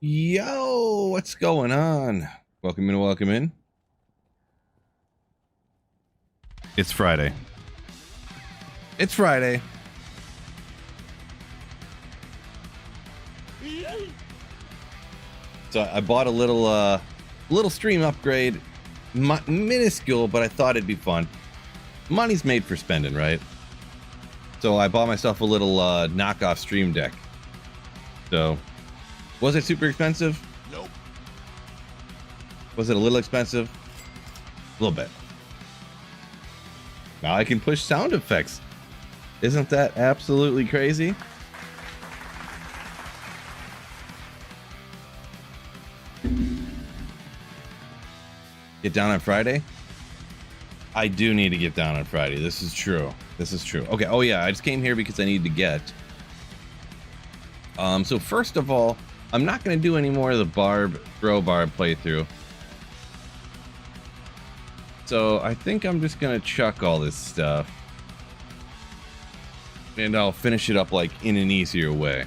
Yo, what's going on? Welcome in, welcome in. It's Friday. It's Friday. So I bought a little stream upgrade. Minuscule, but I thought it'd be fun. Money's made for spending, right? So I bought myself a little knockoff stream deck. So, was it super expensive? Nope. Was it a little expensive? A little bit. Now I can push sound effects. Isn't that absolutely crazy? Get down on Friday? I do need to get down on Friday. This is true. This is true. Okay. Oh yeah, I just came here because I need to get. So first of all, I'm not going to do any more of the throw barb playthrough. So I think I'm just going to chuck all this stuff. And I'll finish it up like in an easier way.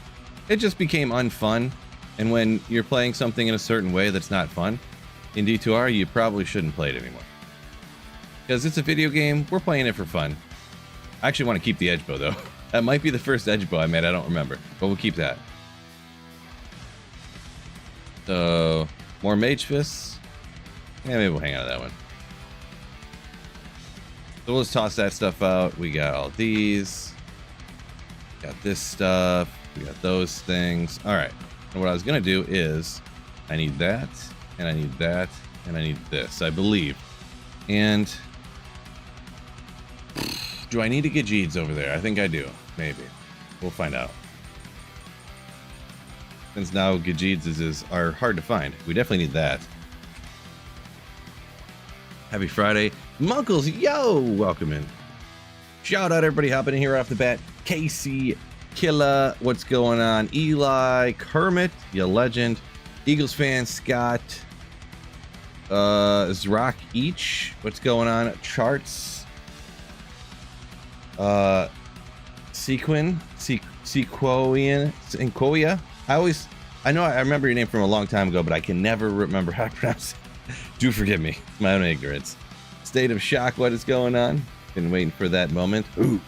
It just became unfun. And when you're playing something in a certain way that's not fun, in D2R, you probably shouldn't play it anymore. Because it's a video game, we're playing it for fun. I actually want to keep the edge bow though. That might be the first edge bow I made, I don't remember. But we'll keep that. So, more mage fists. Yeah, maybe we'll hang out of that one. So we'll just toss that stuff out. We got all these. Got this stuff. We got those things. Alright. And what I was going to do is, I need that, and I need that, and I need this, I believe. And do I need to get Jeeds over there? I think I do. Maybe. We'll find out. Since now Gajeeds are hard to find. We definitely need that. Happy Friday. Munkles, yo! Welcome in. Shout out everybody hopping in here off the bat. Casey, Killa, what's going on? Eli, Kermit, you legend. Eagles fan, Scott. Zrock Each, what's going on? Charts. Sequoia. I know I remember your name from a long time ago, but I can never remember how to pronounce it. Do forgive me. It's my own ignorance. State of shock, what is going on? Been waiting for that moment. Ooh.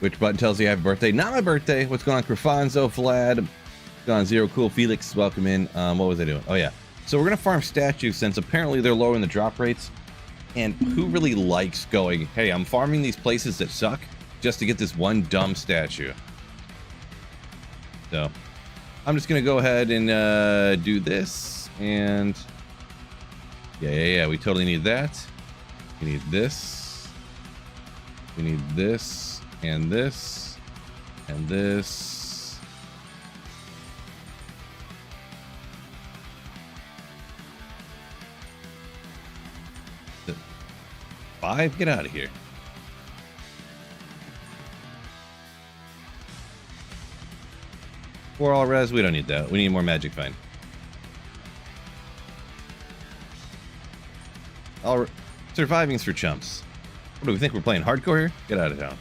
Which button tells you I have a birthday? Not my birthday. What's going on? Crifanzo, Vlad. What's going on? Zero Cool, Felix, welcome in. What was I doing? Oh yeah. So we're gonna farm statues since apparently they're lowering the drop rates. And who really likes going, hey, I'm farming these places that suck just to get this one dumb statue? So I'm just gonna go ahead and do this, and yeah, we totally need that. We need this. We need this and this and this. Five? Get out of here. For all res, we don't need that. We need more magic find. All surviving's for chumps. What do we think? We're playing hardcore here? Get out of town.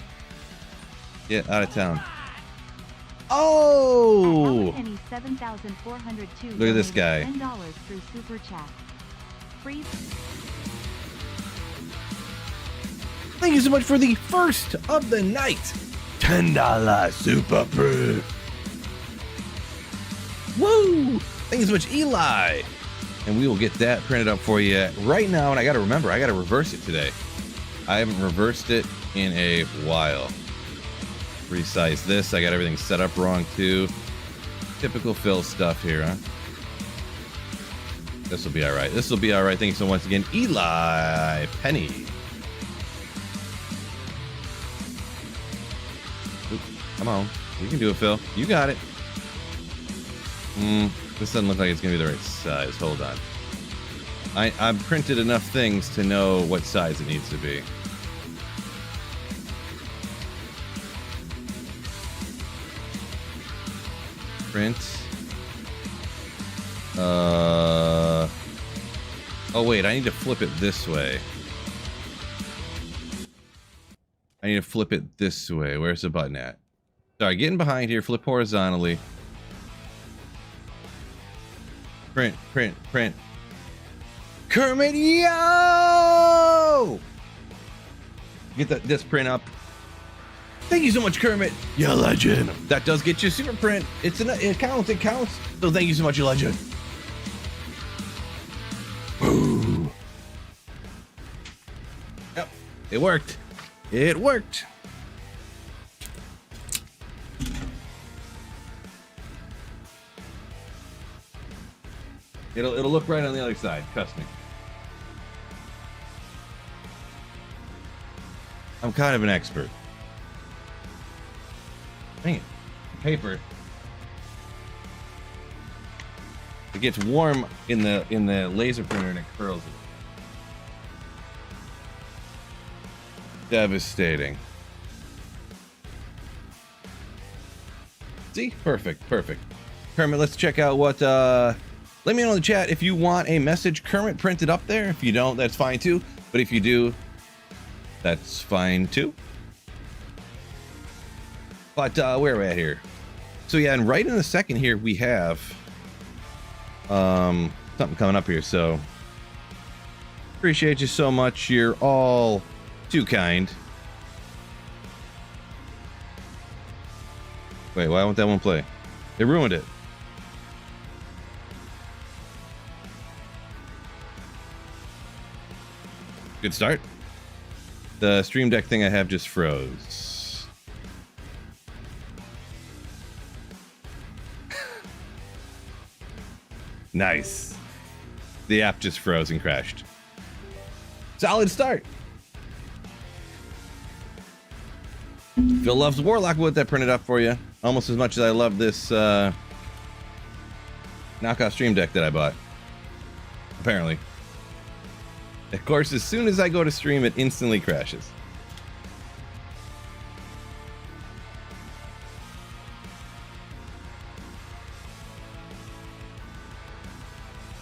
Get out of town. Oh! Look at this guy. $10 through Super Chat. Freeze. Thank you so much for the first of the night. $10 super proof. Woo! Thank you so much, Eli. And we will get that printed up for you right now. And I got to remember, I got to reverse it today. I haven't reversed it in a while. Resize this. I got everything set up wrong too. Typical Phil stuff here, huh? This will be all right. This will be all right. Thank you so much again, Eli Penny. Oop, come on. You can do it, Phil. You got it. This doesn't look like it's going to be the right size. Hold on. I've printed enough things to know what size it needs to be. Print. Oh wait, I need to flip it this way. I need to flip it this way. Where's the button at? Sorry, getting behind here. Flip horizontally. Print, print, print. Kermit, yo! Get this print up. Thank you so much, Kermit. You legend. That does get you super print. It counts. It counts. So thank you so much, you legend. Ooh. Yep. It worked. It worked. It'll look right on the other side. Trust me. I'm kind of an expert. Dang it. Paper. It gets warm in the laser printer and it curls it. Devastating. See? Perfect. Perfect. Kermit, let's check out what let me know in the chat if you want a message Kermit printed up there. If you don't, that's fine too. But if you do, that's fine too. But where are we at here? So yeah, and right in a second here we have something coming up here. So appreciate you so much. You're all too kind. Wait, why won't that one play? They ruined it. Good start. The Stream Deck thing I have just froze. Nice. The app just froze and crashed. Solid start. Phil loves Warlock. We'll get that printed up for you. Almost as much as I love this knockoff Stream Deck that I bought. Apparently. Of course, as soon as I go to stream, it instantly crashes.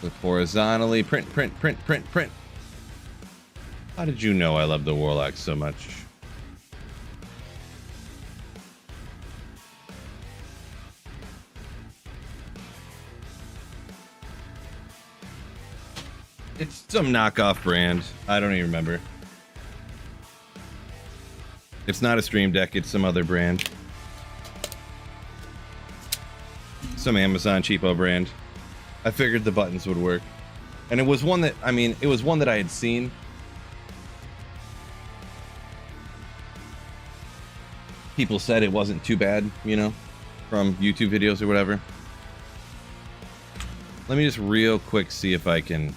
Flip horizontally. Print, print, print, print, print. How did you know I love the Warlock so much? It's some knockoff brand. I don't even remember. It's not a Stream Deck. It's some other brand. Some Amazon cheapo brand. I figured the buttons would work. And it was one that, I mean, it was one that I had seen. People said it wasn't too bad, you know, from YouTube videos or whatever. Let me just real quick see if I can...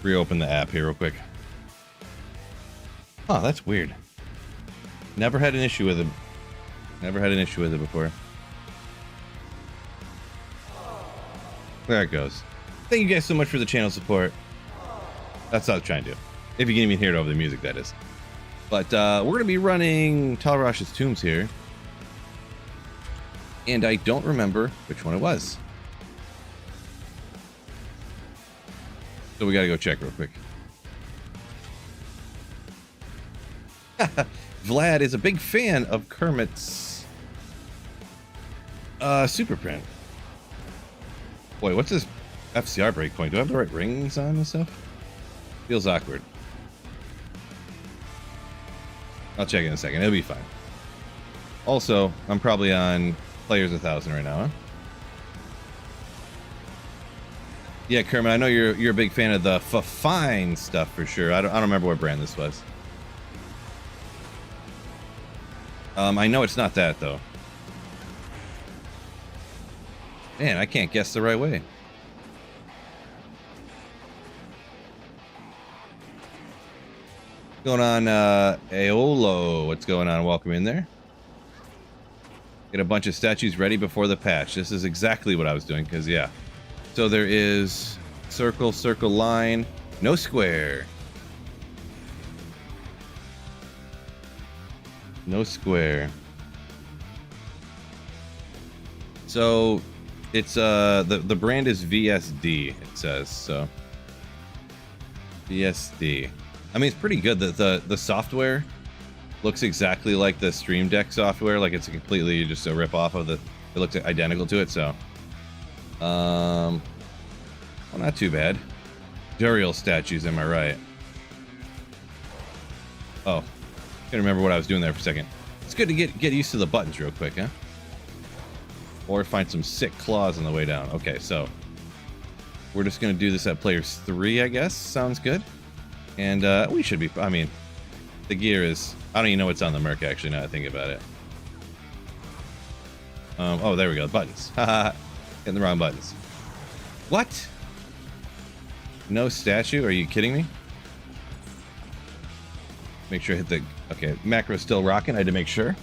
reopen the app here real quick. Oh, that's weird. Never had an issue with it. Never had an issue with it before. There it goes. Thank you guys so much for the channel support. That's what I was trying to do. If you can even hear it over the music, that is. But we're going to be running Talrash's Tombs here. And I don't remember which one it was. So we gotta go check real quick. Vlad is a big fan of Kermit's super print. Boy, what's this FCR breakpoint? Do I have the right rings on and stuff? Feels awkward. I'll check in a second. It'll be fine. Also, I'm probably on Players 1000 right now, huh? Yeah, Kermit, I know you're a big fan of the fine stuff for sure. I don't remember what brand this was. I know it's not that though. Man, I can't guess the right way. What's going on, Aolo? What's going on? Welcome in there. Get a bunch of statues ready before the patch. This is exactly what I was doing, because yeah. So there is circle, circle, line, no square. No square. So it's the brand is VSD, it says. So VSD. I mean, it's pretty good. The software looks exactly like the Stream Deck software. Like it's completely just a rip off of the. It looks identical to it. So, well, not too bad. Duriel statues, am I right? Oh, can't remember what I was doing there for a second. It's good to get used to the buttons real quick, huh? Or find some sick claws on the way down. Okay, so we're just gonna do this at players 3, I guess. Sounds good. And we should be. I mean, the gear is. I don't even know what's on the Merc actually. Now that I think about it. Oh, there we go. Buttons. Haha. Hitting the wrong buttons. What? No statue? Are you kidding me? Make sure I hit the... Okay, macro's still rocking. I had to make sure.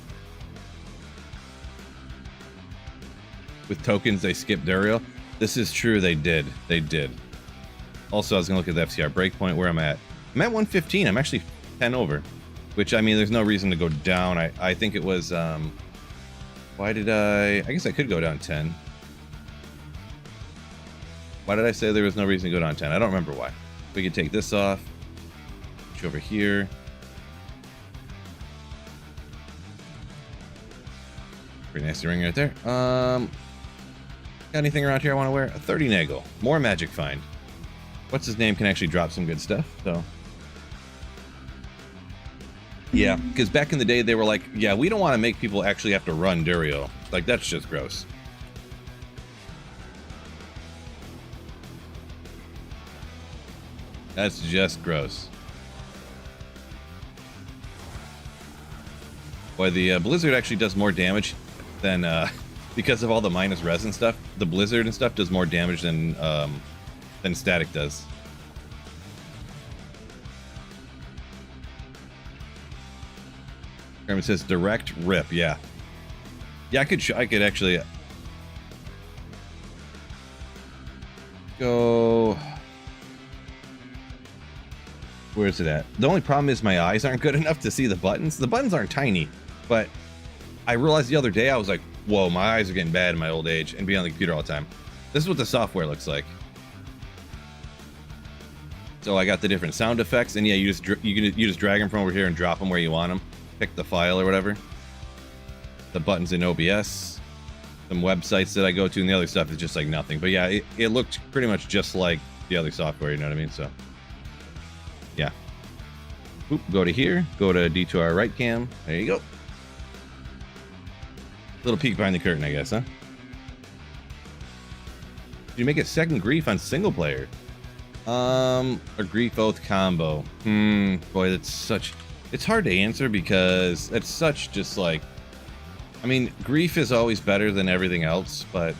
With tokens, they skipped Duriel. This is true, they did. They did. Also, I was going to look at the FCR breakpoint, where I'm at. I'm at 115. I'm actually 10 over. Which, I mean, there's no reason to go down. I think it was... why did I guess I could go down 10. Why did I say there was no reason to go down 10? I don't remember why. We could take this off. Push over here. Pretty nice ring right there. Got anything around here I want to wear? A 30 Nagel. More magic find. What's his name can actually drop some good stuff, so. Yeah, because back in the day they were like, yeah, we don't want to make people actually have to run Duriel. Like, that's just gross. That's just gross. Boy, the Blizzard actually does more damage than, because of all the minus resin stuff, the Blizzard and stuff does more damage than Static does. Kermit says direct rip, yeah. Yeah, I could actually go. Where's it at? The only problem is my eyes aren't good enough to see the buttons. The buttons aren't tiny, but I realized the other day I was like, whoa, my eyes are getting bad in my old age and being on the computer all the time. This is what the software looks like. So I got the different sound effects, and yeah, you just drag them from over here and drop them where you want them. Pick the file or whatever. The buttons in OBS, some websites that I go to, and the other stuff is just like nothing. But yeah, it looked pretty much just like the other software, you know what I mean? So yeah. Oop, go to here, go to D2R right cam. There you go. Little peek behind the curtain, I guess, huh? Did you make a second grief on single player? A grief oath combo. Boy, that's such. It's hard to answer because it's such just like. I mean, grief is always better than everything else, but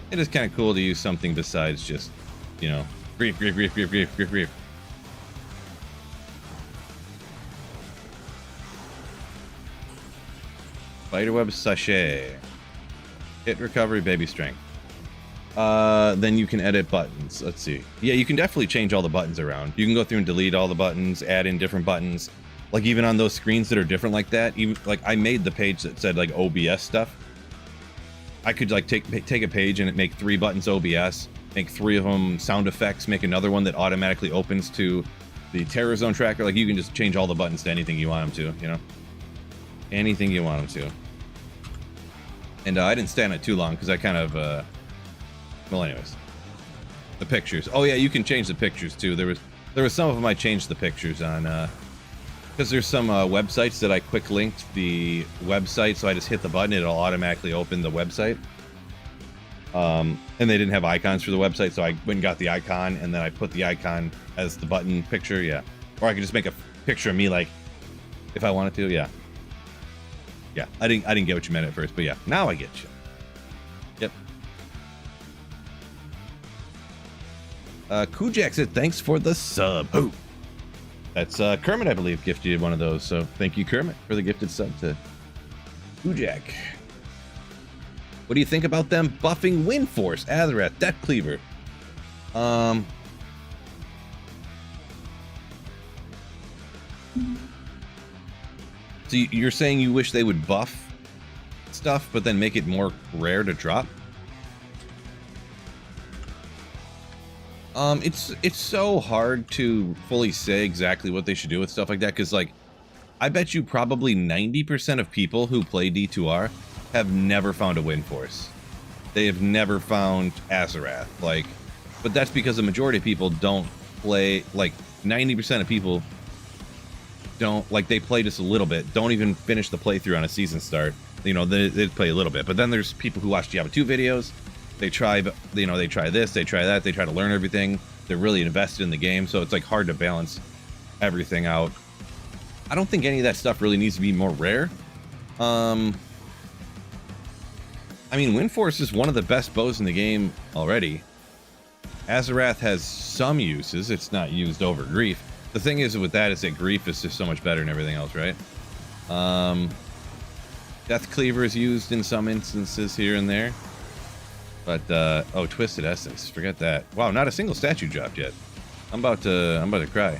it is kind of cool to use something besides just, you know, grief. Spiderweb sachet. Hit recovery, baby strength. Then you can edit buttons. Let's see. Yeah, you can definitely change all the buttons around. You can go through and delete all the buttons, add in different buttons. Like even on those screens that are different like that, even like I made the page that said like OBS stuff. I could like take a page and make 3 buttons OBS, make 3 of them sound effects, make another one that automatically opens to the Terror Zone tracker. Like you can just change all the buttons to anything you want them to, you know? Anything you want them to. And I didn't stay on it too long because I kind of, well, anyways, the pictures. Oh yeah, you can change the pictures too. There was some of them I changed the pictures on, because there's some websites that I quick linked the website, so I just hit the button, it'll automatically open the website. And they didn't have icons for the website, so I went and got the icon, and then I put the icon as the button picture, yeah. Or I could just make a picture of me, like, if I wanted to, yeah. Yeah, I didn't get what you meant at first, but yeah, now I get you. Yep. Kujak said, thanks for the sub. Oh, that's Kermit, I believe, gifted one of those. So thank you, Kermit, for the gifted sub to Kujak. What do you think about them buffing Wind Force, Azeroth, Death Cleaver? So you're saying you wish they would buff stuff, but then make it more rare to drop. It's so hard to fully say exactly what they should do with stuff like that, because like I bet you probably 90% of people who play D2R have never found a Wind Force. They have never found Azarath, like, but that's because the majority of people don't play, like 90% of people don't, like, they play just a little bit, don't even finish the playthrough on a season start. You know, they play a little bit, but then there's people who watch Diablo 2 videos. They try, you know, they try this, they try that, they try to learn everything. They're really invested in the game, so it's like hard to balance everything out. I don't think any of that stuff really needs to be more rare. I mean, Wind Force is one of the best bows in the game already. Azarath has some uses. It's not used over Grief. The thing is with that is that Grief is just so much better than everything else, right? Death Cleaver is used in some instances here and there. But, oh, Twisted Essence. Forget that. Wow, not a single statue dropped yet. I'm about to cry.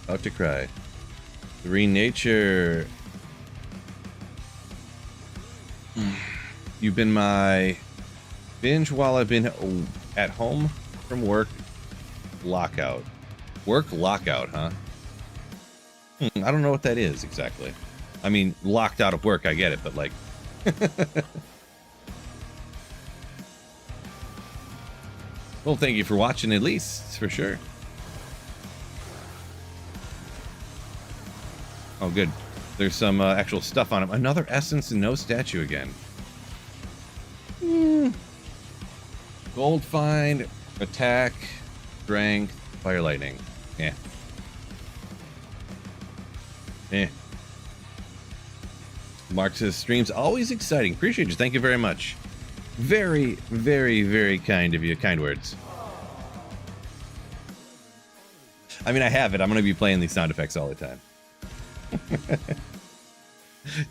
About to cry. Serene Nature. You've been my binge while I've been at home from work. Lockout. Work lockout, huh? I don't know what that is exactly. I mean, locked out of work, I get it, but like... Well, thank you for watching at least, for sure. Oh, good. There's some actual stuff on him. Another essence and no statue again. Gold find, attack, strength, fire lightning. Yeah. Eh. Mark says, streams always exciting. Appreciate you. Thank you very much. Very, very, very kind of you. Kind words. I mean, I have it. I'm going to be playing these sound effects all the time.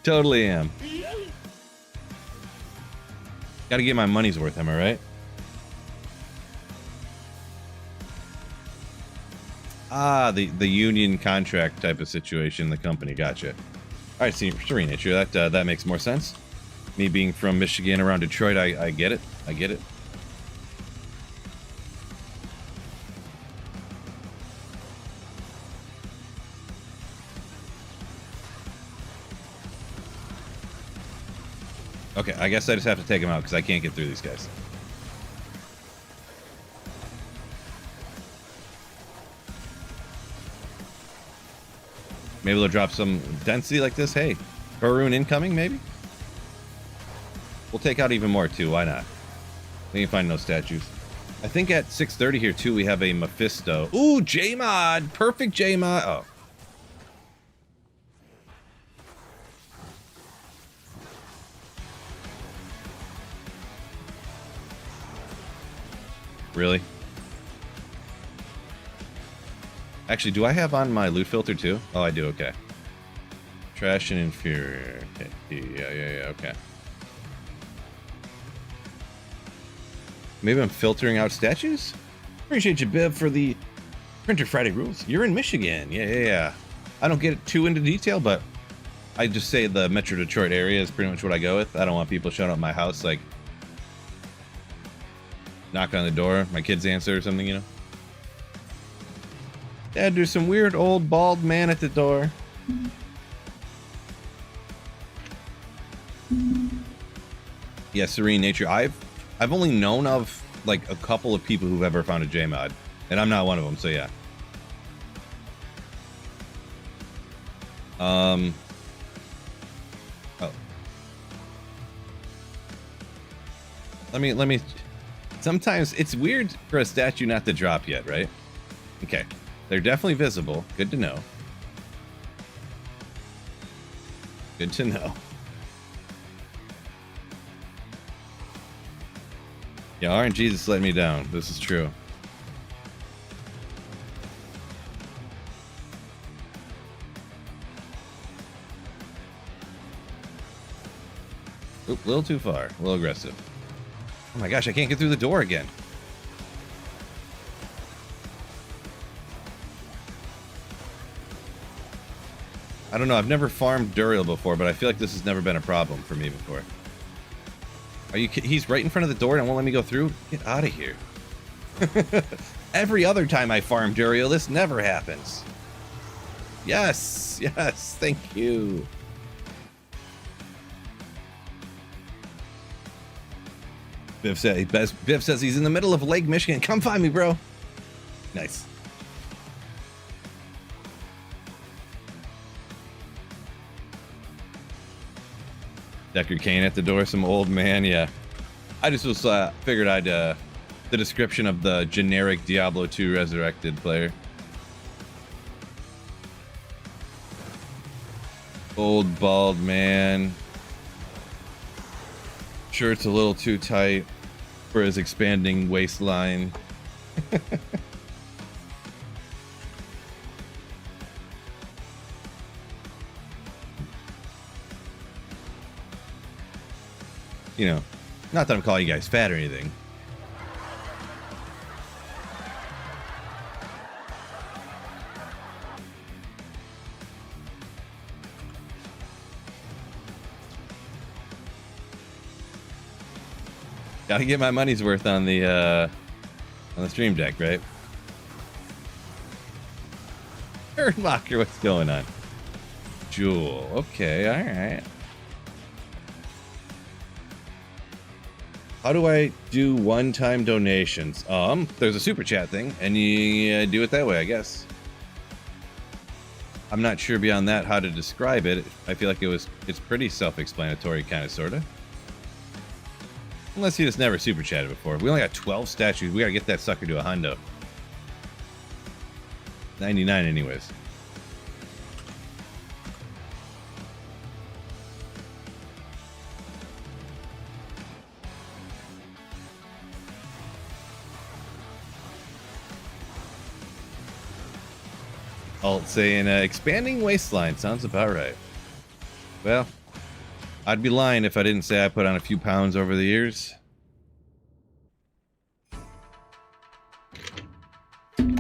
Totally am. Got to get my money's worth, am I right? Ah, the union contract type of situation, the company. Gotcha. All right, Serene Nature, that makes more sense. Me being from Michigan around Detroit, I get it. I get it. Okay, I guess I just have to take them out because I can't get through these guys. Maybe they'll drop some density like this. Hey, Barun incoming, maybe? We'll take out even more, too. Why not? We can find no statues. I think at 6:30 here, too, we have a Mephisto. Ooh, J-Mod! Perfect J-Mod! Oh. Really? Actually, do I have on my loot filter too? Oh, I do, okay. Trash and inferior. Okay. Yeah, okay. Maybe I'm filtering out statues? Appreciate you, Bib, for the Printer Friday rules. You're in Michigan. Yeah. I don't get too into detail, but I just say the Metro Detroit area is pretty much what I go with. I don't want people showing up at my house, like, knock on the door, my kids answer or something, you know? Dad, there's some weird old bald man at the door. Yeah, Serene Nature. I've only known of like a couple of people who've ever found a J-Mod, and I'm not one of them, so yeah. Oh. Let me sometimes it's weird for a statue not to drop yet, right? Okay. They're definitely visible. Good to know. Good to know. Yeah, RNG just let me down. This is true. Oop, a little too far. A little aggressive. Oh my gosh, I can't get through the door again. I don't know. I've never farmed Duriel before, but I feel like this has never been a problem for me before. Are you? He's right in front of the door and won't let me go through? Get out of here. Every other time I farm Duriel, this never happens. Yes, yes, thank you. Biff says he's in the middle of Lake Michigan. Come find me, bro. Nice. Deckard Kane at the door, some old man, yeah. I just was figured I'd the description of the generic Diablo 2 resurrected player. Old bald man. Shirt's a little too tight for his expanding waistline. You know, not that I'm calling you guys fat or anything. Gotta get my money's worth on the stream deck, right? Locker, what's going on? Jewel, okay, all right. How do I do one-time donations? There's a super chat thing, and you do it that way, I guess. I'm not sure beyond that how to describe it. I feel like it's pretty self-explanatory, kind of, sort of. Unless he just never super chatted before. We only got 12 statues. We gotta get that sucker to a hundo. 99 anyways. Alt saying expanding waistline sounds about right. Well, I'd be lying if I didn't say I put on a few pounds over the years.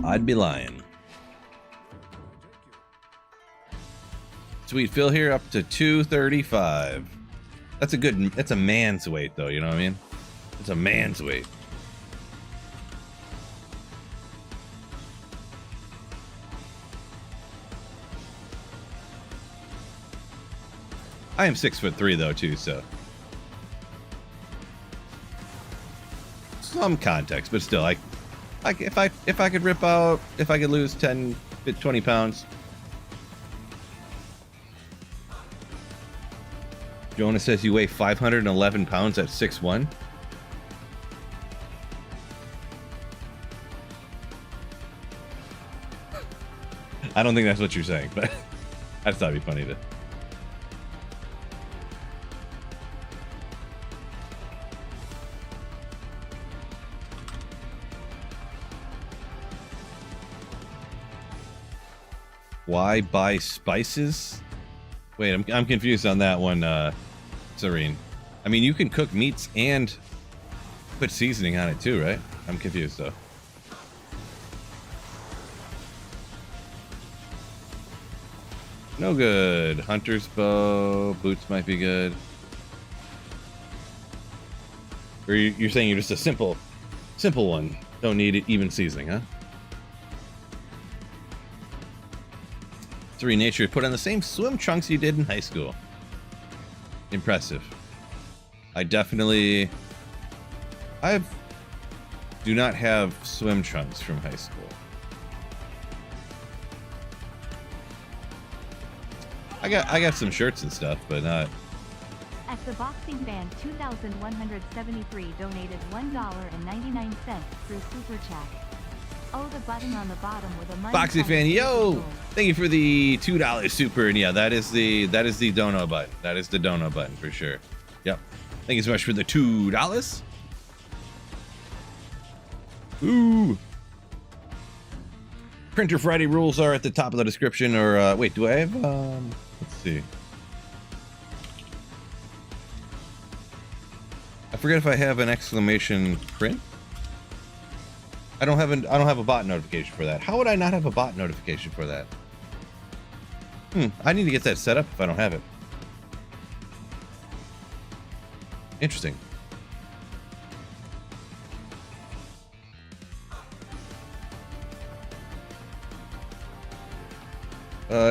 I'd be lying. Sweet Phil here, up to 235. That's a man's weight though, you know what I mean? It's a man's weight. I am 6'3" though too, so some context, but still, if I could rip out, if I could lose 10, 20 pounds. Jonah says you weigh 511 pounds at 6'1". I don't think that's what you're saying, but I just thought it'd be funny to. Why buy spices? Wait, I'm confused on that one, Serene. I mean, you can cook meats and put seasoning on it too, right? I'm confused though. No good. Hunter's bow, boots might be good. Or you're saying you're just a simple one. Don't need even seasoning, huh? Nature put on the same swim trunks you did in high school. Impressive. I do not have swim trunks from high school. I got some shirts and stuff, but not. At the Boxing Fan 2173 donated $1.99 through Super Chat. Oh, the button on the bottom with a money. Boxing Fan, yo! Thank you for the $2 super, and yeah, that is the dono button. That is the dono button for sure. Yep. Thank you so much for the $2. Ooh. Printer Friday rules are at the top of the description, or wait, do I have let's see. I forget if I have an exclamation print. I don't have a bot notification for that. How would I not have a bot notification for that? I need to get that set up if I don't have it. Interesting.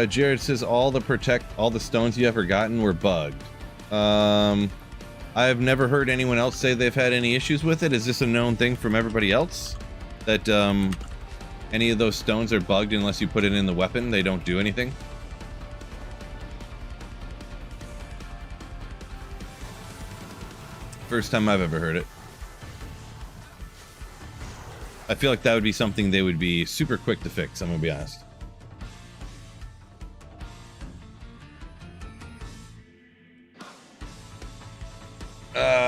Jared says all the stones you ever gotten were bugged. I've never heard anyone else say they've had any issues with it. Is this a known thing from everybody else? That any of those stones are bugged unless you put it in the weapon? They don't do anything? First time I've ever heard it. I feel like that would be something they would be super quick to fix, I'm gonna be honest.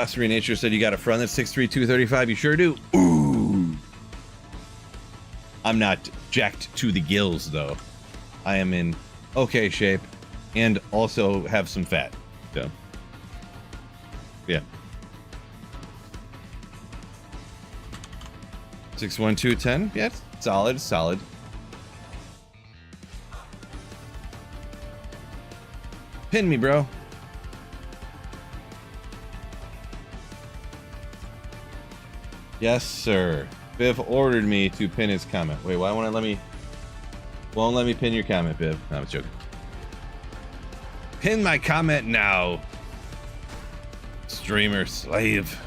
Serene Nature said you got a front that's 6'3", 235. You sure do. Ooh. I'm not jacked to the gills, though. I am in okay shape and also have some fat. So, yeah. 6'1", 210. Yeah, solid, solid. Pin me, bro. Yes, sir. Biv ordered me to pin his comment. Wait, why won't it let me? Won't let me pin your comment, Biv. No, I'm joking. Pin my comment now. Streamer slave.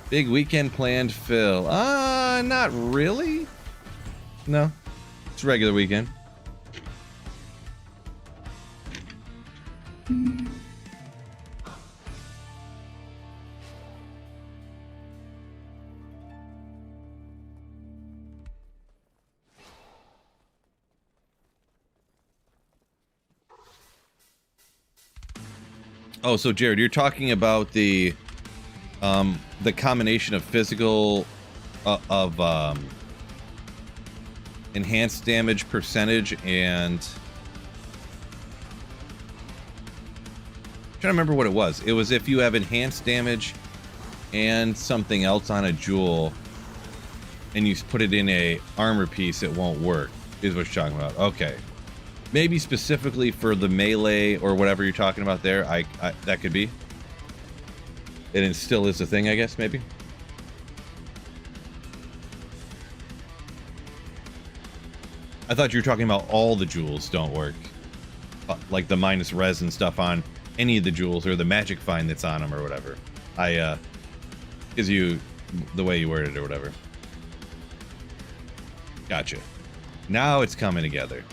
Big weekend planned, Phil. Not really. No, it's a regular weekend. Oh, so Jared, you're talking about the combination of physical enhanced damage percentage and I'm trying to remember what it was. It was if you have enhanced damage and something else on a jewel and you put it in a armor piece, it won't work, is what you're talking about. Okay. Maybe specifically for the melee or whatever you're talking about there, I that could be. And it still is a thing, I guess, maybe. I thought you were talking about all the jewels don't work. Like the minus res and stuff on any of the jewels or the magic find that's on them or whatever. Because the way you worded it or whatever. Gotcha. Now it's coming together.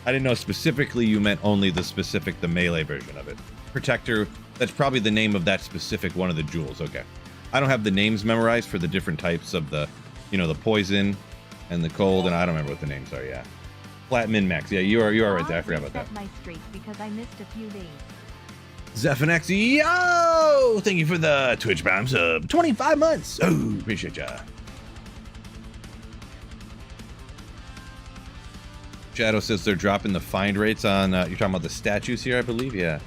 I didn't know specifically you meant only the melee version of it. Protector, that's probably the name of that specific one of the jewels. Okay. I don't have the names memorized for the different types of the, the poison and the cold, and I don't remember what the names are, yeah. Flat min max. Yeah, you are right there. I forgot about that. My streak because I missed a few days. Zephanex, yo! Thank you for the Twitch Prime sub. 25 months. Oh, appreciate ya. Shadow says they're dropping the find rates on, you're talking about the statues here, I believe? Yeah.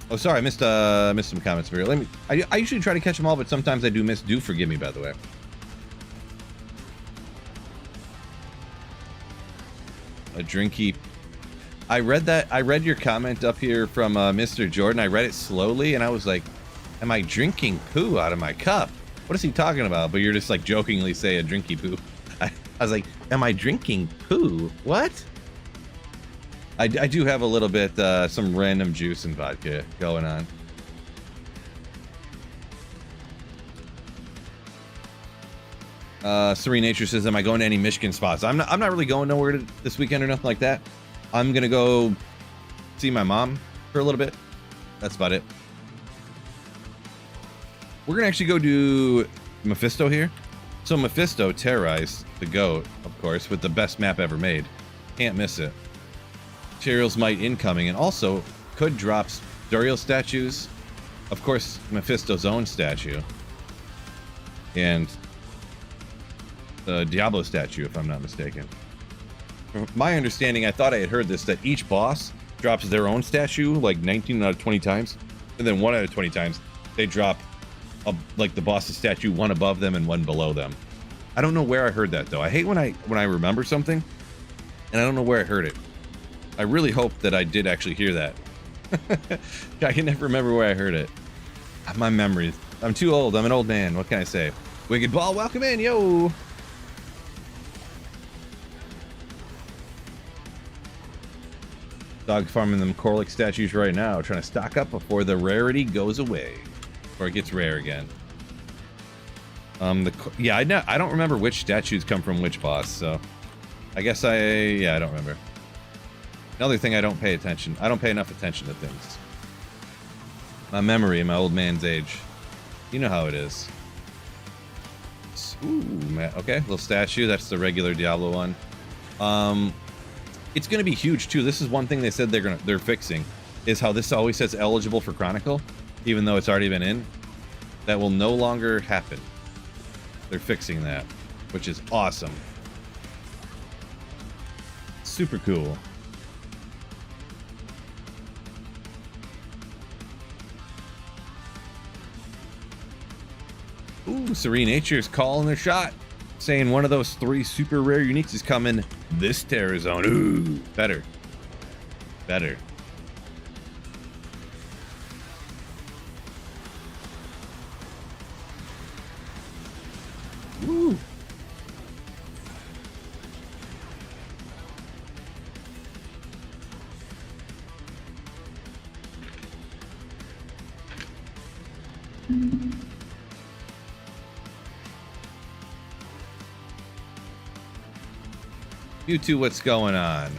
Oh, sorry, I missed some comments here. I usually try to catch them all, but sometimes I do miss. Do forgive me, by the way. A drinky. I read your comment up here from Mr. Jordan. I read it slowly, and I was like, am I drinking poo out of my cup? What is he talking about? But you're just like jokingly say a drinky poo. I was like, am I drinking poo? What? I do have a little bit, some random juice and vodka going on. Serene Nature says, am I going to any Michigan spots? I'm not really going nowhere this weekend or nothing like that. I'm going to go see my mom for a little bit. That's about it. We're going to actually go do Mephisto here. So Mephisto terrorized the GOAT, of course, with the best map ever made. Can't miss it. Materials might incoming, and also could drop Duriel statues. Of course, Mephisto's own statue. And the Diablo statue, if I'm not mistaken. From my understanding, I thought I had heard this, that each boss drops their own statue like 19 out of 20 times. And then 1 out of 20 times, they drop like the boss's statue, one above them and one below them. I don't know where I heard that though. I hate when I remember something and I don't know where I heard it. I really hope that I did actually hear that. I can never remember where I heard it. My memories. I'm too old. I'm an old man. What can I say? Wicked Ball, welcome in, yo. Dog farming them Corlic statues right now, trying to stock up before the rarity goes away, or it gets rare again. Yeah, I don't remember which statues come from which boss, so I guess I don't remember. Another thing, I don't pay enough attention to things. My memory in my old man's age. You know how it is. Ooh, okay, little statue. That's the regular Diablo one. It's gonna be huge too. This is one thing they said they're fixing, is how this always says eligible for Chronicle, even though it's already been in. That will no longer happen. They're fixing that, which is awesome. Super cool. Ooh, Serene Nature's calling their shot, saying one of those 3 super rare uniques is coming this Terror Zone. Ooh, better. Better. Woo. You two, what's going on?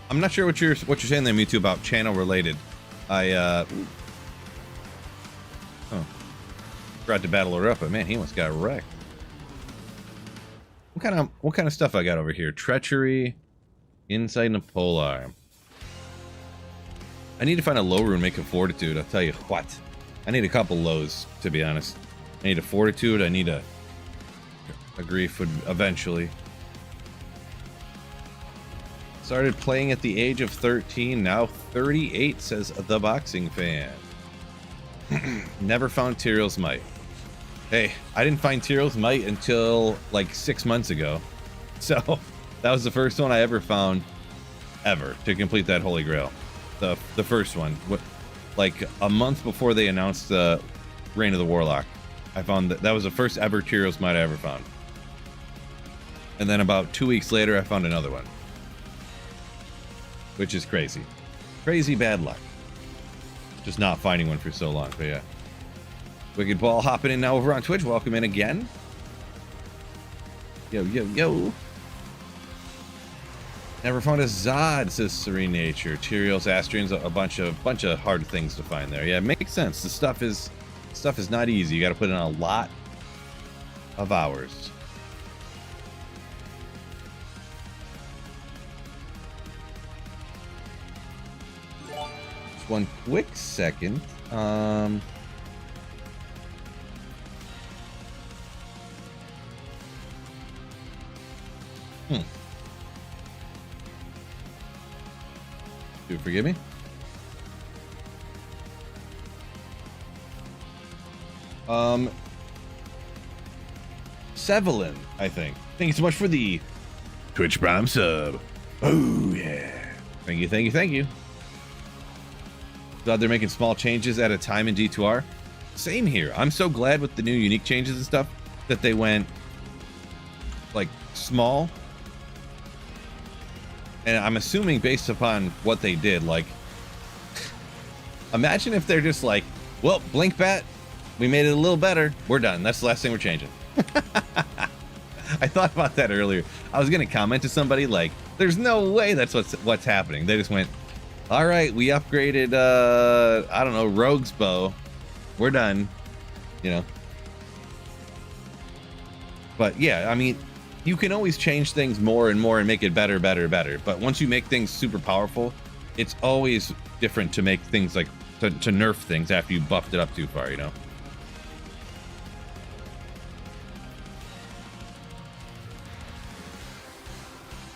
I'm not sure what you're saying there, Mewtwo, about channel related. Oh, tried to battle her up, but man, he almost got wrecked. What kind of stuff I got over here? Treachery, insight, and a polearm. I need to find a low rune, make a fortitude. I'll tell you what. I need a couple lows, to be honest. I need a fortitude. I need a grief would eventually. Started playing at the age of 13, now 38, says the boxing fan. Never found Tyrell's Might. Hey, I didn't find Tyrell's Might until like 6 months ago. So that was the first one I ever found ever to complete that Holy Grail. The first one, like a month before they announced the Reign of the Warlock, I found that was the first ever Tyrell's Might I ever found. And then about 2 weeks later, I found another one, which is crazy, crazy bad luck. Just not finding one for so long, but yeah. Wicked Ball hopping in now over on Twitch. Welcome in again. Yo, yo, yo. Never found a Zod, says Serene Nature. Tyrael's Astrians, a bunch of hard things to find there. Yeah, it makes sense. The stuff is not easy. You got to put in a lot of hours. Just one quick second. Do forgive me? Sevelin, I think. Thank you so much for the Twitch Prime sub. Oh, yeah. Thank you, thank you, thank you. Glad they're making small changes at a time in D2R. Same here. I'm so glad with the new unique changes and stuff that they went, like, small. And I'm assuming based upon what they did, like, imagine if they're just like, well, Blink Bat, we made it a little better. We're done. That's the last thing we're changing. I thought about that earlier. I was going to comment to somebody like, there's no way that's what's happening. They just went, all right, we upgraded, I don't know, Rogue's Bow. We're done, you know. But yeah, I mean, you can always change things more and more and make it better, better, better. But once you make things super powerful, it's always different to make things like, to nerf things after you buffed it up too far, you know?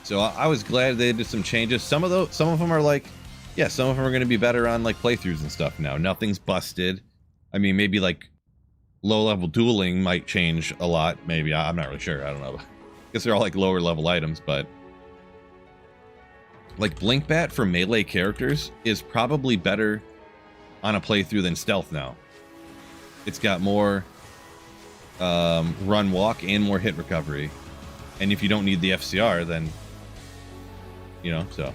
So I was glad they did some changes. Some of them are like, yeah, some of them are going to be better on like playthroughs and stuff now. Nothing's busted. I mean, maybe like low-level dueling might change a lot. Maybe. I'm not really sure. I don't know. I guess they're all like lower-level items, but like Blinkbat for melee characters is probably better on a playthrough than Stealth now. It's got more run walk and more hit recovery. And if you don't need the FCR, then, you know, so.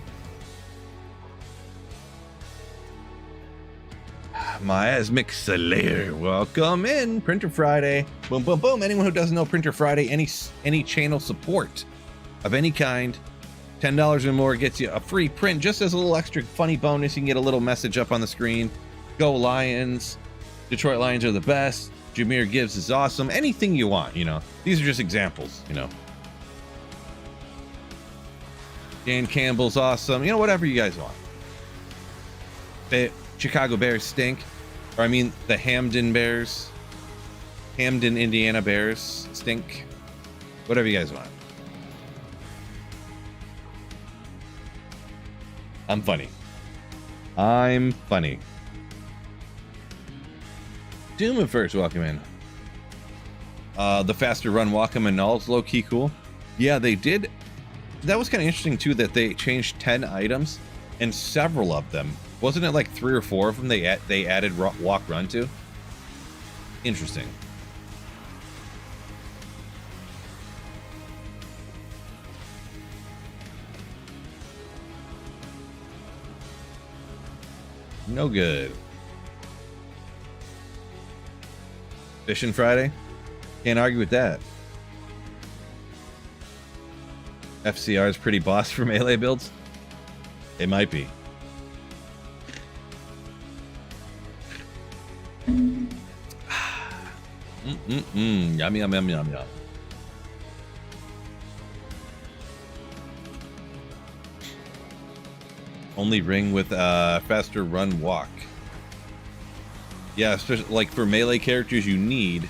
Miasmic Slayer, welcome in. Printer Friday. Boom, boom, boom. Anyone who doesn't know Printer Friday, any channel support of any kind, $10 or more gets you a free print, just as a little extra funny bonus. You can get a little message up on the screen. Go Lions. Detroit Lions are the best. Jameer Gibbs is awesome. Anything you want, you know. These are just examples, you know. Dan Campbell's awesome. You know, whatever you guys want. Chicago Bears stink. Or I mean, the Hamden Bears. Hamden, Indiana Bears stink. Whatever you guys want. I'm funny. I'm funny. Doom at first, welcome in. The faster run Wakam and Null's low-key cool. Yeah, they did. That was kind of interesting too, that they changed 10 items, and several of them, wasn't it like 3 or 4 of them they added walk run to? Interesting. No good. Fishing Friday? Can't argue with that. FCR is pretty boss for melee builds? It might be. Yum, yum, yum, yum, yum. Only ring with faster run walk. Yeah, especially like for melee characters, you need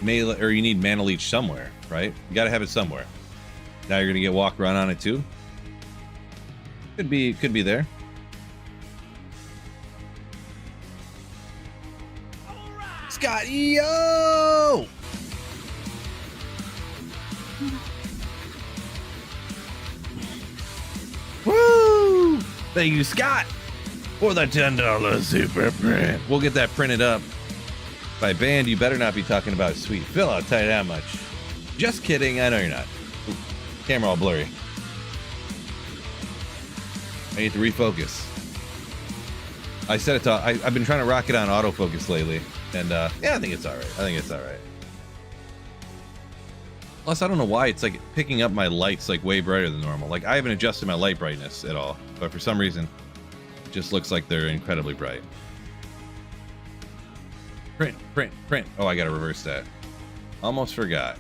melee, or you need mana leech somewhere, right? You gotta have it somewhere. Now you're gonna get walk run on it too. Could be there. Scott, yo! Woo! Thank you, Scott, for the $10 super print. We'll get that printed up. By band, you better not be talking about Sweet Phil, I'll tell you that much. Just kidding, I know you're not. Ooh, camera all blurry. I need to refocus. I set it to, I've been trying to rock it on autofocus lately, and yeah, I think it's alright. I think it's alright. Plus, I don't know why it's like picking up my lights like way brighter than normal. Like I haven't adjusted my light brightness at all, but for some reason, it just looks like they're incredibly bright. Print, print, print. Oh, I gotta reverse that. Almost forgot.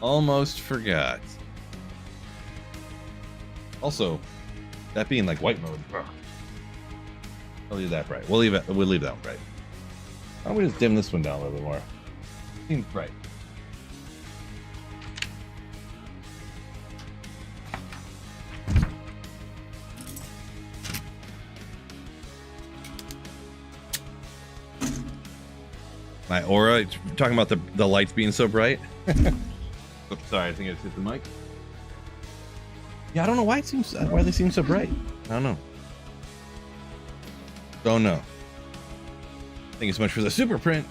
Almost forgot. Also, that being like white mode. I'll leave that bright. We'll leave that one bright. Why don't we just dim this one down a little bit more? Seems bright. My aura, you're talking about the lights being so bright. Oops, sorry, I think I just hit the mic. Yeah, I don't know why why they seem so bright. I don't know. Don't know. Thank you so much for the super print,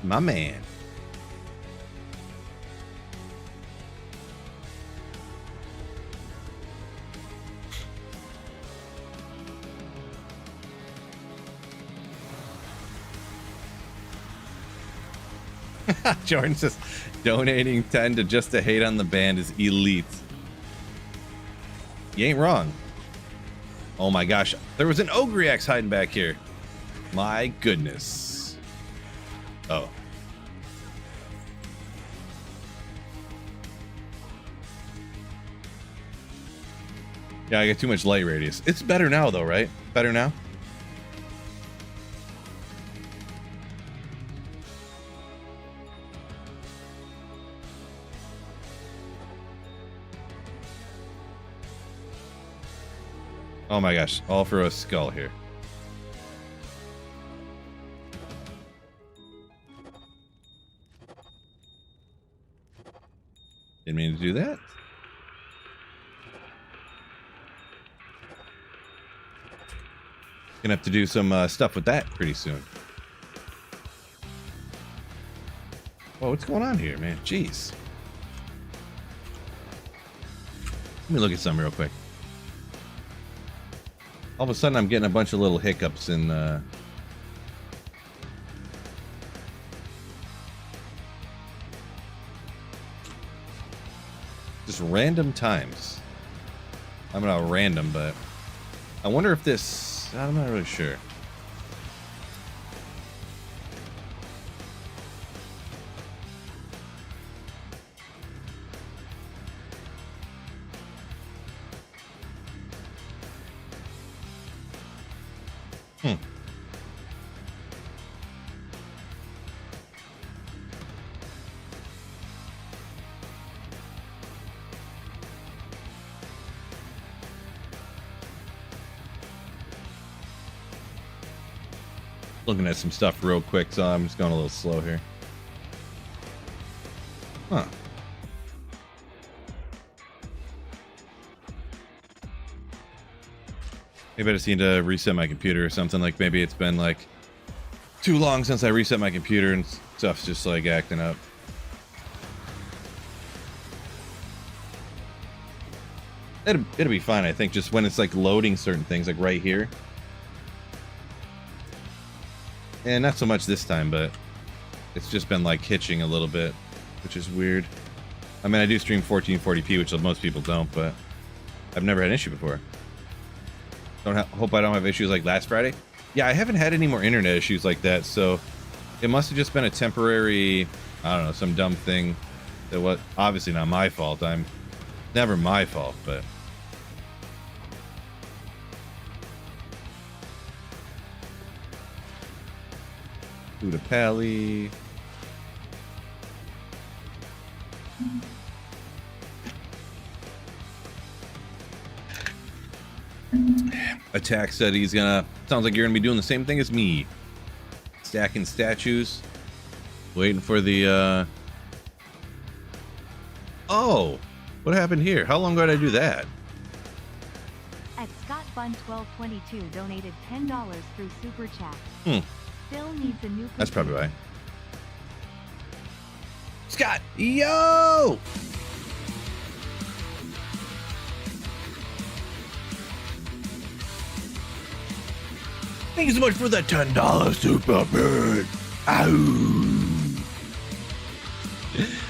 my man. Jordan says, donating 10 to just to hate on the band is elite. You ain't wrong. Oh my gosh, there was an Ogriax hiding back here. My goodness. Oh. Yeah, I got too much light radius. It's better now though, right? Better now? Oh my gosh, all for a skull here. Didn't mean to do that. Gonna have to do some stuff with that pretty soon. Oh, what's going on here, man? Jeez. Let me look at something real quick. All of a sudden, I'm getting a bunch of little hiccups in just random times. I'm not random, but I wonder if this... I'm not really sure. Looking at some stuff real quick, so I'm just going a little slow here. Huh. Maybe I just need to reset my computer or something. Like maybe it's been like too long since I reset my computer and stuff's just like acting up. It'll be fine, I think, just when it's like loading certain things, like right here. And not so much this time, but it's just been like hitching a little bit, which is weird. I mean, I do stream 1440p, which most people don't, but I've never had an issue before. Hope I don't have issues like last Friday. Yeah, I haven't had any more internet issues like that, so it must have just been a temporary, I don't know, some dumb thing that was obviously not my fault. Never my fault, but... Buddha Pally. Attack said he's gonna... Sounds like you're gonna be doing the same thing as me. Stacking statues. Waiting for the, Oh! What happened here? How long ago did I do that? At ScottBun1222 donated $10 through Super Chat. Phil needs a new computer. That's probably why. Scott! Yo! Thank you so much for the $10 super bird. Ow!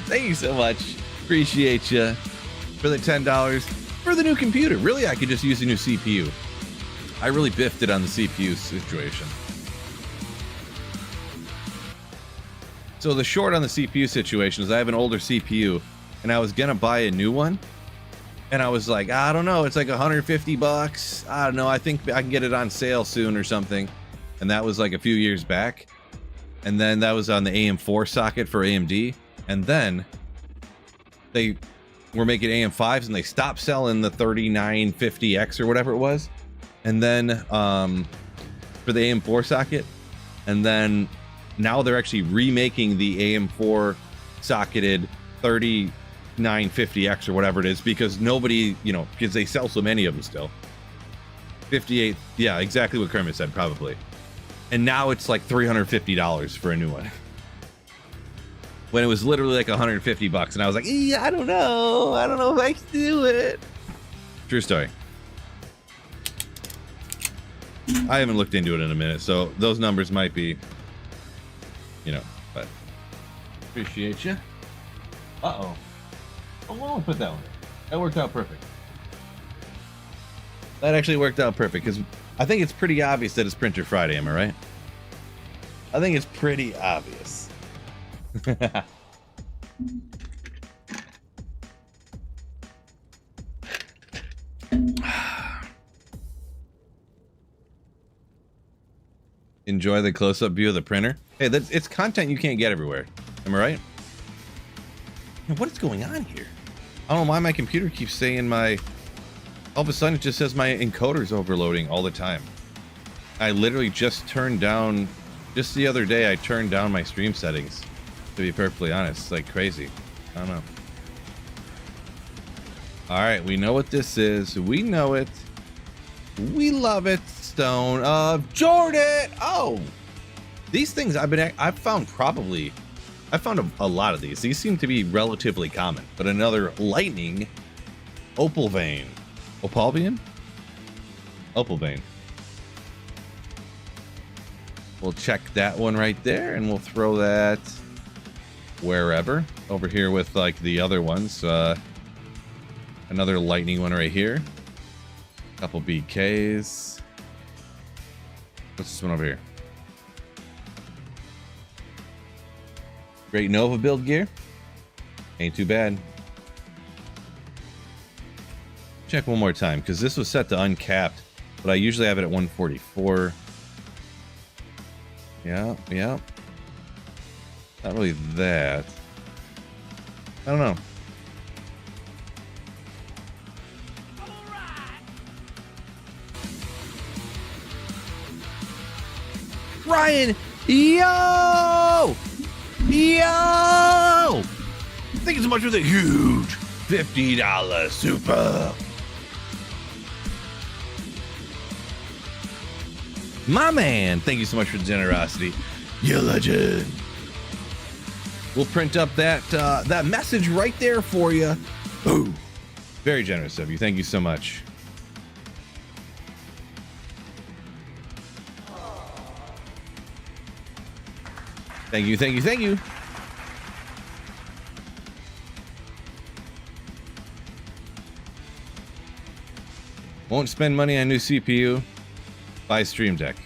Thank you so much. Appreciate you for the $10 for the new computer. Really, I could just use a new CPU. I really biffed it on the CPU situation. So the short on the CPU situation is I have an older CPU, and I was gonna buy a new one, and I was like, I don't know, it's like $150. I don't know, I think I can get it on sale soon or something. And that was like a few years back. And then that was on the AM4 socket for AMD. And then they were making AM5s, and they stopped selling the 3950X or whatever it was. And then for the AM4 socket, and then now they're actually remaking the AM4 socketed 3950X or whatever it is, because nobody, because they sell so many of them still. 58, yeah, exactly what Kermit said, probably. And now it's like $350 for a new one. When it was literally like $150, and I was like, I don't know if I can do it. True story. I haven't looked into it in a minute, so those numbers might be, but appreciate you. Uh-oh. Oh, I'll put that one. That worked out perfect. That actually worked out perfect, because I think it's pretty obvious that it's Printer Friday, am I right? I think it's pretty obvious. Enjoy the close-up view of the printer. Hey, it's content you can't get everywhere. Am I right? What is going on here? I don't know why my computer keeps saying my... All of a sudden, it just says my encoder's overloading all the time. I literally just turned down, just the other day, I turned down my stream settings, to be perfectly honest. It's like crazy. I don't know. All right, we know what this is. We know it. We love it. Stone of Jordan. Oh, these things I've found a lot of these. These seem to be relatively common, but another lightning opal vein. Opalvian? Opal vein. We'll check that one right there, and we'll throw that wherever. Over here with like the other ones. Another lightning one right here. Couple BKs. What's this one over here? Great Nova build gear. Ain't too bad. Check one more time, because this was set to uncapped, but I usually have it at 144. Yeah. Not really that. I don't know. Ryan, yo! Thank you so much for the huge $50 super. My man, thank you so much for the generosity. You legend. We'll print up that message right there for you. Ooh, very generous of you. Thank you so much. Thank you. Won't spend money on new CPU. Buy Stream Deck.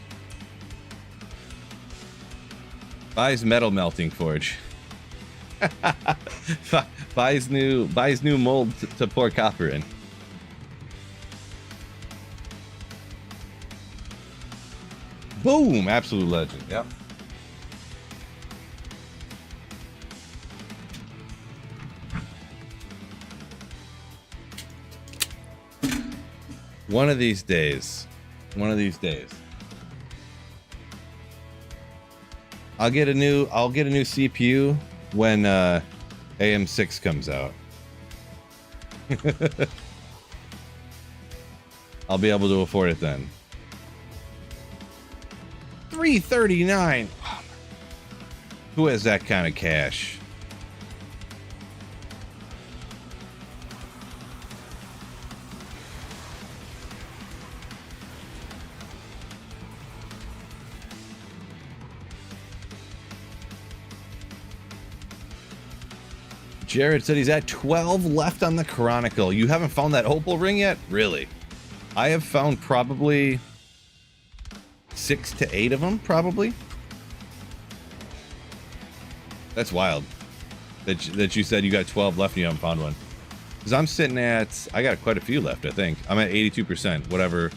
Buys Metal Melting Forge. buys new mold to pour copper in. Boom! Absolute legend. Yep. One of these days. I'll get a new CPU when AM6 comes out. I'll be able to afford it then. $339. Who has that kind of cash? Jared said he's at 12 left on the Chronicle. You haven't found that opal ring yet? Really? I have found probably 6 to 8 of them, probably. That's wild. That you said you got 12 left and you haven't found one. Because I'm sitting at, I got quite a few left, I think. I'm at 82%, whatever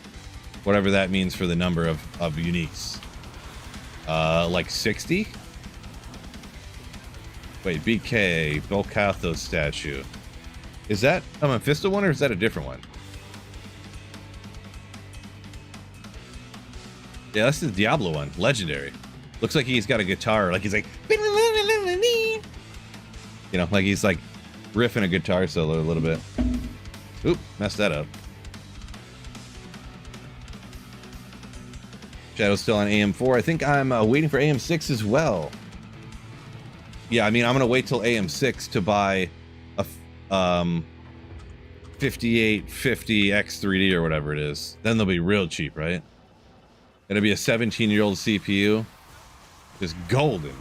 that means for the number of uniques. Like 60? Wait, BK, Volcathos statue. Is that a Mephisto one or is that a different one? Yeah, that's the Diablo one. Legendary. Looks like he's got a guitar. Like he's like, you know, like he's like riffing a guitar solo a little bit. Oop, messed that up. Shadow's still on AM4. I think I'm waiting for AM6 as well. Yeah, I mean, I'm gonna wait till AM6 to buy a 5850 X3D or whatever it is. Then they'll be real cheap, right? It'll be a 17-year-old CPU, just golden.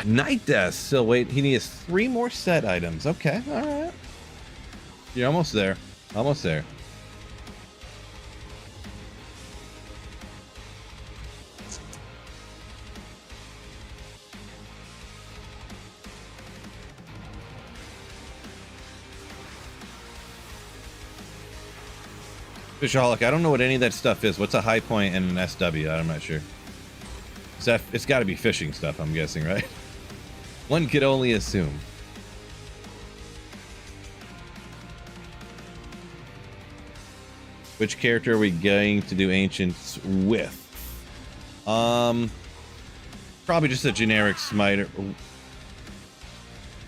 Night Death. So wait, he needs 3 more set items. Okay, all right. You're almost there. Almost there. Fishaholic, I don't know what any of that stuff is. What's a high point and an SW? I'm not sure. It's got to be fishing stuff, I'm guessing, right? One could only assume. Which character are we going to do ancients with? Probably just a generic smiter.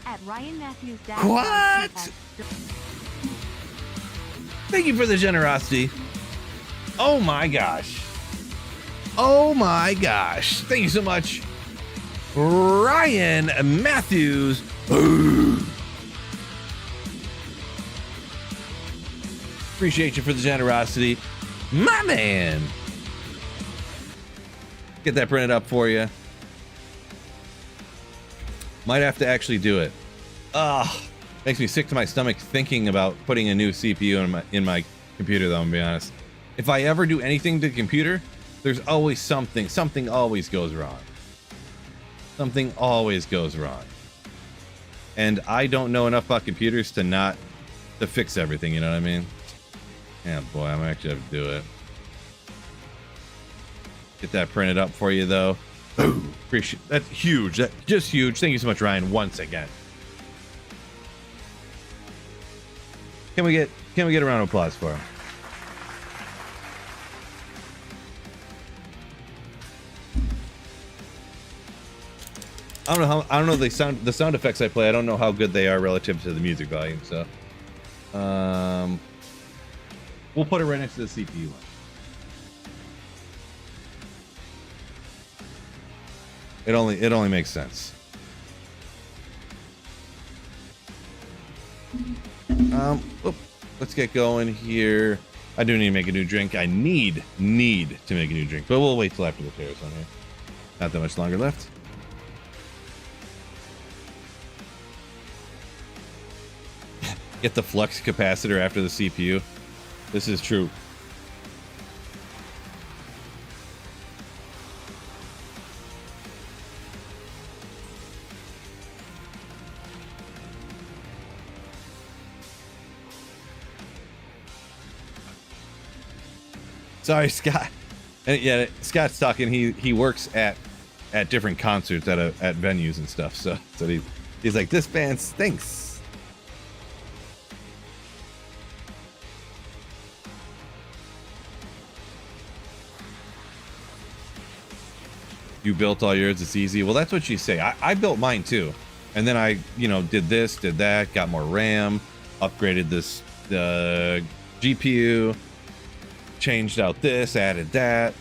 At Ryan Matthews. What? Thank you for the generosity. Oh my gosh. Oh my gosh. Thank you so much. Ryan Matthews. Appreciate you for the generosity. My man. Get that printed up for you. Might have to actually do it. Makes me sick to my stomach thinking about putting a new CPU in my computer, though, I'm gonna be honest. If I ever do anything to the computer, there's always something. Something always goes wrong. Something always goes wrong. And I don't know enough about computers to fix everything, you know what I mean? Yeah, boy, I'm actually have to do it. Get that printed up for you, though. Appreciate that's huge. That's just huge. Thank you so much, Ryan, once again. Can we get a round of applause for him? I don't know the sound effects I play. I don't know how good they are relative to the music volume. So, we'll put it right next to the CPU one. It only makes sense. Let's get going here. I do need to make a new drink. I need to make a new drink, but we'll wait till after the tears on here. Not that much longer left. Get the flux capacitor after the CPU. This is true. Sorry, Scott. And yeah, Scott's talking. He works at different concerts at venues and stuff. So he's like, this band stinks. You built all yours. It's easy. Well, that's what you say. I built mine too, and then I did this, did that, got more RAM, upgraded this GPU. Changed out this, added that.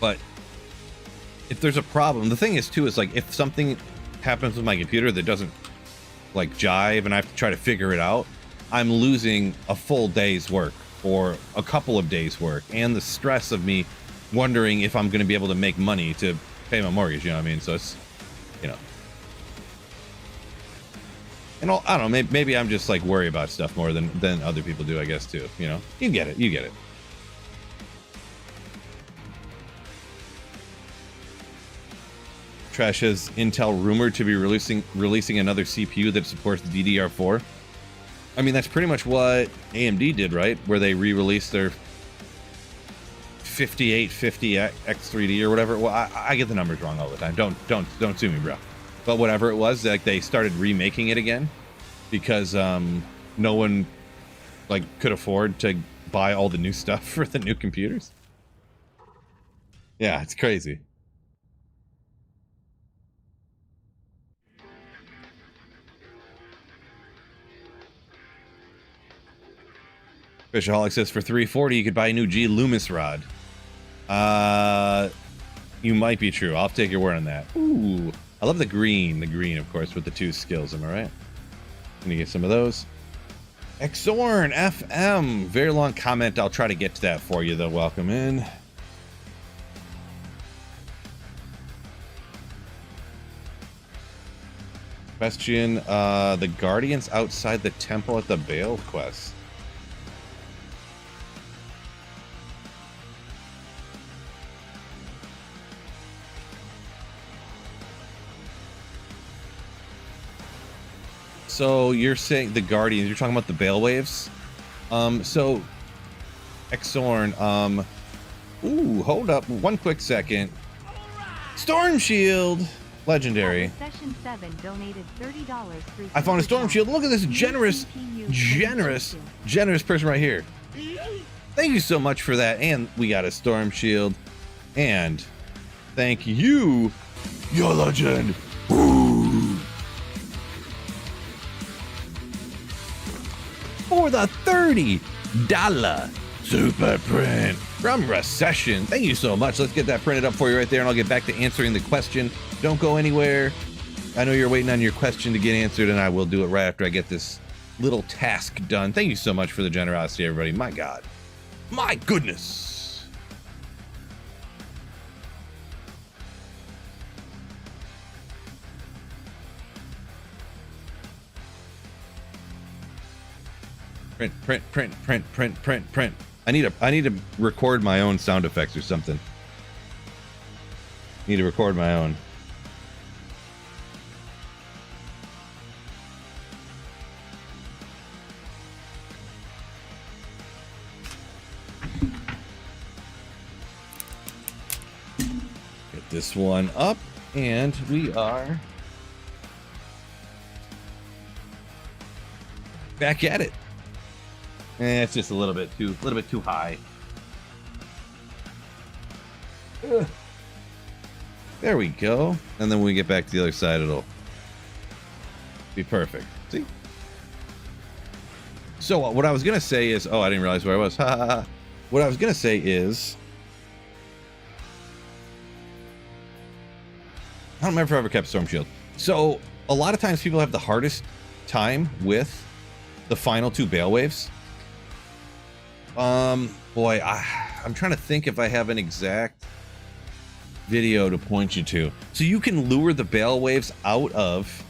But if there's a problem, the thing is too, is like if something happens with my computer that doesn't like jive and I have to try to figure it out, I'm losing a full day's work or a couple of days work, and the stress of me wondering if I'm going to be able to make money to pay my mortgage, you know what I mean? So it's, and I don't know, maybe I'm just like worry about stuff more than other people do, I guess, too. You get it. Trash has Intel rumored to be releasing another CPU that supports the DDR4. I mean, that's pretty much what AMD did, right? Where they re-released their 5850 X3D or whatever. Well, I get the numbers wrong all the time. Don't sue me, bro. But whatever it was, like they started remaking it again because no one like could afford to buy all the new stuff for the new computers. Yeah, it's crazy. Fishaholic says for $340 you could buy a new G Loomis rod. You might be true. I'll take your word on that. Ooh. I love the green, of course, with the two skills. Am I right? Let me get some of those. Exorn FM. Very long comment. I'll try to get to that for you, though. Welcome in. Question. The Guardians outside the temple at the Baal quest. So you're saying the Guardians, you're talking about the Baal waves? So Exorn, ooh, hold up one quick second. Storm Shield, legendary. Session 7 donated $30 through I found a Super Storm Chat. Shield. Look at this generous person right here. Thank you so much for that. And we got a Storm Shield. And thank you, your legend. Woo. For the $30 super print from Recession. Thank you so much. Let's get that printed up for you right there, and I'll get back to answering the question. Don't go anywhere. I know you're waiting on your question to get answered, and I will do it right after I get this little task done. Thank you so much for the generosity, everybody. My God. My goodness. Print. I need to record my own sound effects or something. Need to record my own. Get this one up, and we are back at it. It's just a little bit too high. Ugh. There we go. And then when we get back to the other side, it'll be perfect. See? So what I was gonna say is, oh, I didn't realize where I was. What I was gonna say is, I don't remember if I ever kept Storm Shield. So a lot of times people have the hardest time with the final two Bale Waves. Boy, I'm trying to think if I have an exact video to point you to. So you can lure the Bale Waves out of,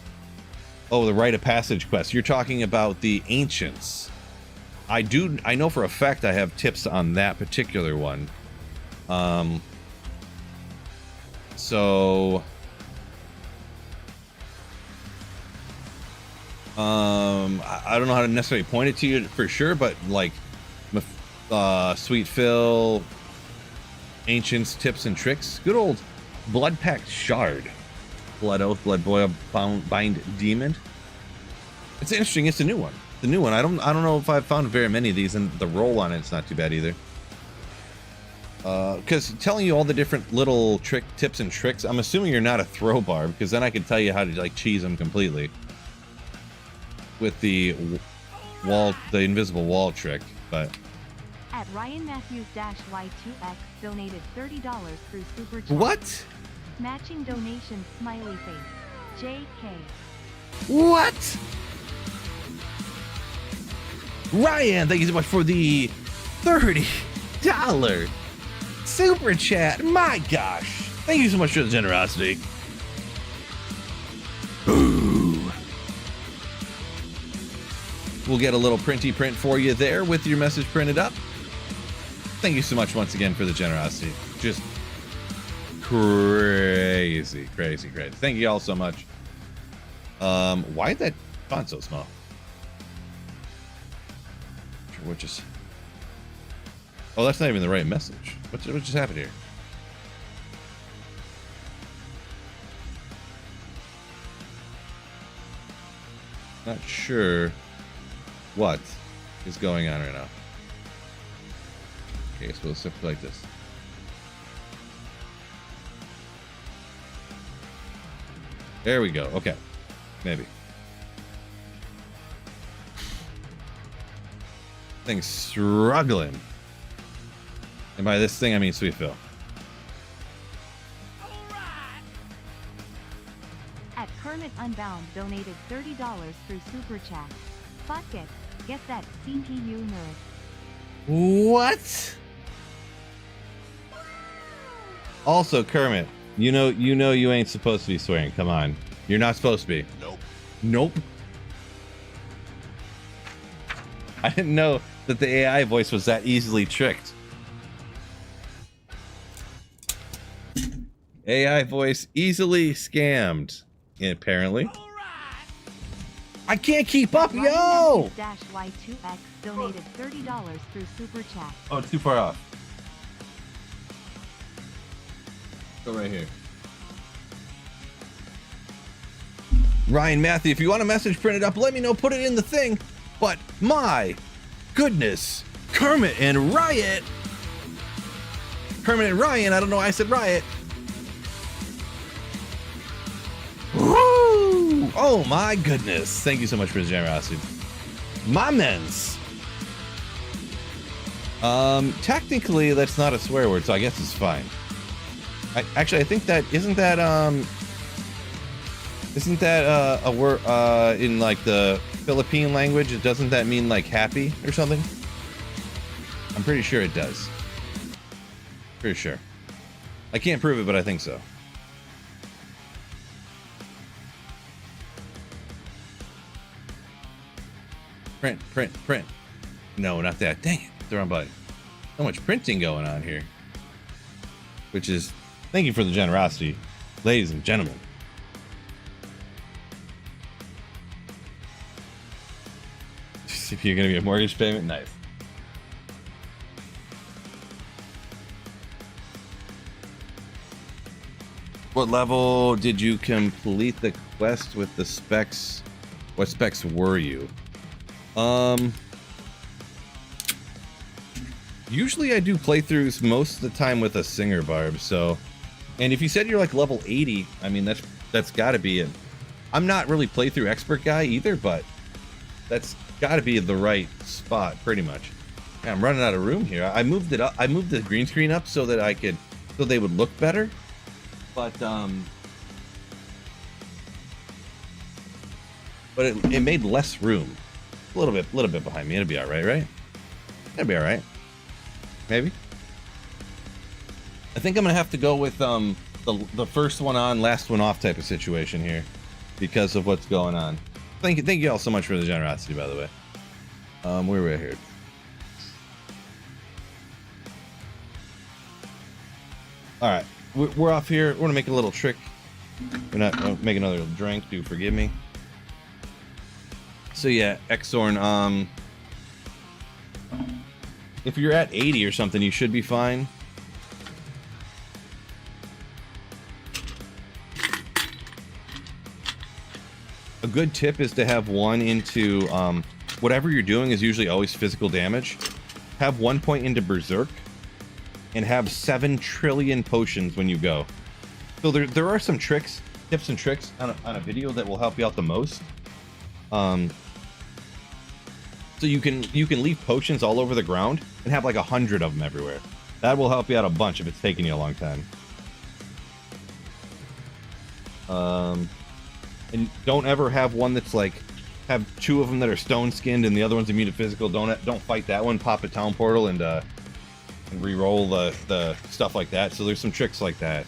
oh, the Rite of Passage quest. You're talking about the Ancients. I know for a fact I have tips on that particular one. So I don't know how to necessarily point it to you for sure, but like Sweet Phil, Ancients, tips and tricks. Good old Blood Pact Shard, Blood Oath, Blood Boil, Bind Demon. It's interesting. It's a new one. The new one. I don't know if I've found very many of these, and the roll on it's not too bad either. Because telling you all the different little tips and tricks, I'm assuming you're not a throw bar, because then I could tell you how to like cheese them completely with the invisible wall trick, but. At Ryan Matthews-Y2X donated $30 through Super Chat. What? Matching donation smiley face. JK. What? Ryan, thank you so much for the $30 super chat. My gosh. Thank you so much for the generosity. Ooh. We'll get a little printy print for you there with your message printed up. Thank you so much once again for the generosity. Just crazy. Thank you all so much. Why is that font so small? What just? Oh, that's not even the right message. What just happened here? Not sure what is going on right now. Okay, so we'll set it like this. There we go. Okay, maybe. Thing's struggling. And by this thing, I mean Sweet Phil. At Kermit Unbound donated $30 through Super Chat. Fuck it. Get that CPU nerd. What? Also, Kermit, you know you ain't supposed to be swearing. Come on. You're not supposed to be. Nope. I didn't know that the AI voice was that easily tricked. AI voice easily scammed, apparently. I can't keep up, yo! Y2X donated $30 through Super Chat. Oh, it's too far off. Go right here. Ryan Matthew, if you want a message printed up, let me know. Put it in the thing. But my goodness, Kermit and Riot. Kermit and Ryan. I don't know why I said Riot. Woo! Oh my goodness. Thank you so much for the generosity. My men's. Technically that's not a swear word, so I guess it's fine. I think that isn't that a word in like the Philippine language? Doesn't that mean like happy or something? I'm pretty sure it does. Pretty sure. I can't prove it, but I think so. Print. No, not that. Dang it. The wrong button. So much printing going on here. Which is, thank you for the generosity, ladies and gentlemen. If you're going to be a mortgage payment, nice. What level did you complete the quest with the specs? What specs were you? Usually I do playthroughs most of the time with a singer barb, so, and if you said you're like level 80, I mean that's got to be it. I'm not really playthrough expert guy either, but that's got to be the right spot pretty much. Yeah, I'm running out of room here. I moved it up. I moved the green screen up so that so they would look better, but it made less room. A little bit behind me. It'll be all right, right? It'll be all right. Maybe. I think I'm gonna have to go with the first one on, last one off type of situation here, because of what's going on. Thank you all so much for the generosity, by the way. Where are we here? All right, we're off here. We're gonna make a little trick. We're not make another drink. Do forgive me. So yeah, Exorn. If you're at 80 or something, you should be fine. A good tip is to have one into whatever you're doing is usually always physical damage. Have 1 point into Berserk and have 7 trillion potions when you go. So there are some tricks, tips and tricks on a video that will help you out the most. So you can leave potions all over the ground and have like 100 of them everywhere. That will help you out a bunch if it's taking you a long time. And don't ever have one that's like, have 2 of them that are stone skinned and the other one's immune to physical. Don't fight that one. Pop a town portal and re-roll the stuff like that. So there's some tricks like that.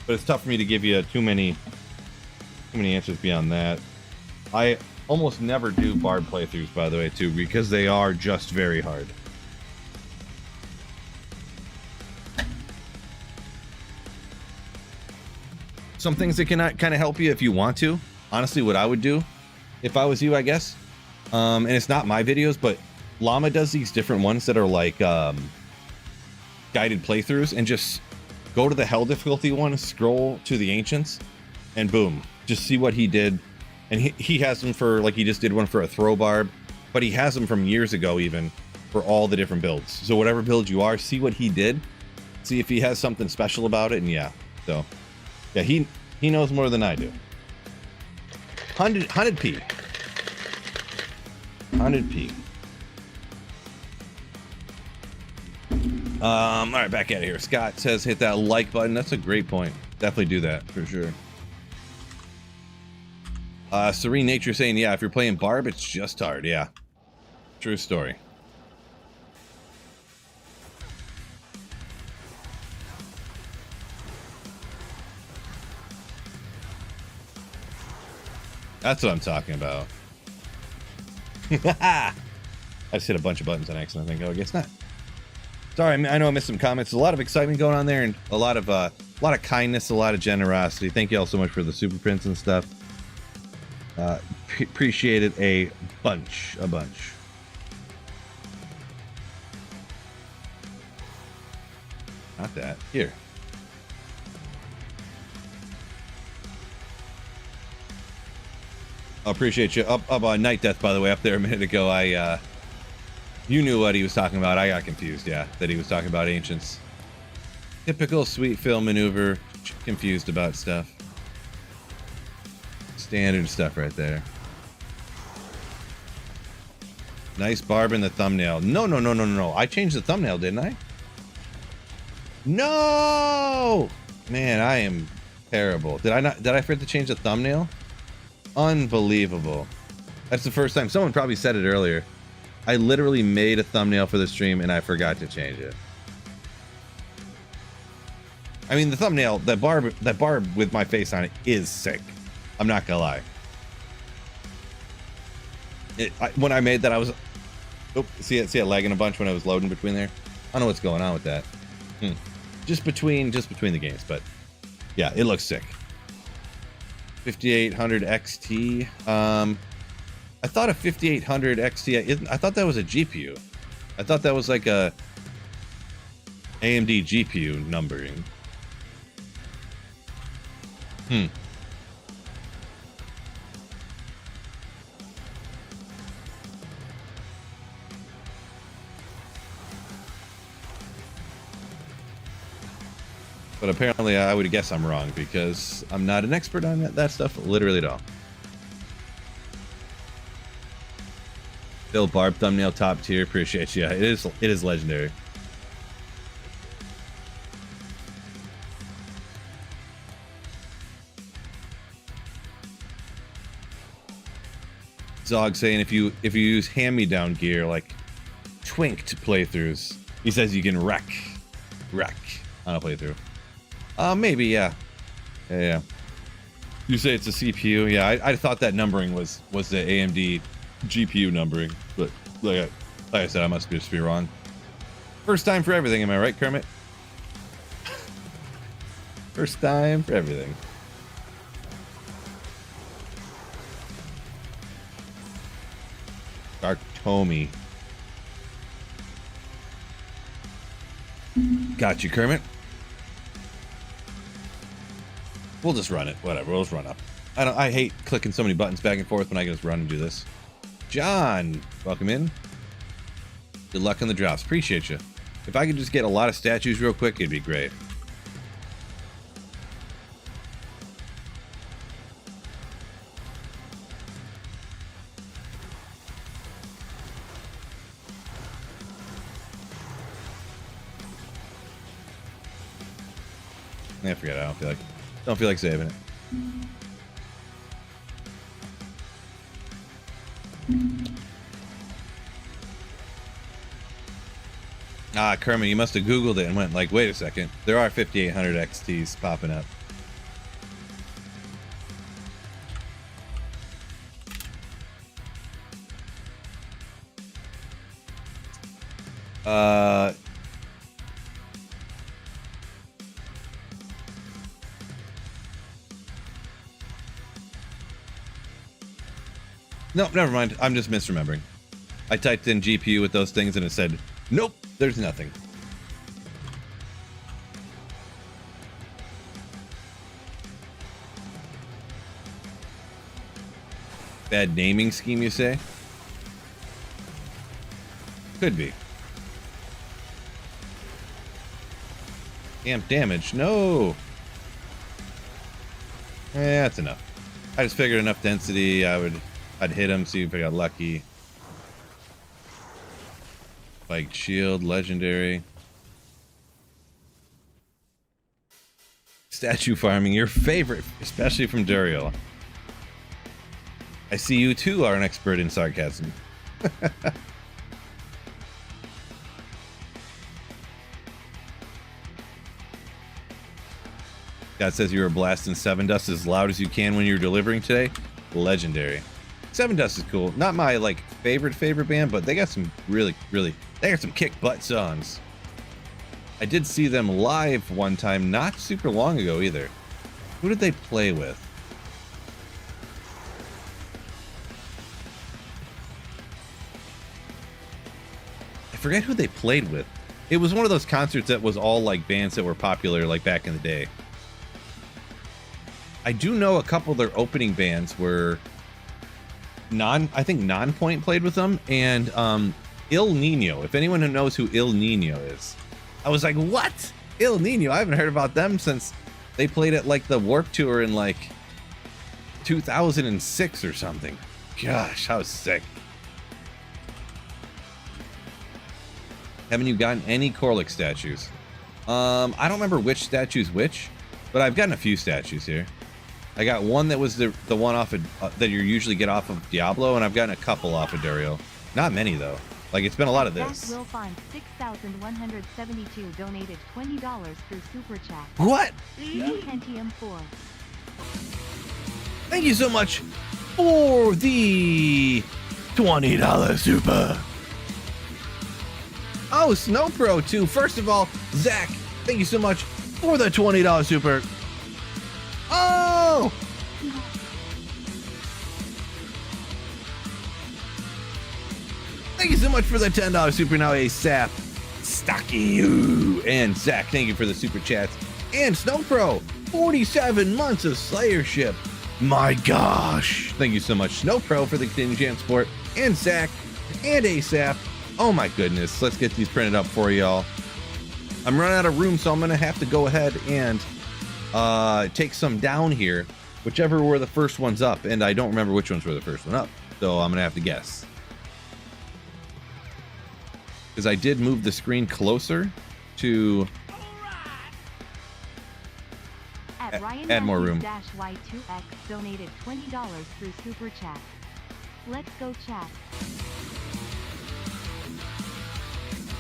But it's tough for me to give you too many answers beyond that. I almost never do bard playthroughs, by the way, too, because they are just very hard. Some things that can kind of help you if you want to. Honestly, what I would do, if I was you, I guess, and it's not my videos, but Llama does these different ones that are like guided playthroughs, and just go to the hell difficulty one, scroll to the ancients, and boom, just see what he did. And he has them for, like, he just did one for a throw barb, but he has them from years ago even for all the different builds. So whatever build you are, see what he did, see if he has something special about it, and yeah. So yeah, he knows more than I do. 100p. 100p. All right, back out of here. Scott says hit that like button. That's a great point. Definitely do that for sure. Serene Nature saying, yeah, if you're playing Barb, it's just hard. Yeah. True story. That's what I'm talking about. I just hit a bunch of buttons on accident. I think, oh, I guess not. Sorry, I know I missed some comments. There's a lot of excitement going on there, and a lot of kindness, a lot of generosity. Thank you all so much for the super prints and stuff. Appreciate it a bunch. Not that. Here. I appreciate you. Up on Night Death, by the way, up there a minute ago. You knew what he was talking about. I got confused, yeah, that he was talking about ancients. Typical sweet film maneuver. Confused about stuff. Standard stuff right there. Nice barb in the thumbnail. No. I changed the thumbnail, didn't I? No! Man, I am terrible. Did I forget to change the thumbnail? Unbelievable. That's the first time. Someone probably said it earlier. I literally made a thumbnail for the stream and I forgot to change it. I mean, the thumbnail, that barb with my face on it is sick. I'm not gonna lie. When I made that, I was... Oh, see it lagging a bunch when I was loading between there? I don't know what's going on with that. Just between the games, but yeah, it looks sick. 5800 XT. I thought a 5800 XT. I thought that was a GPU. I thought that was like a AMD GPU numbering. But apparently I would guess I'm wrong because I'm not an expert on that stuff literally at all. Bill Barb thumbnail top tier, appreciate you. Yeah, it is legendary. Zog saying if you use hand-me-down gear like twinked playthroughs, he says you can wreck on a playthrough. Maybe, yeah. Yeah. You say it's a CPU? Yeah, I thought that numbering was the AMD GPU numbering, but like I said, I must just be wrong. First time for everything, am I right, Kermit? First time for everything. Dark Tommy. Got you, Kermit. We'll just run it. Whatever. We'll just run up. I hate clicking so many buttons back and forth when I can just run and do this. John, welcome in. Good luck on the drops. Appreciate you. If I could just get a lot of statues real quick, it'd be great. I forget. I don't feel like saving it. Ah, Kermit, you must have Googled it and went like, wait a second. There are 5800 XTs popping up. No, never mind. I'm just misremembering. I typed in GPU with those things and it said, nope, there's nothing. Bad naming scheme, you say? Could be. Amp damage. No. That's enough. I just figured enough density, I'd hit him, see if I got lucky. Spiked shield, legendary. Statue farming, your favorite, especially from Duriel. I see you too are an expert in sarcasm. God says you were blasting Seven Dust as loud as you can when you were delivering today. Legendary. Seven Dust is cool. Not my like favorite band, but they got some really they got some kick butt songs. I did see them live one time, not super long ago either. Who did they play with? forget who they played with. It was one of those concerts that was all like bands that were popular like back in the day. I do know a couple of their opening bands were I think Non-Point played with them, and Il Nino. If anyone who knows who Il Nino is, I was like, what? Il Nino? I haven't heard about them since they played at like the Warped Tour in like 2006 or something. Gosh, I was sick. Haven't you gotten any Corlick statues? I don't remember which statue's which, but I've gotten a few statues here. I got one that was the one off of that you usually get off of Diablo, and I've gotten a couple off of Dario. Not many though. Like it's been a lot of this. Will Find 6,172 donated $20 through Super Chat. What? No Pentium 4. Thank you so much for the $20 super. Oh, Snow Pro too. First of all, Zach, thank you so much for the $20 super. Oh! Thank you so much for the $10 super now, ASAP. Stocky. Ooh. And Zach, thank you for the super chats. And Snow Pro, 47 months of Slayership. My gosh. Thank you so much, Snow Pro, for the contingent support. And Zach, and ASAP. Oh my goodness. Let's get these printed up for y'all. I'm running out of room, so I'm going to have to go ahead and take some down here, whichever were the first ones up, and I don't remember which ones were the first one up, so I'm gonna have to guess, because I did move the screen closer to add more room. Y2X donated $20 through Super Chat. Let's go chat.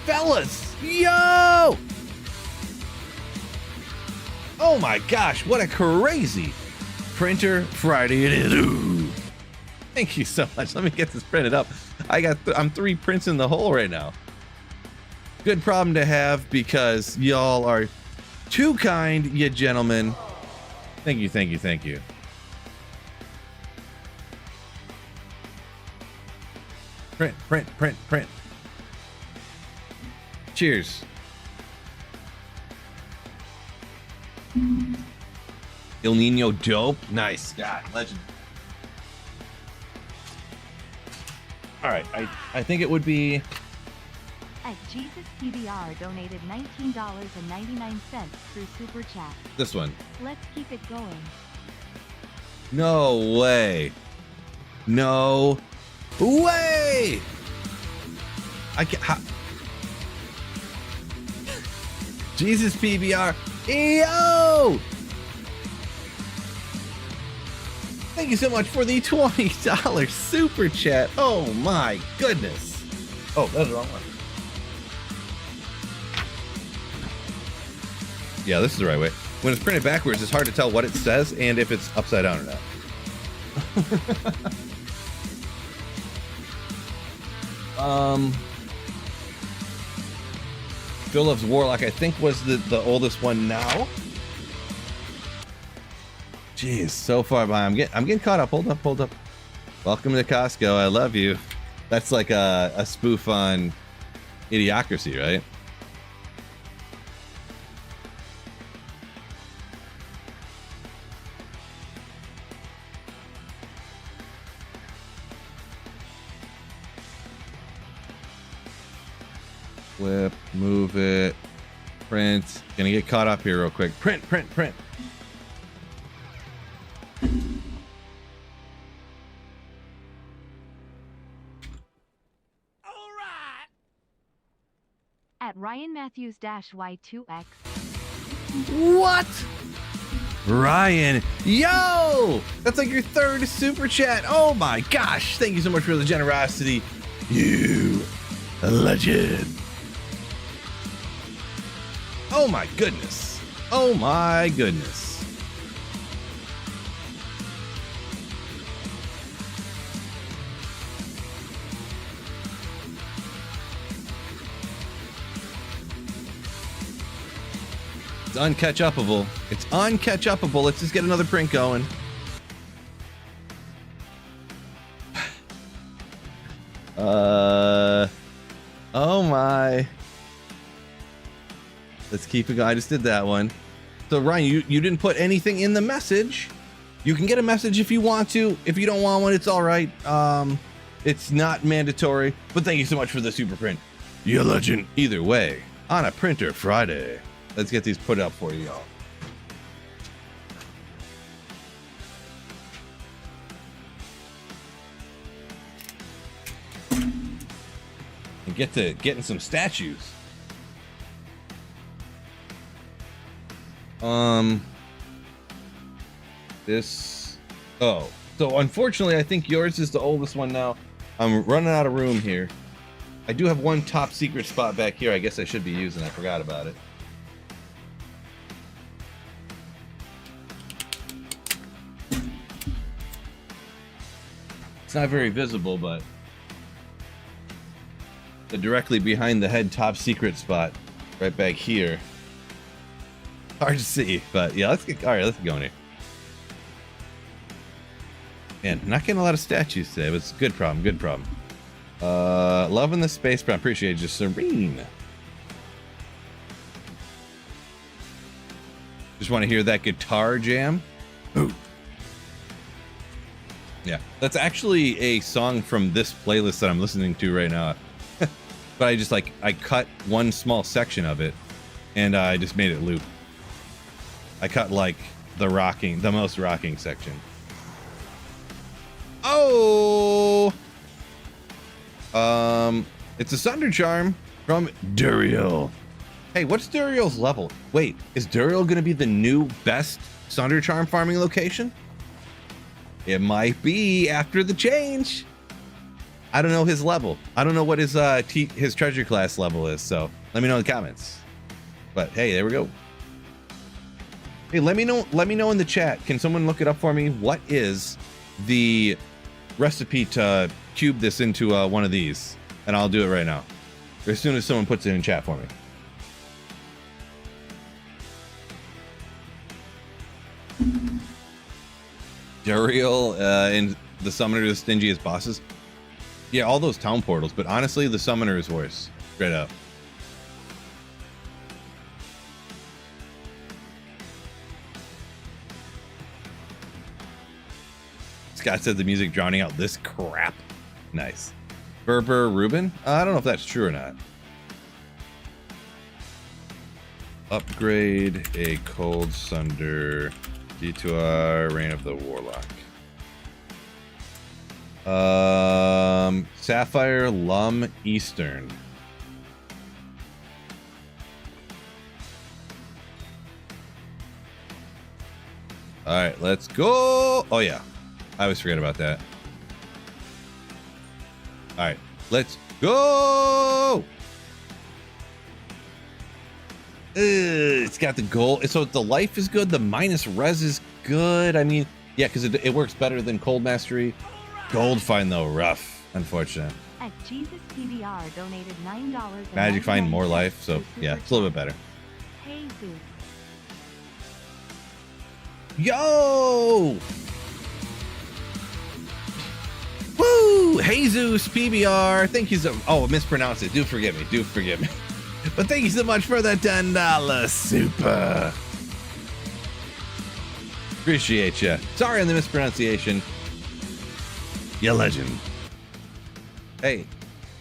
Fellas, yo! Oh my gosh, what a crazy printer Friday it is. Ooh. Thank you so much. Let me get this printed up. I'm 3 prints in the hole right now. Good problem to have, because y'all are too kind, you gentlemen. Thank you, thank you, thank you. Print, print, print, print. Cheers. Il Nino dope. Nice. God, legend. All right, I think it would be... At Jesus PBR donated $19.99 through Super Chat. This one. Let's keep it going. No way. No way. I can't... Jesus PBR. Yo! Thank you so much for the $20 super chat. Oh my goodness. Oh, that's the wrong one. Yeah, this is the right way. When it's printed backwards, it's hard to tell what it says and if it's upside down or not. Phil Loves Warlock, I think, was the oldest one now. Jeez, so far behind. I'm getting caught up. Hold up. Welcome to Costco. I love you. That's like a spoof on Idiocracy, right? Flip, move it, print. Gonna get caught up here real quick. Print. At Ryan Matthews Y2X. What? Ryan, yo! That's like your 3rd super chat. Oh my gosh. Thank you so much for the generosity. You a legend. Oh my goodness. Oh my goodness. It's uncatch-upable. It's uncatch-upable. Let's just get another print going. Oh my Let's keep it going. I just did that one. So Ryan, you didn't put anything in the message. You can get a message if you want to. If you don't want one, it's all right. It's not mandatory. But thank you so much for the super print. You legend. Either way, on a Printer Friday. Let's get these put up for you, y'all. And get to getting some statues. So unfortunately, I think yours is the oldest one now. I'm running out of room here. I do have one top secret spot back here. I guess I should be using. I forgot about it. It's not very visible, but the directly behind the head top secret spot right back here. Hard to see, but yeah, let's get going here. Man, not getting a lot of statues today, but it's a good problem. Loving the space, but I appreciate you, Serene. Just want to hear that guitar jam. Ooh. Yeah, that's actually a song from this playlist that I'm listening to right now. But I cut one small section of it, and I just made it loop. I cut like the most rocking section. Oh! It's a Sunder Charm from Duriel. Hey, what's Duriel's level? Wait, is Duriel gonna be the new best Sunder Charm farming location? It might be after the change. I don't know his level. I don't know what his treasure class level is, so let me know in the comments. But hey, there we go. Hey, let me know in the chat. Can someone look it up for me? What is the recipe to cube this into one of these? And I'll do it right now. As soon as someone puts it in chat for me. Duriel and the Summoner are the stingiest bosses. Yeah, all those town portals, but honestly, the Summoner is worse. Straight up. Scott said the music drowning out this crap. Nice. Berber Ruben? I don't know if that's true or not. Upgrade a Cold Sunder D2R Reign of the Warlock. Sapphire Lum Eastern. All right, let's go. Oh yeah, I always forget about that. All right, let's go. It's got the gold. So the life is good. The minus res is good. I mean, yeah, because it works better than Cold Mastery. Gold Find though, rough. Unfortunate. At Jesus PBR donated $9. Magic Find more life. So yeah, it's a little bit better. Hey, Zeus. Yo! Woo! Jesus PBR. Thank you so. Oh, mispronounced it. Do forgive me. Do forgive me. But thank you so much for the $10 super. Appreciate you. Sorry on the mispronunciation. You legend. Hey,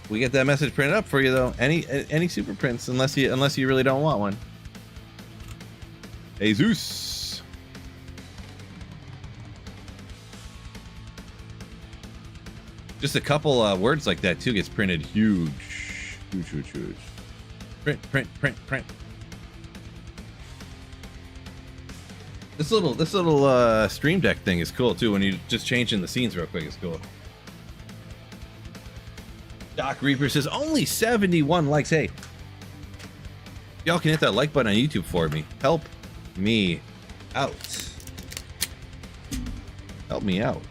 we get that message printed up for you though. Any super prints, unless you really don't want one. Jesus. Just a couple words like that too gets printed huge. Huge. Print. This little stream deck thing is cool too. When you just changing the scenes real quick, it's cool. Doc Reaper says only 71 likes. Hey, y'all can hit that like button on YouTube for me. Help me out. Help me out.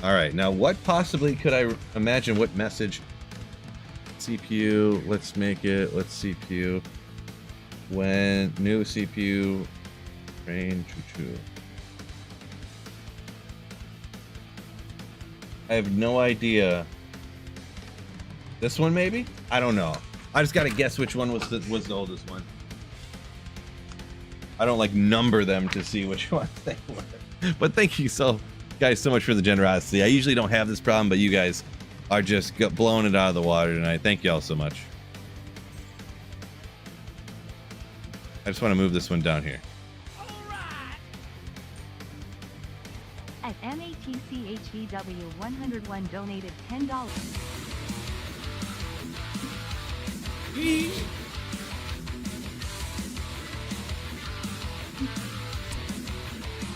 All right, now what possibly could I imagine? What message? CPU, let's make it, let's CPU. When new CPU, train choo-choo. I have no idea This one maybe? I don't know. I just gotta guess which one was the oldest one. I don't like number them to see which ones they were. But thank you guys so much for the generosity. I usually don't have this problem, but you guys are just blowing it out of the water tonight. Thank you all so much. I just want to move this one down here. At MATCHEW 101 donated $10.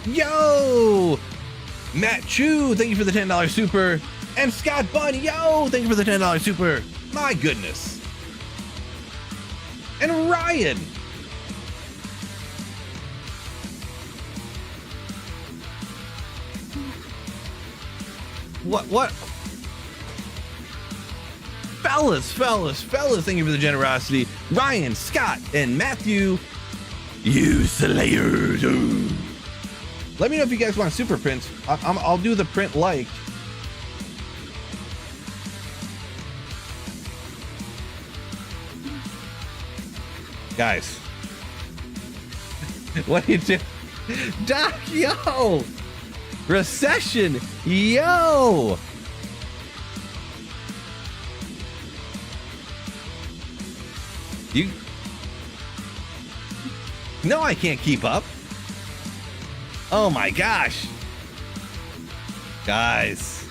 Yo! Matt Chu, thank you for the $10 super. And Scott Bunn, yo! Thank you for the $10 super. My goodness. And Ryan. What? Fellas, thank you for the generosity. Ryan, Scott, and Matthew, you slayers. Ooh. Let me know if you guys want super prints. I'll do the print like. Guys. What do you do? Doc, yo! Recession, yo! You... No, I can't keep up. Oh my gosh. Guys.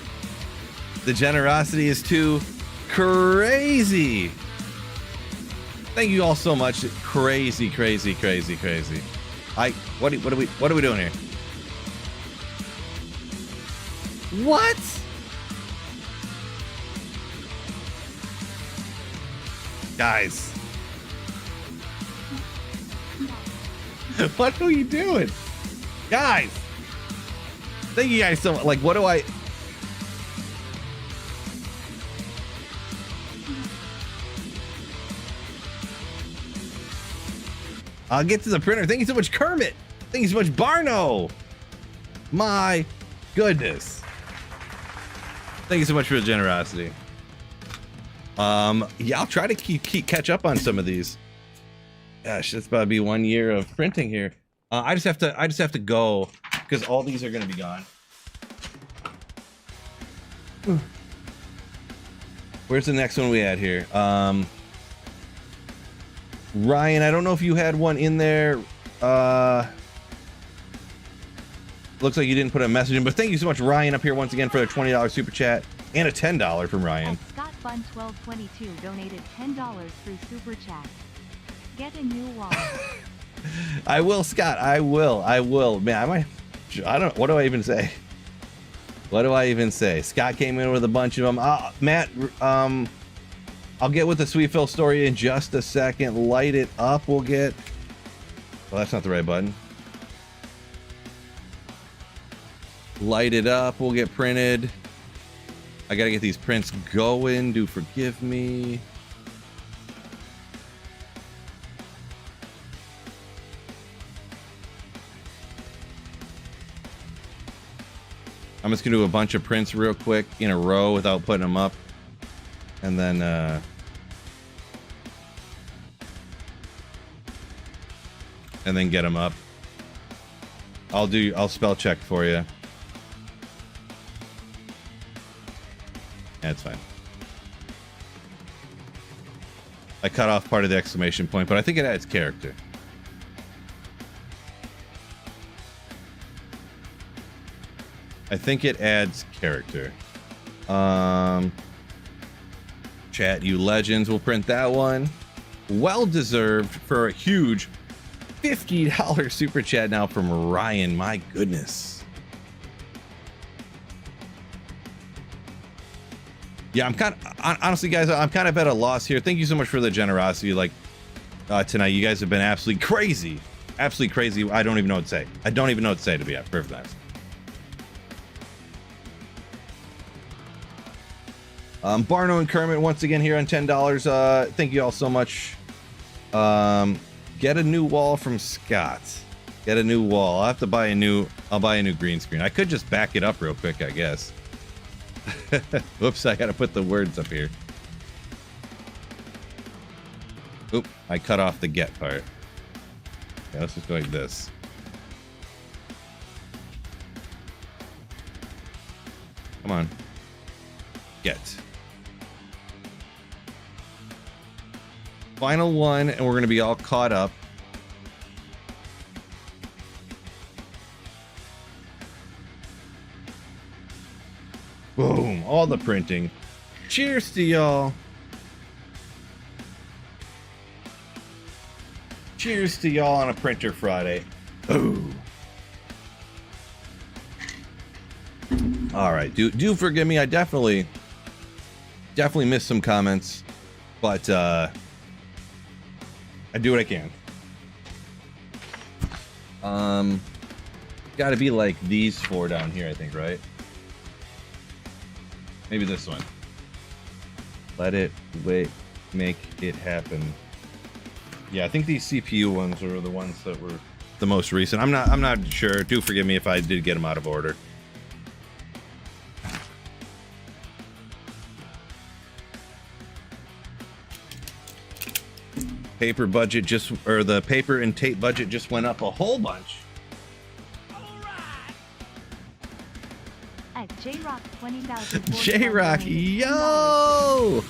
The generosity is too crazy. Thank you all so much. Crazy. What are we doing here? What? Guys. What are you doing? Guys. Thank you guys so much. Like, what do I... I'll get to the printer. Thank you so much, Kermit. Thank you so much, Barno. My goodness. Thank you so much for the generosity. Yeah, I'll try to catch up on some of these. Gosh, that's about to be 1 year of printing here. I just have to go because all these are going to be gone. Where's the next one we had here? Ryan, I don't know if you had one in there. Looks like you didn't put a message in, but thank you so much, Ryan, up here once again for a $20 super chat and a $10 from Ryan. Scott Fun 1222 donated $10 through super chat. Get a new wall. I will, Scott. I will. Man, I don't. What do I even say? What do I even say? Scott came in with a bunch of them. Matt, I'll get with the Sweet Phil story in just a second. Light it up. We'll get. Well, that's not the right button. Light it up. We'll get printed. I gotta get these prints going. Do forgive me. I'm just gonna do a bunch of prints real quick in a row without putting them up, and then get them up. I'll spell check for you. That's fine. I cut off part of the exclamation point, but I think it adds character. I think it adds character. Chat, you legends. We'll print that one. Well deserved for a huge $50 super chat now from Ryan. My goodness. Yeah, I'm kind of, honestly, guys, I'm kind of at a loss here. Thank you so much for the generosity. Like, tonight, you guys have been absolutely crazy. Absolutely crazy. I don't even know what to say. I don't even know what to say, to be perfectly honest. Barno and Kermit once again here on $10. Thank you all so much. Get a new wall from Scott. Get a new wall. I'll have to buy a new. I'll buy a new green screen. I could just back it up real quick, I guess. Whoops! I gotta put the words up here. Oop, I cut off the get part. Yeah, let's just go like this. Come on. Get. Final one, and we're going to be all caught up. Boom, all the printing. Cheers to y'all. Cheers to y'all on a Printer Friday. Ooh. All right, do forgive me. I definitely missed some comments, but I do what I can. Got to be like these four down here, I think, right? Maybe this one. Let it wait, make it happen. Yeah, I think these CPU ones were the ones that were the most recent. I'm not sure. Do forgive me if I did get them out of order. Paper budget just, or the paper and tape budget just went up a whole bunch. At J-Rock 20,000. J-Rock, yo!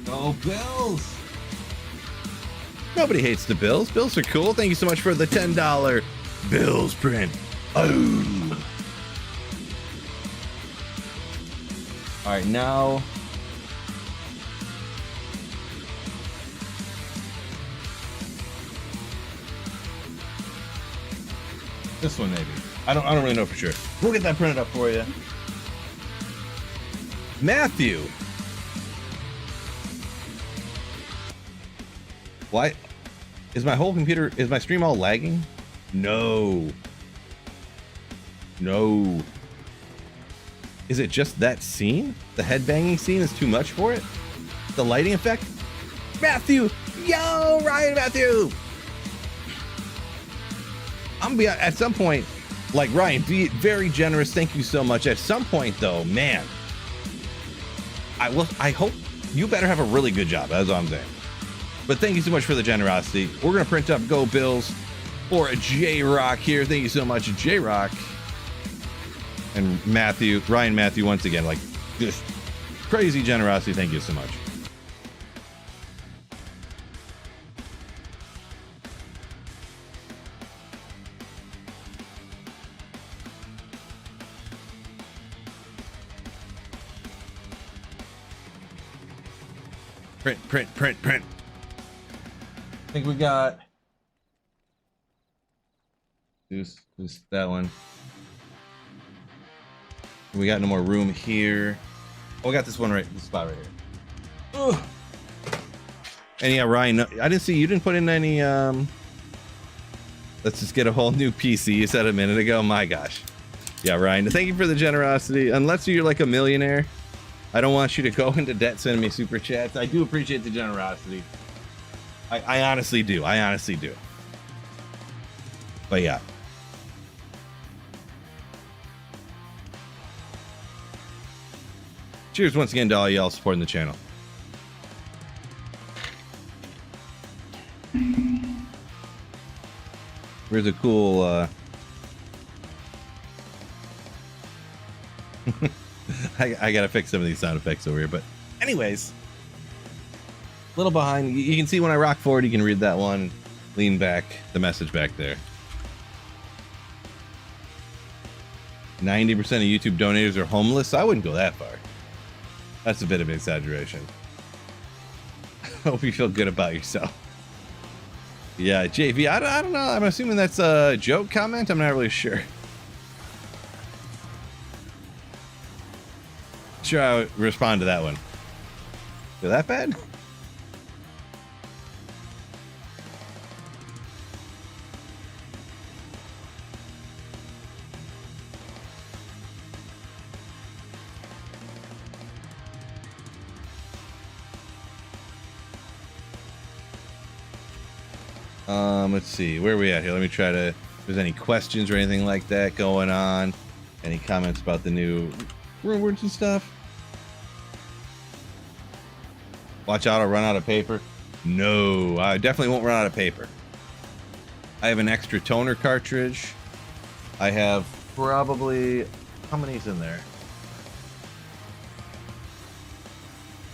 Go Bills! Nobody hates the Bills. Bills are cool. Thank you so much for the $10 Bills print. Oh! All right, now... this one maybe. I don't really know for sure. We'll get that printed up for you. Matthew. Why is my whole computer, is my stream all lagging? No. No. Is it just that scene? The headbanging scene is too much for it? The lighting effect? Matthew! Yo, Ryan Matthew! I'm gonna be at some point, like Ryan, be very generous. Thank you so much. At some point, though, man, I hope you better have a really good job. That's all I'm saying. But thank you so much for the generosity. We're gonna print up Go Bills for a J-Rock here. Thank you so much, J-Rock. And Matthew, Ryan Matthew, once again, like just crazy generosity. Thank you so much. Print. I think we got just that one. We got no more room here. Oh, we got this one right, this spot right here. Ugh. And yeah, Ryan, I didn't see, you didn't put in any, let's just get a whole new PC, you said a minute ago. My gosh. Yeah, Ryan, thank you for the generosity. Unless you're like a millionaire, I don't want you to go into debt sending me super chats. I do appreciate the generosity. I honestly do. I honestly do. But yeah. Cheers once again to all y'all supporting the channel. Here's a cool I gotta fix some of these sound effects over here, but anyways, a little behind. You can see when I rock forward, you can read that one, lean back, the message back there. 90% of YouTube donators are homeless. I wouldn't go that far. That's a bit of an exaggeration. Hope you feel good about yourself. Yeah, JV, I don't know. I'm assuming that's a joke comment. I'm not really sure. Sure, I would respond to that one. Feel that bad? Let's see, where are we at here? Let me try to, if there's any questions or anything like that going on. Any comments about the new rumours and stuff? Watch out, I'll run out of paper. No, I definitely won't run out of paper. I have an extra toner cartridge. I have probably, how many's in there?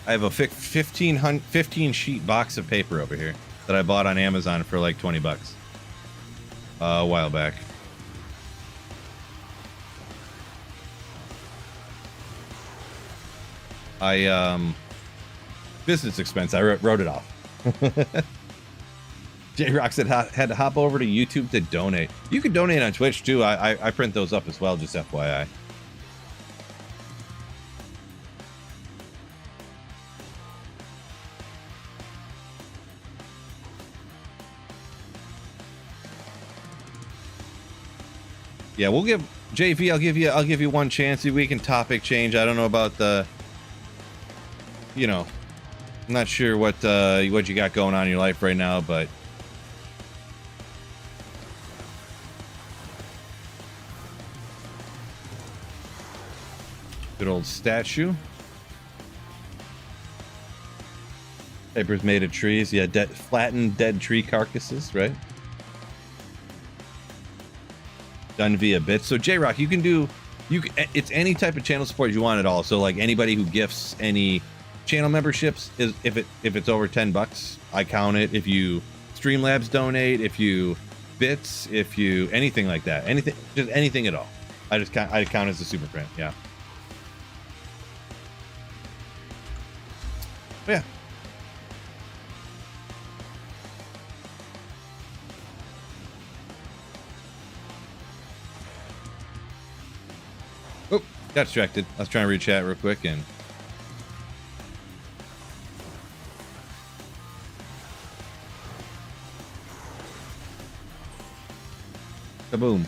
I have a 15 sheet box of paper over here that I bought on Amazon for like 20 bucks a while back. Business expense, I wrote it off. J-Rock said had to hop over to YouTube to donate. You can donate on Twitch too. I print those up as well, just FYI. Yeah, we'll give JV. I'll give you one chance. We can topic change. I don't know about the, you know, I'm not sure what you got going on in your life right now, but good old statue. Paper's made of trees. Yeah, flattened dead tree carcasses, right? Done via bits. So J-Rock, you can do, it's any type of channel support you want at all. So like anybody who gifts any channel memberships, is if it's over 10 bucks, I count it. If you Streamlabs donate, if you bits, if you anything like that, anything, just anything at all, I count as a super print. Yeah. Yeah. Oh, got distracted. I was trying to read chat real quick and kaboom.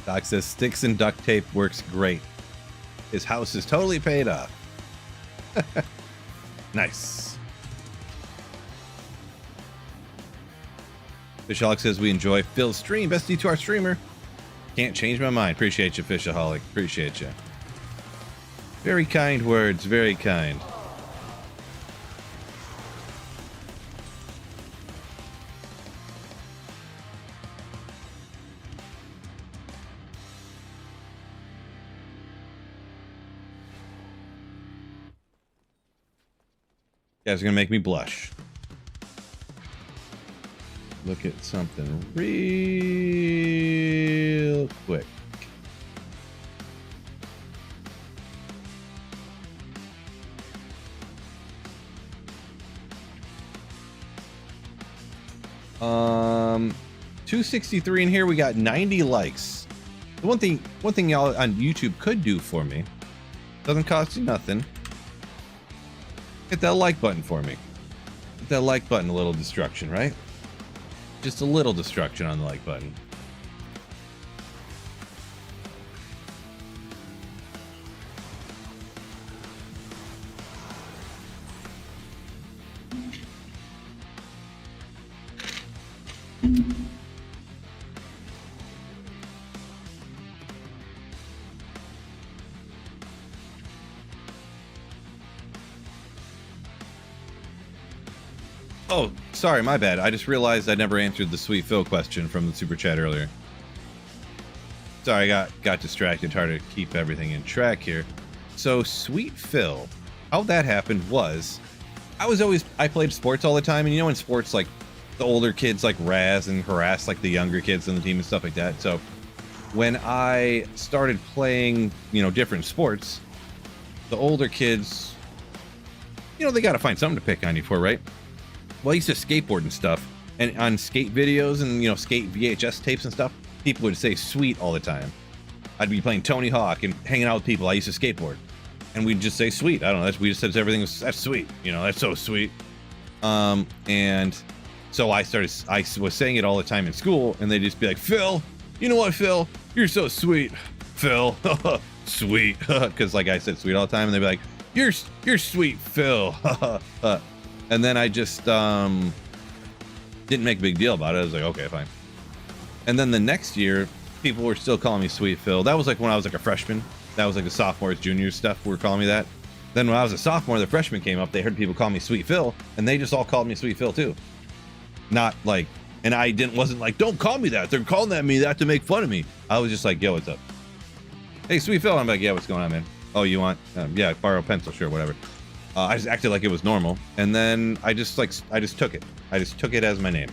Doc says sticks and duct tape works great. His house is totally paid off. Nice. Fishaholic says we enjoy Phil's stream. Best D2R streamer. Can't change my mind. Appreciate you, Fishaholic. Appreciate you. Very kind words. Very kind. You guys are gonna make me blush. Look at something real quick. Um, 263 in here. We got 90 likes. The one thing y'all on YouTube could do for me, doesn't cost you nothing. Hit that like button for me. Hit that like button, a little destruction, right? Just a little destruction on the like button. Oh, sorry, my bad. I just realized I never answered the Sweet Phil question from the super chat earlier. Sorry, I got distracted. Hard to keep everything in track here. So Sweet Phil, how that happened was, I played sports all the time, and you know in sports, like the older kids like razz and harass like the younger kids on the team and stuff like that. So when I started playing, you know, different sports, the older kids, you know, they got to find something to pick on you for, right? Well, I used to skateboard and stuff, and on skate videos and, you know, skate VHS tapes and stuff, people would say sweet all the time. I'd be playing Tony Hawk and hanging out with people. I used to skateboard, and we'd just say sweet. I don't know. We just said everything was, that's sweet. You know, that's so sweet. And so I was saying it all the time in school, and they'd just be like, Phil, you know what, Phil? You're so sweet, Phil. Sweet. Because like I said sweet all the time, and they'd be like, you're sweet, Phil. And then I just, Didn't make a big deal about it. I was like, okay, fine. And then the next year, people were still calling me Sweet Phil. That was like when I was like a freshman. That was like the sophomores, juniors stuff were calling me that. Then when I was a sophomore, the freshman came up, they heard people call me Sweet Phil, and they just all called me Sweet Phil too. Not like, and I wasn't like, don't call me that. They're calling me that to make fun of me. I was just like, yo, what's up? Hey, Sweet Phil. I'm like, yeah, what's going on, man? Oh, you want, yeah, borrow a pencil, sure, whatever. I just acted like it was normal. And then I just took it. I just took it as my name.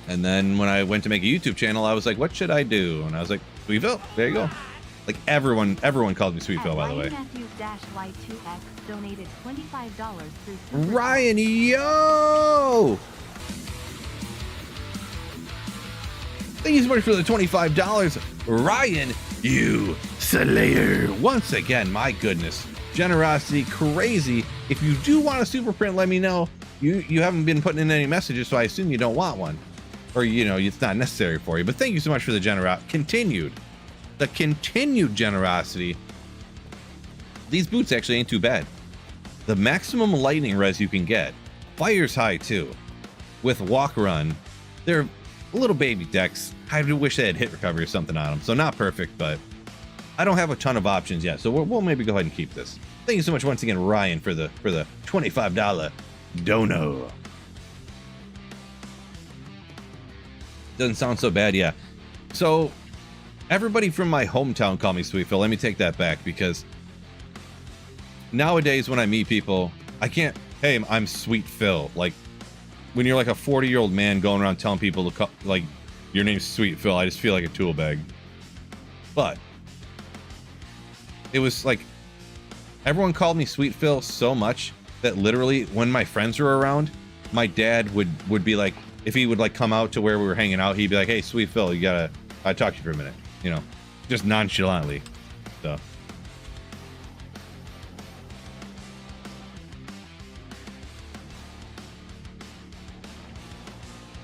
And then when I went to make a YouTube channel, I was like, what should I do? And I was like, Sweet Phil, there you go. Like everyone called me Sweet Phil, by the way. Matthews-Y2X donated $25 through Super Ryan, yo! Thank you so much for the $25. Ryan, you slayer. Once again, my goodness. Generosity, crazy. If you do want a super print, let me know. You haven't been putting in any messages, so I assume you don't want one. Or, you know, it's not necessary for you. But thank you so much for the continued generosity. These boots actually ain't too bad. The maximum lightning res you can get. Fire's high too. With walk run, they're little baby decks. I wish they had hit recovery or something on them. So not perfect, but I don't have a ton of options yet. So we'll maybe go ahead and keep this. Thank you so much once again, Ryan, for the $25 dono. Doesn't sound so bad, yeah. So everybody from my hometown call me Sweet Phil. Let me take that back, because nowadays when I meet people, I can't, hey, I'm Sweet Phil. Like when you're like a 40-year-old man going around telling people to call, like, your name's Sweet Phil, I just feel like a tool bag. But it was like everyone called me Sweet Phil so much that literally when my friends were around, my dad would be like, if he would like come out to where we were hanging out, he'd be like, hey, Sweet Phil, I talk to you for a minute, you know, just nonchalantly. So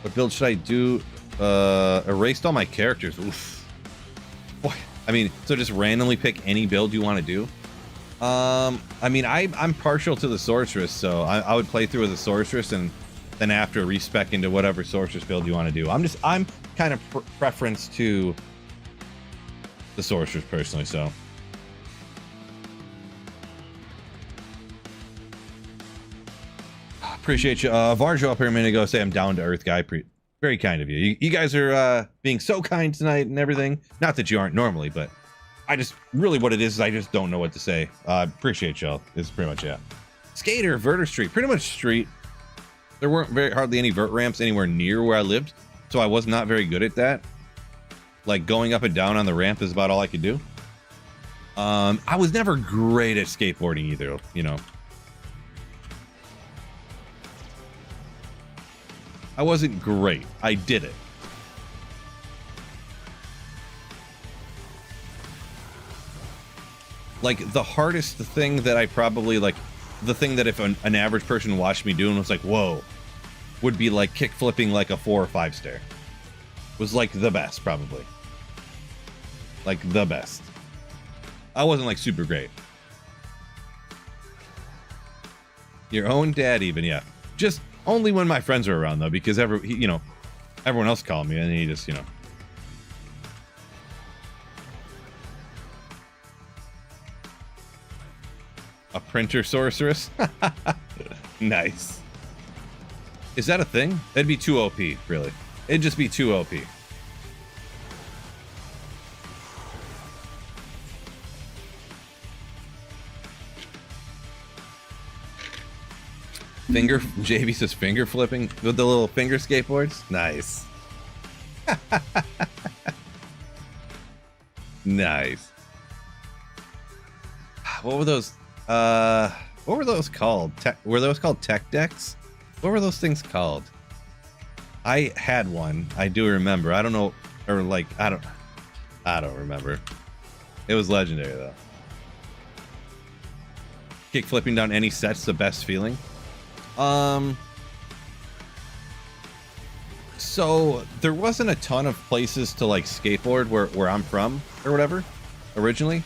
what build should I do? Erased all my characters. Oof. Boy, I mean, so just randomly pick any build you want to do. I mean, I'm partial to the sorceress, so I would play through with the sorceress and then after respec into whatever sorceress build you want to do. I'm kind of preference to the sorceress personally, so. Appreciate you. Varjo up here a minute ago say I'm down to earth guy. Very kind of you. You guys are being so kind tonight and everything. Not that you aren't normally, but I just really what it is I just don't know what to say. Appreciate y'all. It's pretty much it. Skater, Verter Street, pretty much street. There weren't hardly any vert ramps anywhere near where I lived, so I was not very good at that. Like going up and down on the ramp is about all I could do. I was never great at skateboarding either, you know. I wasn't great. I did it. Like the hardest thing that I probably like, the thing that if an average person watched me do and was like, whoa, would be like kick flipping like a 4 or 5 stair. Was like the best, probably. Like the best. I wasn't like super great. Your own dad even, yeah. Just only when my friends were around though, because you know, everyone else called me and he just, you know. A printer sorceress? Nice. Is that a thing? That'd be too OP, really. It'd just be too OP. JB says finger flipping with the little finger skateboards. Nice. Nice. What were those? What were those called? Were those called tech decks? What were those things called? I had one. I do remember. I don't know, or like I don't remember. It was legendary though. Kick flipping down any set's the best feeling. So there wasn't a ton of places to like skateboard where I'm from or whatever originally.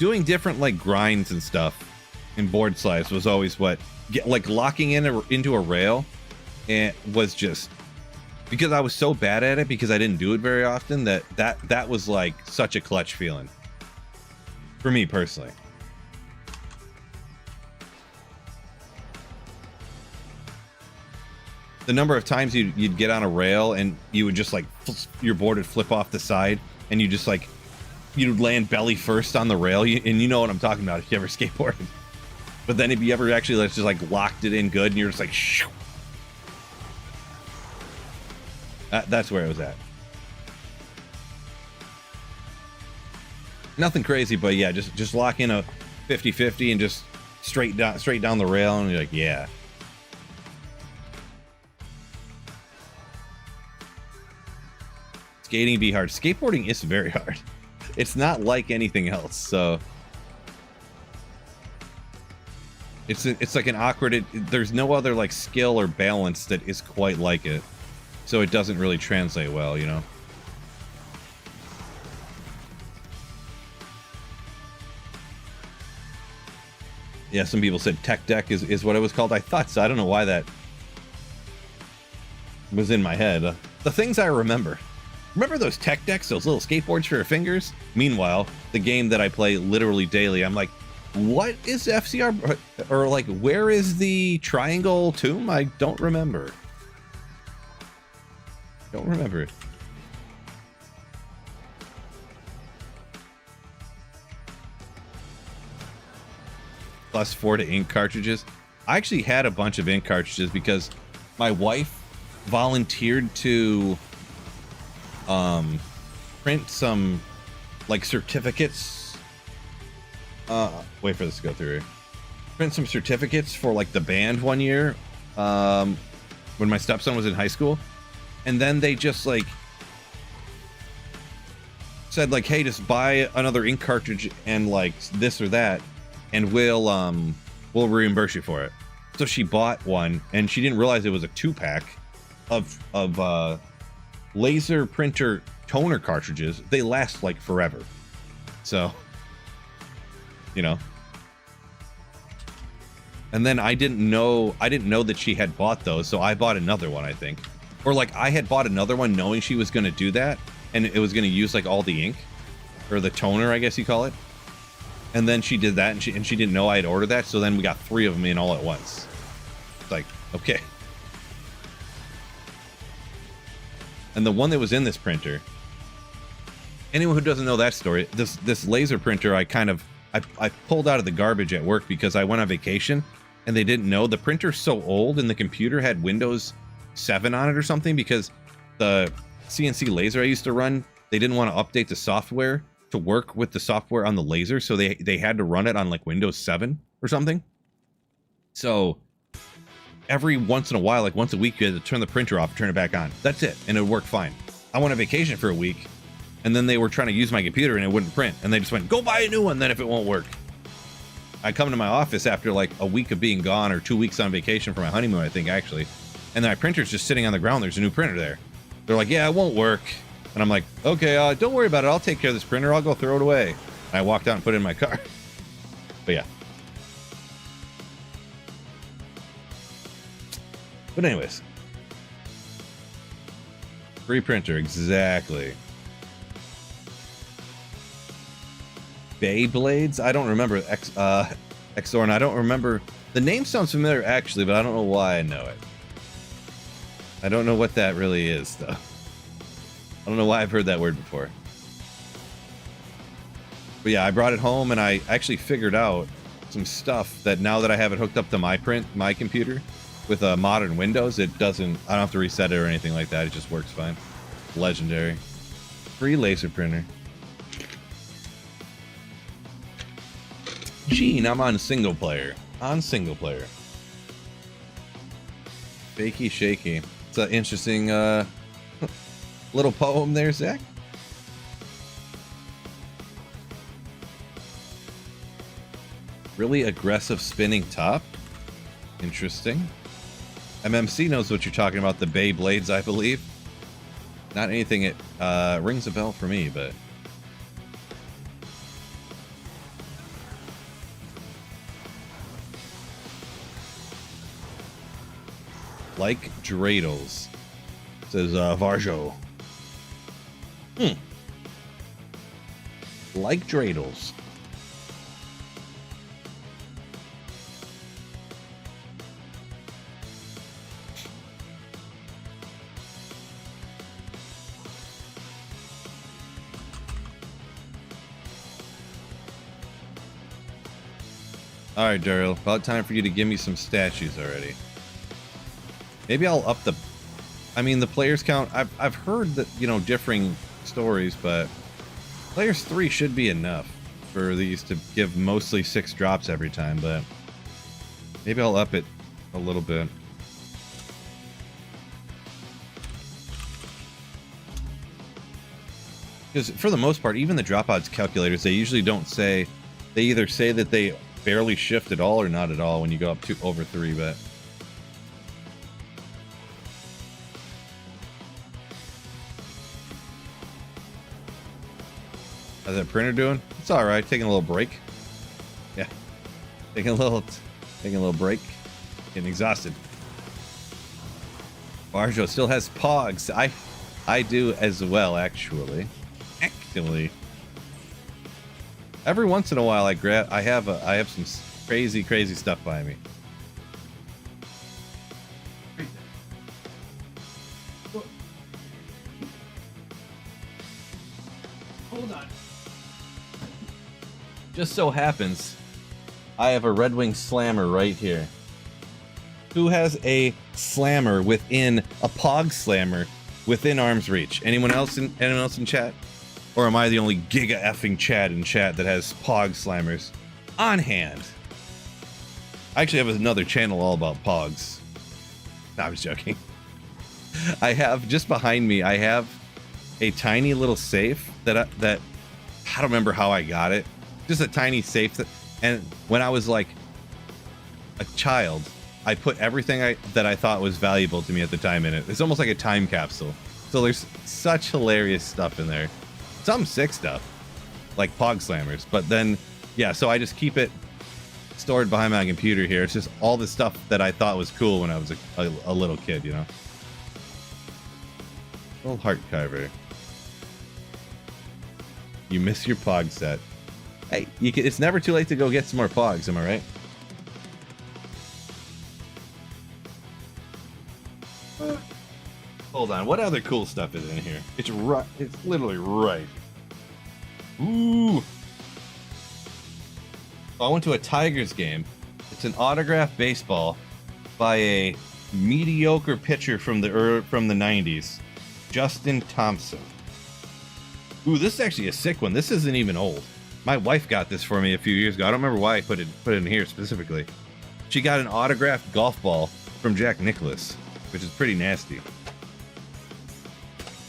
Doing different like grinds and stuff in board slides was always what like locking into a rail, and was just because I was so bad at it because I didn't do it very often that was like such a clutch feeling for me personally. The number of times you'd get on a rail and you would just like your board would flip off the side and you just like you'd land belly first on the rail, and you know what I'm talking about if you ever skateboarded. But then if you ever actually just like locked it in good and you're just like shoo. That's where it was at. Nothing crazy, but yeah, just lock in a 50-50 and just straight down the rail, and you're like, yeah. Skating be hard. Skateboarding is very hard. It's not like anything else, so it's like an awkward. There's no other like skill or balance that is quite like it, so it doesn't really translate well, you know. Yeah, some people said tech deck is what it was called. I thought so. I don't know why that was in my head. The things I remember those tech decks, those little skateboards for your fingers? Meanwhile, the game that I play literally daily, I'm like, what is FCR? Or like, where is the triangle tomb? I don't remember. Don't remember it. +4 to ink cartridges. I actually had a bunch of ink cartridges because my wife volunteered to print some like certificates. Wait for this to go through here. Print some certificates for like the band one year when my stepson was in high school, and then they just like said like, hey, just buy another ink cartridge and like this or that, and we'll reimburse you for it. So she bought one, and she didn't realize it was a 2-pack of laser printer toner cartridges. They last like forever, so you know. And then I didn't know that she had bought those, so I bought another one, I think. Or like I had bought another one knowing she was going to do that, and it was going to use like all the ink or the toner, I guess you call it. And then she did that, and she didn't know I had ordered that, so then we got 3 of them in all at once. It's like, okay. And the one that was in this printer, anyone who doesn't know that story, this laser printer I pulled out of the garbage at work because I went on vacation, and they didn't know the printer's so old and the computer had Windows 7 on it or something, because the CNC laser I used to run, they didn't want to update the software to work with the software on the laser, so they had to run it on like Windows 7 or something. So every once in a while, like once a week, you had to turn the printer off and turn it back on. That's it, and it would work fine. I went on vacation for a week, and then they were trying to use my computer and it wouldn't print, and they just went, go buy a new one then if it won't work. I come to my office after like a week of being gone, or 2 weeks on vacation for my honeymoon, I think, actually, and then my printer's just sitting on the ground. There's a new printer there. They're like, yeah, it won't work. And I'm like, okay, don't worry about it. I'll take care of this printer. I'll go throw it away. And I walked out and put it in my car. But yeah. But anyways. Free printer, exactly. Beyblades? I don't remember. Xorn, I don't remember. The name sounds familiar, actually, but I don't know why I know it. I don't know what that really is, though. I don't know why I've heard that word before. But yeah, I brought it home, and I actually figured out some stuff that now that I have it hooked up to my computer with a modern Windows, it doesn't, I don't have to reset it or anything like that. It just works fine. Legendary. Free laser printer. Gene, I'm on single player. Fakey shaky. It's an interesting little poem there, Zach. Really aggressive spinning top. Interesting. MMC knows what you're talking about. The Beyblades, I believe. Not anything it rings a bell for me, but Like dreidels, says Varjo. Like dreidels. All right, Daryl. About time for you to give me some statues already. Maybe I'll up the. I mean, the players count. I've heard that, you know, differing stories, but players 3 should be enough for these to give mostly 6 drops every time. But maybe I'll up it a little bit. Because for the most part, even the dropouts calculators, they usually don't say. They either say that they barely shift at all or not at all when you go up to over 3, but how's that printer doing? It's all right. Taking a little break. Yeah, taking a little break. Getting exhausted. Barjo still has pogs. I do as well, actually. Every once in a while, I have some crazy stuff by me. Hold on. Just so happens, I have a Red Wing Slammer right here. Who has a Slammer within a Pog Slammer within arm's reach? Anyone else in chat? Or am I the only giga effing Chad in chat that has Pog Slammers on hand? I actually have another channel all about Pogs. No, I was joking. I have, just behind me, I have a tiny little safe that I don't remember how I got it. Just a tiny safe and when I was like a child, I put everything that I thought was valuable to me at the time in it. It's almost like a time capsule. So there's such hilarious stuff in there. Some sick stuff, like Pog Slammers, but then, yeah, so I just keep it stored behind my computer here. It's just all the stuff that I thought was cool when I was a little kid, you know? Little heart carver. You miss your Pog set. Hey, it's never too late to go get some more Pogs, am I right? Hold on, what other cool stuff is in here? It's right. It's literally right. Ooh. I went to a Tigers game. It's an autographed baseball by a mediocre pitcher from the 90s, Justin Thompson. Ooh, this is actually a sick one. This isn't even old. My wife got this for me a few years ago. I don't remember why I put it in here specifically. She got an autographed golf ball from Jack Nicklaus, which is pretty nasty.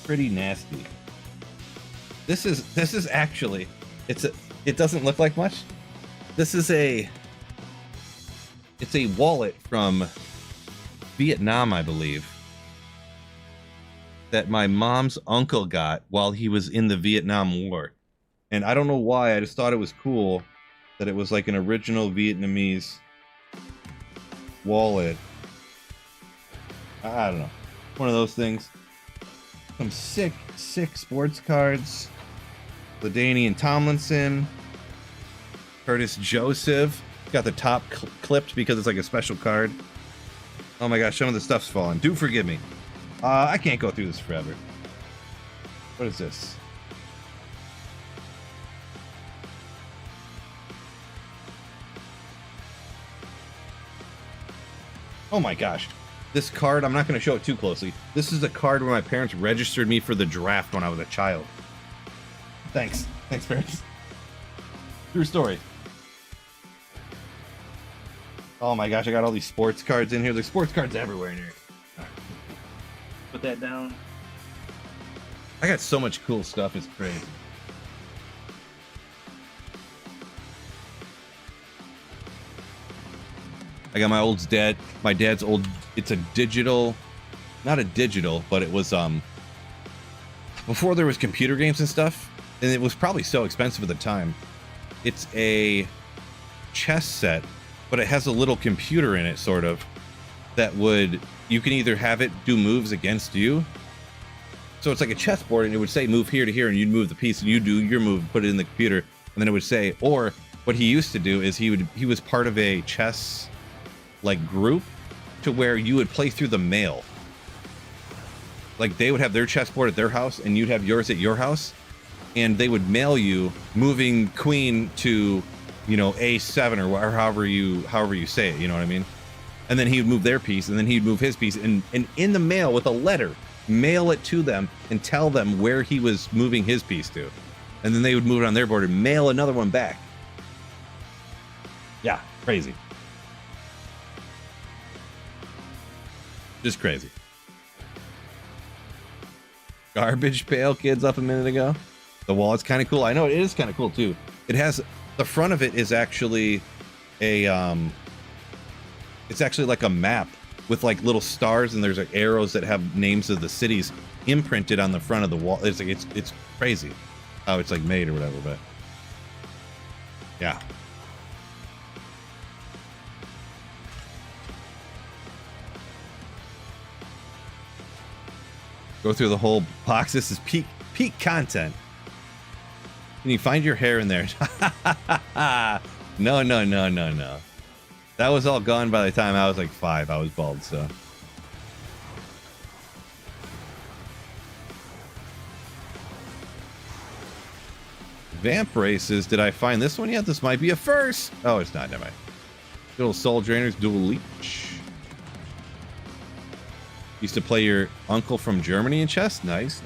Pretty nasty. This is actually, it doesn't look like much. This is it's a wallet from Vietnam, I believe, that my mom's uncle got while he was in the Vietnam War. And I don't know why, I just thought it was cool that it was like an original Vietnamese wallet. I don't know. One of those things. Some sick sports cards. LaDainian Tomlinson. Curtis Joseph. Got the top clipped because it's like a special card. Oh my gosh, some of the stuff's falling. Do forgive me. I can't go through this forever. What is this? Oh my gosh. This card, I'm not going to show it too closely. This is a card where my parents registered me for the draft when I was a child. Thanks. Thanks, parents. True story. Oh my gosh, I got all these sports cards in here. There's sports cards everywhere in here. Right. Put that down. I got so much cool stuff, it's crazy. I got my dad's old, it's a digital, not a digital, but it was, before there was computer games and stuff, and it was probably so expensive at the time. It's a chess set, but it has a little computer in it, sort of, that would you can either have it do moves against you. So it's like a chessboard, and it would say move here to here, and you'd move the piece, and you do your move, put it in the computer, and then it would say. Or what he used to do is he was part of a chess like group to where you would play through the mail. Like they would have their chessboard at their house, and you'd have yours at your house, and they would mail you moving queen to, you know, A7 or however you say it. You know what I mean? And then he would move their piece, and then he'd move his piece, and in the mail with a letter, mail it to them and tell them where he was moving his piece to. And then they would move it on their board and mail another one back. Yeah, crazy. Just crazy. Garbage pail kids up a minute ago. The wall is kind of cool. I know it is kind of cool too. It has, the front of it is actually a it's actually like a map with like little stars, and there's like arrows that have names of the cities imprinted on the front of the wall. It's like it's crazy how it's like made or whatever, but yeah. Go through the whole box. This is peak content. Can you find your hair in there? No. That was all gone by the time I was like 5. I was bald, so. Vamp races. Did I find this one yet? This might be a first. Oh, it's not. Never mind. Little soul drainers, dual leech. Used to play your uncle from Germany in chess. Nice.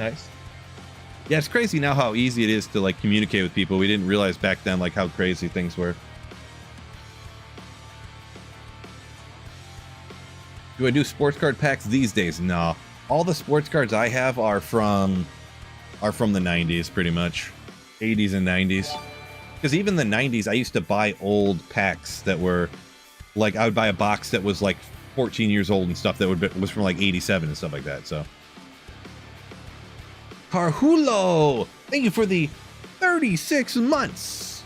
Yeah, it's crazy now how easy it is to like communicate with people. We didn't realize back then like how crazy things were. Do I do sports card packs these days? No. All the sports cards I have are from the 90s pretty much. 80s and 90s. Because even the 90s, I used to buy old packs that were like, I would buy a box that was like 14 years old and stuff that was from like 87 and stuff like that. So Carhulo, thank you for the 36 months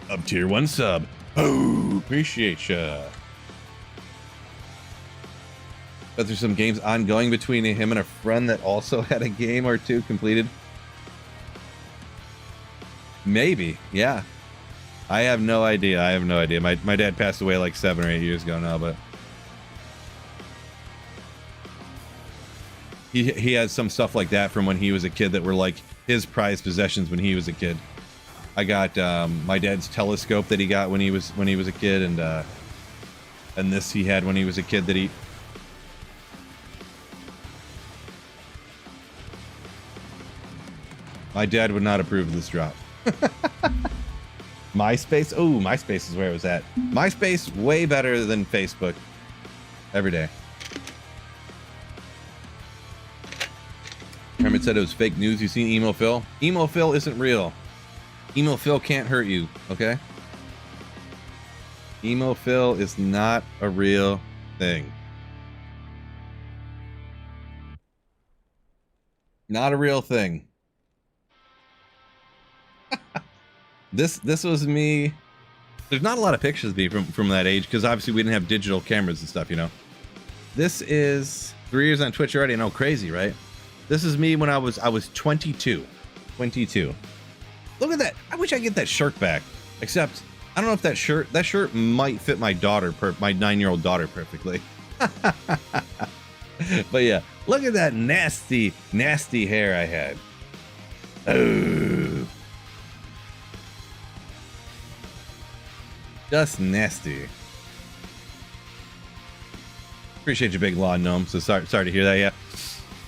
of tier 1 sub. Oh, appreciate ya. But there's some games ongoing between him and a friend that also had a game or two completed. Maybe, yeah. I have no idea. My dad passed away like 7 or 8 years ago now, but he had some stuff like that from when he was a kid that were like his prized possessions when he was a kid. I got my dad's telescope that he got when he was a kid, and this he had when he was a kid that he. My dad would not approve of this drop. MySpace? Oh, MySpace is where it was at. MySpace, way better than Facebook. Every day. Hermit said it was fake news. You seen Emo Phil? Emo Phil isn't real. Emo Phil can't hurt you, okay? Emo Phil is not a real thing. Not a real thing. This was me. There's not a lot of pictures of me from that age because obviously we didn't have digital cameras and stuff, you know. This is 3 years on Twitch already. I know, crazy, right? This is me when I was 22. 22. Look at that. I wish I could get that shirt back. Except I don't know if that shirt might fit my daughter, my 9-year-old daughter perfectly. But yeah, look at that nasty hair I had. Oh. Just nasty. Appreciate you, big lawn gnome. So sorry to hear that.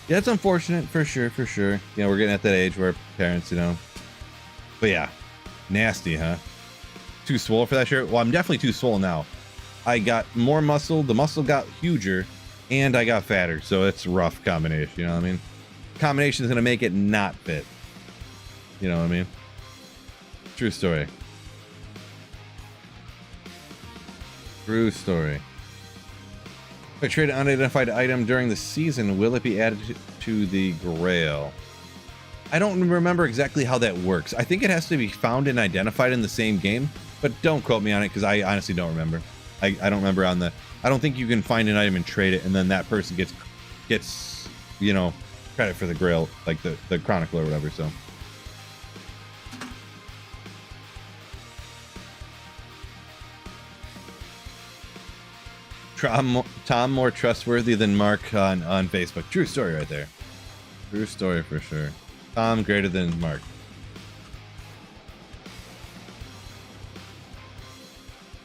Yeah, it's unfortunate for sure. You know, we're getting at that age where parents, you know. But yeah, nasty, huh? Too swole for that shirt? Well, I'm definitely too swole now. I got more muscle. The muscle got huger, and I got fatter. So it's a rough combination. You know what I mean? Combination is gonna make it not fit. You know what I mean? True story. True story. If I trade an unidentified item during the season, will it be added to the Grail? I don't remember exactly how that works. I think it has to be found and identified in the same game, but don't quote me on it because I honestly don't remember. I don't remember on the. I don't think you can find an item and trade it, and then that person gets you know, credit for the grail, like the chronicle or whatever. So. Tom more trustworthy than Mark on Facebook. True story right there. True story for sure. Tom greater than Mark.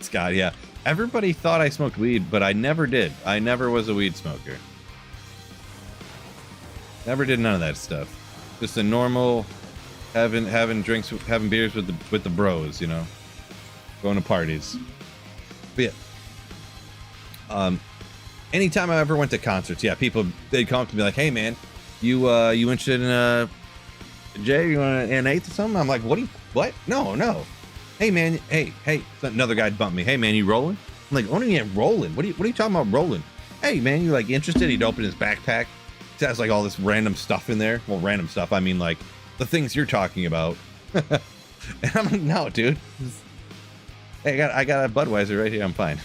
Scott, yeah. Everybody thought I smoked weed, but I never did. I never was a weed smoker. Never did none of that stuff. Just a normal having drinks, having beers with the bros, you know. Going to parties. But yeah. Anytime I ever went to concerts, yeah, they'd come up to me like, "Hey man, you interested in Jay, you want an eighth or something?" I'm like, what? No. Hey man, hey. Another guy'd bump me. "Hey man, you rolling?" I'm like, "What are you rolling? What are you talking about rolling?" "Hey man, you like interested?" He'd open his backpack. It has like all this random stuff in there. Well, random stuff. I mean like the things you're talking about. And I'm like, "No, dude. Hey, I got a Budweiser right here. I'm fine."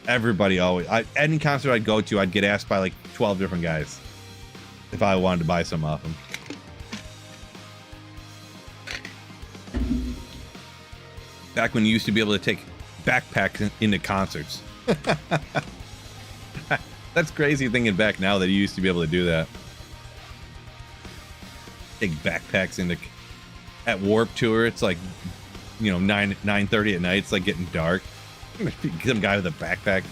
Everybody always, any concert I'd go to, I'd get asked by like 12 different guys if I wanted to buy some off them. Back when you used to be able to take backpacks into concerts. That's crazy thinking back now that you used to be able to do that. Take backpacks into at Warp Tour. It's like, you know, 9:30 at night. It's like getting dark. Some guy with a backpack.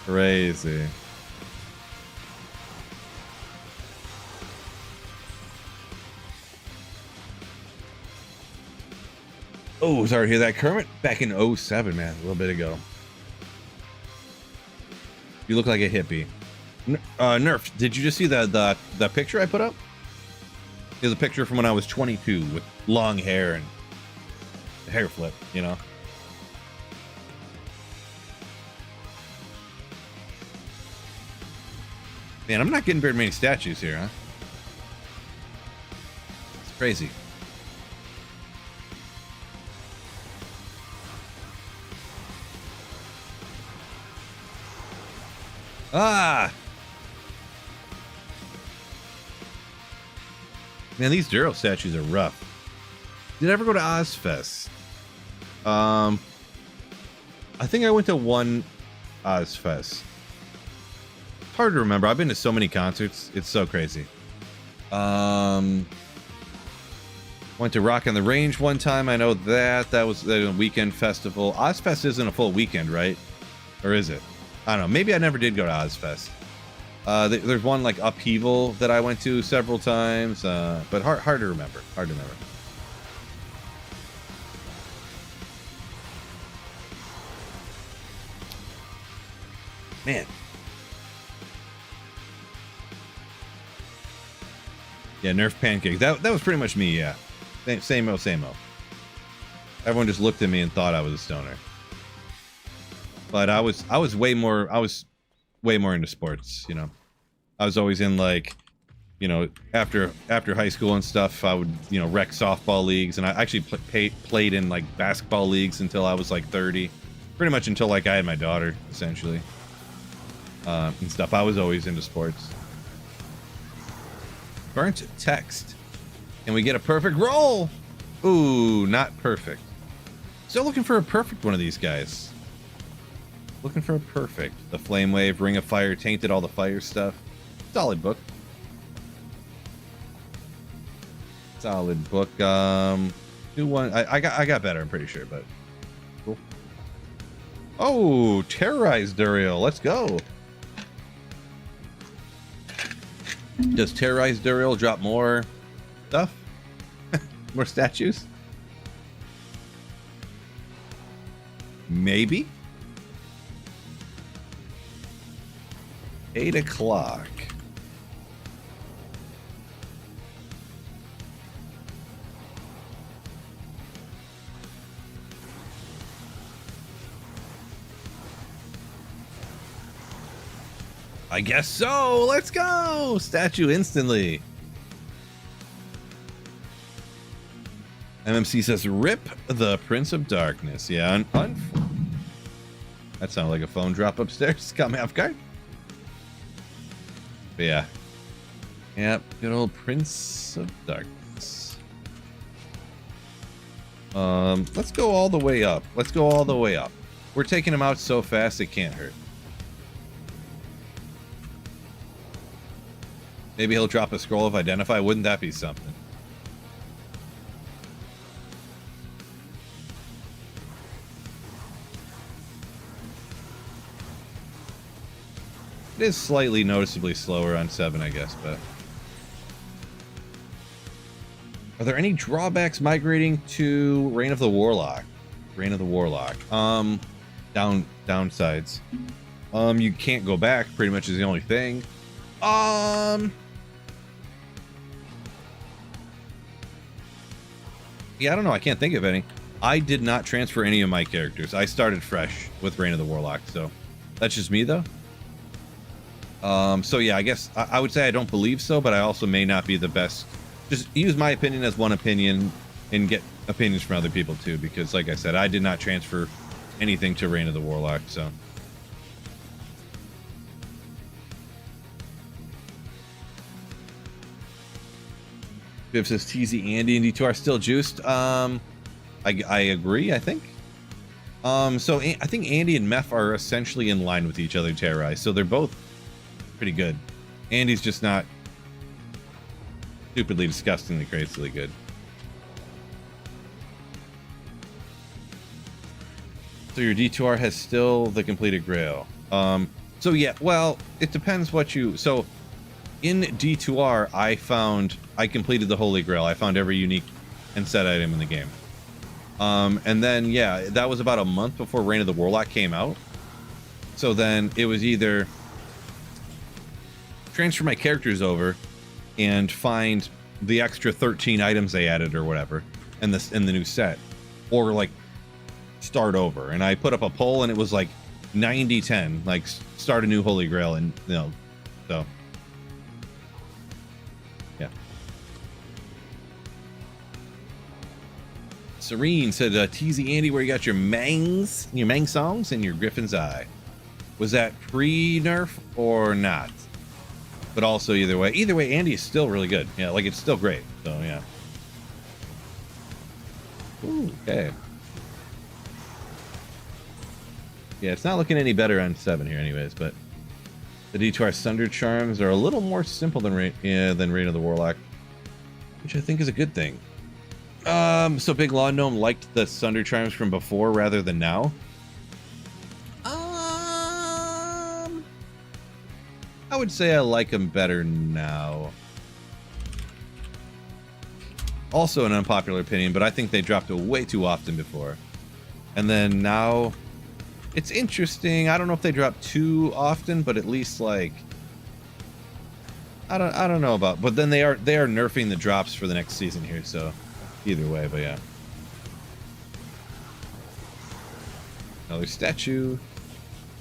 Crazy. Oh, sorry to hear that, Kermit. Back in 07, man, a little bit ago. You look like a hippie. Nerf, did you just see the picture I put up? There's a picture from when I was 22 with long hair and hair flip, you know. Man, I'm not getting very many statues here, huh? It's crazy. Ah! Man, these Duro statues are rough. Did I ever go to Ozfest? I think I went to one Ozfest. It's hard to remember. I've been to so many concerts. It's so crazy. Went to Rock on the Range one time. I know that. That was a weekend festival. Ozfest isn't a full weekend, right? Or is it? I don't know. Maybe I never did go to Ozfest. There's one like Upheaval that I went to several times, but hard to remember. Hard to remember. Man. Yeah, Nerf pancakes. That was pretty much me, yeah. Same-o. Everyone just looked at me and thought I was a stoner. But I was way more into sports, you know. I was always in like, you know, after high school and stuff, I would, you know, rec softball leagues, and I actually played in like basketball leagues until I was like 30. Pretty much until like I had my daughter, essentially. And stuff. I was always into sports. Burnt text. Can we get a perfect roll? Ooh, not perfect. Still looking for a perfect one of these guys. Looking for a perfect. The Flame Wave, Ring of Fire, Tainted, all the fire stuff. Solid book. Solid book. Do one. I got better, I'm pretty sure, but cool. Oh, Terrorize Duriel. Let's go. Does Terrorize Duriel drop more stuff? More statues? Maybe. 8 o'clock. I guess so. Let's go. Statue instantly. MMC says, "Rip the Prince of Darkness." Yeah, that sounded like a phone drop upstairs. Caught me off guard. But yeah. Yep, good old Prince of Darkness. Let's go all the way up. Let's go all the way up. We're taking him out so fast it can't hurt. Maybe he'll drop a scroll of Identify. Wouldn't that be something? It is slightly noticeably slower on 7, I guess, but... Are there any drawbacks migrating to Reign of the Warlock? Reign of the Warlock. Downsides. You can't go back, pretty much is the only thing. Yeah, I don't know. I can't think of any. I did not transfer any of my characters. I started fresh with Reign of the Warlock, so that's just me, though. So yeah, I guess I would say I don't believe so, but I also may not be the best. Just use my opinion as one opinion and get opinions from other people too, because like I said, I did not transfer anything to Reign of the Warlock, so. Biv says TZ, Andy, and D2 are still juiced. I agree, I think. So I think Andy and Meph are essentially in line with each other, Terrorize, so they're both pretty good. Andy's just not stupidly, disgustingly, crazily good. So your D2R has still the completed grail. So yeah, well, it depends what you... So in D2R, I completed the Holy Grail. I found every unique and set item in the game. And then, yeah, that was about a month before Reign of the Warlock came out. So then it was either transfer my characters over and find the extra 13 items they added or whatever in the new set, or like start over. And I put up a poll and it was like 90-10, like start a new Holy Grail, and you know, so yeah. Serene said, TZ Andy, where you got your Mang songs and your Griffin's Eye. Was that pre-nerf or not? But also either way, Andy is still really good. Yeah, like it's still great. So yeah. Ooh, okay. Yeah, it's not looking any better on 7 here anyways, but the D2R Sunder Charms are a little more simple than Reign of the Warlock, which I think is a good thing. So Big Law Gnome liked the Sunder Charms from before rather than now. I would say I like them better now. Also an unpopular opinion, but I think they dropped it way too often before. And then now, it's interesting. I don't know if they drop too often, but at least like, I don't know about. But then they are nerfing the drops for the next season here, so either way. But yeah, another statue.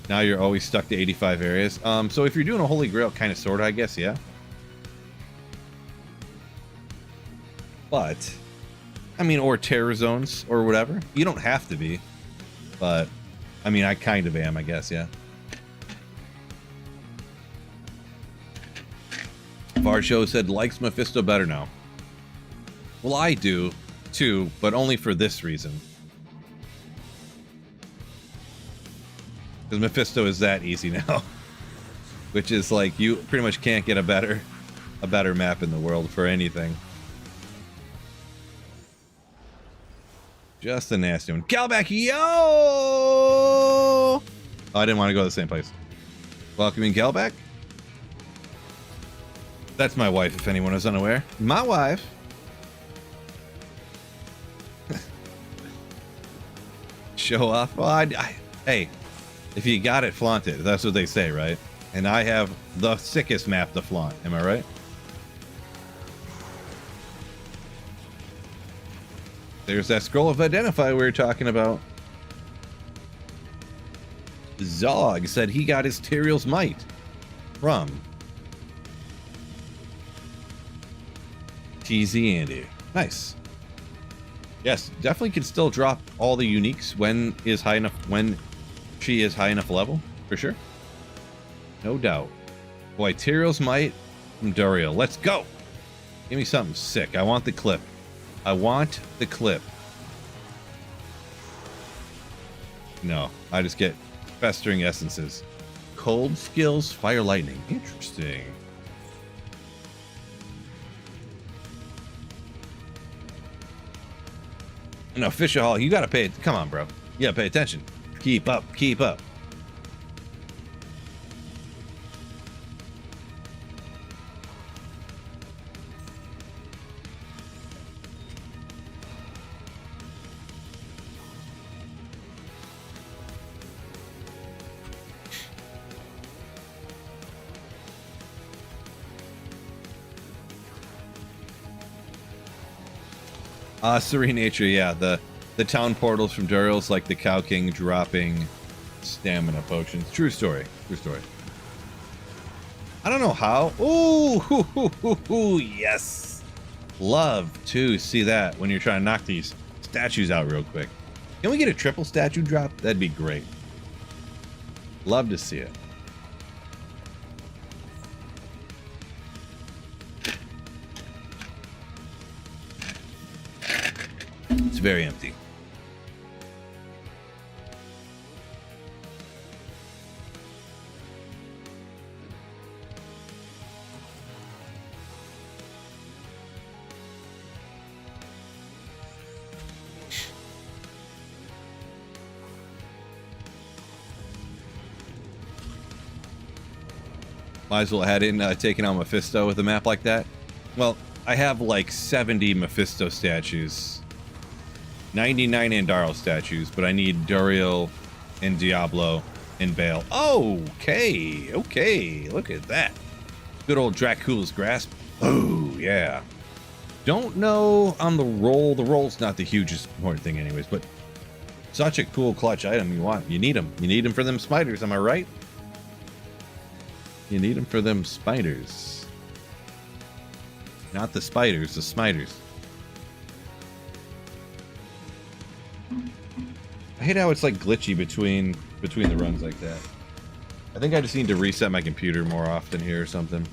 Now you're always stuck to 85 areas. So if you're doing a Holy Grail, kind of, sort of, I guess, yeah. But, I mean, or terror zones or whatever. You don't have to be. But, I mean, I kind of am, I guess, yeah. Varsho said, likes Mephisto better now. Well, I do, too, but only for this reason. Because Mephisto is that easy now. Which is like, you pretty much can't get a better map in the world for anything. Just a nasty one. Galback, yo! Oh, I didn't want to go to the same place. Welcoming Galback. That's my wife, if anyone is unaware. My wife. Show off. Well, hey. If you got it, flaunt it. That's what they say, right? And I have the sickest map to flaunt. Am I right? There's that scroll of Identify we were talking about. Zog said he got his Tyrael's Might from TZ Andy. Nice. Yes, definitely can still drop all the uniques when she is high enough level, for sure. No doubt. Boy, Tyrell's Might from Duriel. Let's go! Give me something sick. I want the clip. I want the clip. No, I just get festering essences. Cold skills, fire lightning. Interesting. No, Fisher Hall, you gotta pay it. Come on, bro. You gotta pay attention. Keep up, keep up. Serene Nature, yeah. The town portals from Duriel's like the Cow King dropping stamina potions. True story. True story. I don't know how. Ooh, yes. Love to see that when you're trying to knock these statues out real quick. Can we get a triple statue drop? That'd be great. Love to see it. It's very empty. Might as well add in taking out Mephisto with a map like that. Well, I have like 70 Mephisto statues. 99 Andaro statues, but I need Duriel and Diablo and Bale. Oh, okay. Look at that. Good old Dracula's Grasp. Oh, yeah. Don't know on the roll. The roll's not the hugest important thing anyways, but such a cool clutch item you want. You need them. You need them for them spiders, am I right? You need them for them spiders. Not the spiders, the smiders. I hate how it's like glitchy between the runs like that. I think I just need to reset my computer more often here or something.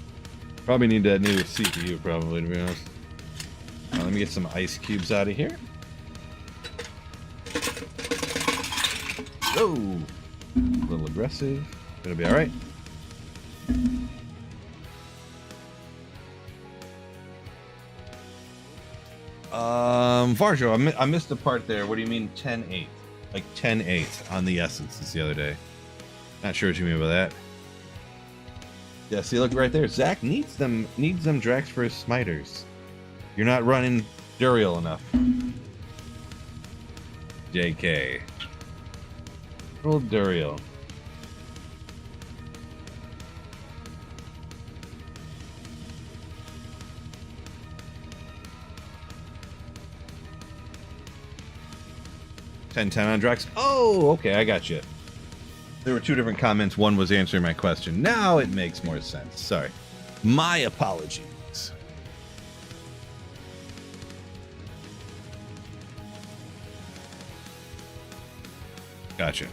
Probably need that new CPU probably, to be honest. Let me get some ice cubes out of here. Whoa! A little aggressive. Gonna be alright. Varjo, I missed the part there. What do you mean 10-8? Like 10-8 on the essences the other day. Not sure what you mean by that. Yeah, see, look right there. Zach needs them Drax for his smiters. You're not running Duriel enough. JK. Little Duriel. $10 on Drax. Oh, okay, I got you. There were two different comments. One was answering my question. Now it makes more sense. Sorry. My apologies. Gotcha.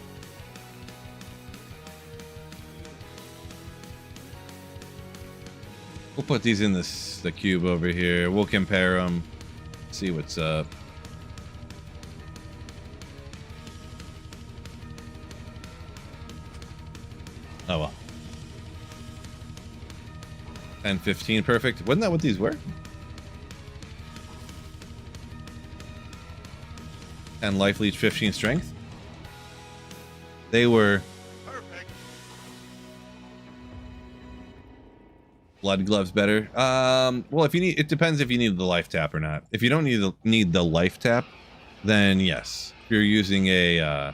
We'll put these in the cube over here. We'll compare them. See what's up. Oh well. 10, 15, perfect. Wasn't that what these were? 10 life leech, 15 strength. They were perfect. Blood gloves better. Well, if you need, it depends if you need the life tap or not. If you don't need the life tap, then yes. If you're using a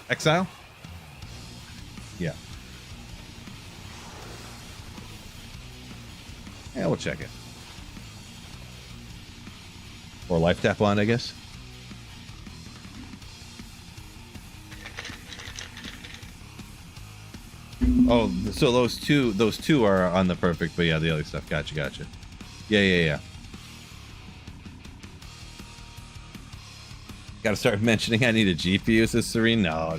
exile. Yeah. Yeah, we'll check it. Or life tap wand, I guess. Oh, so those two are on the perfect, but yeah, the other stuff. Gotcha. Yeah. Got to start mentioning I need a GPU, says Serene. No.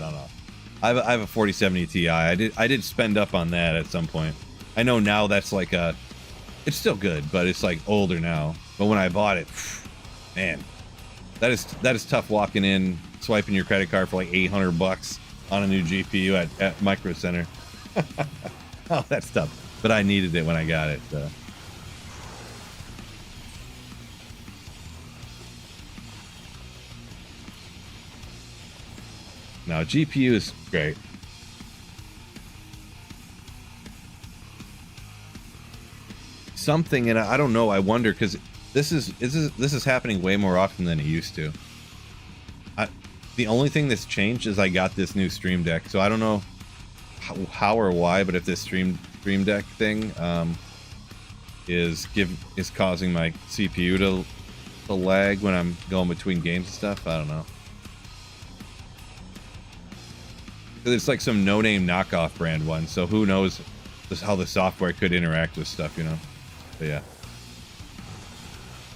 I have a 4070 Ti. I did spend up on that at some point. I know now that's like it's still good, but it's like older now. But when I bought it, man, that is tough walking in, swiping your credit card for like $800 on a new GPU at Micro Center. Oh, that's tough. But I needed it when I got it. So. No, GPU is great. Something, and I don't know. I wonder because this is happening way more often than it used to. The only thing that's changed is I got this new Stream Deck, so I don't know how or why, but if this Stream Deck thing is causing my CPU to lag when I'm going between games and stuff. I don't know. It's like some no-name knockoff brand one, so who knows how the software could interact with stuff, you know? But yeah.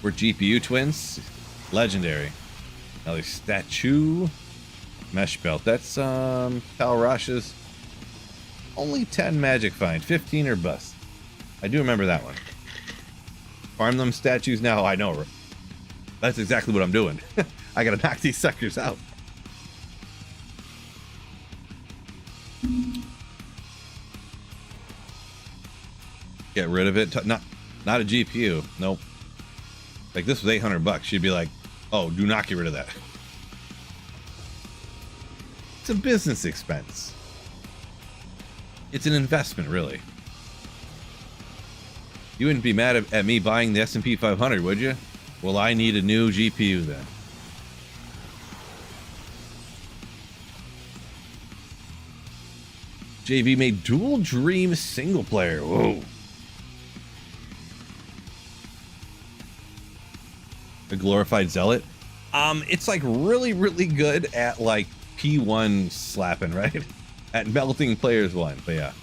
We're GPU twins. Legendary. Another statue. Mesh belt. That's Tal Rash's only 10 magic find. 15 or bust. I do remember that one. Farm them statues now. I know. That's exactly what I'm doing. I gotta knock these suckers out. Get rid of it. Not a GPU. Nope. Like this was $800. She'd be like, "Oh, do not get rid of that." It's a business expense. It's an investment, really. You wouldn't be mad at me buying the S&P 500, would you? Well, I need a new GPU then. JV made Dual Dream single player. Whoa. A glorified zealot. It's like really good at like P1 slapping, right? At melting players one, but yeah.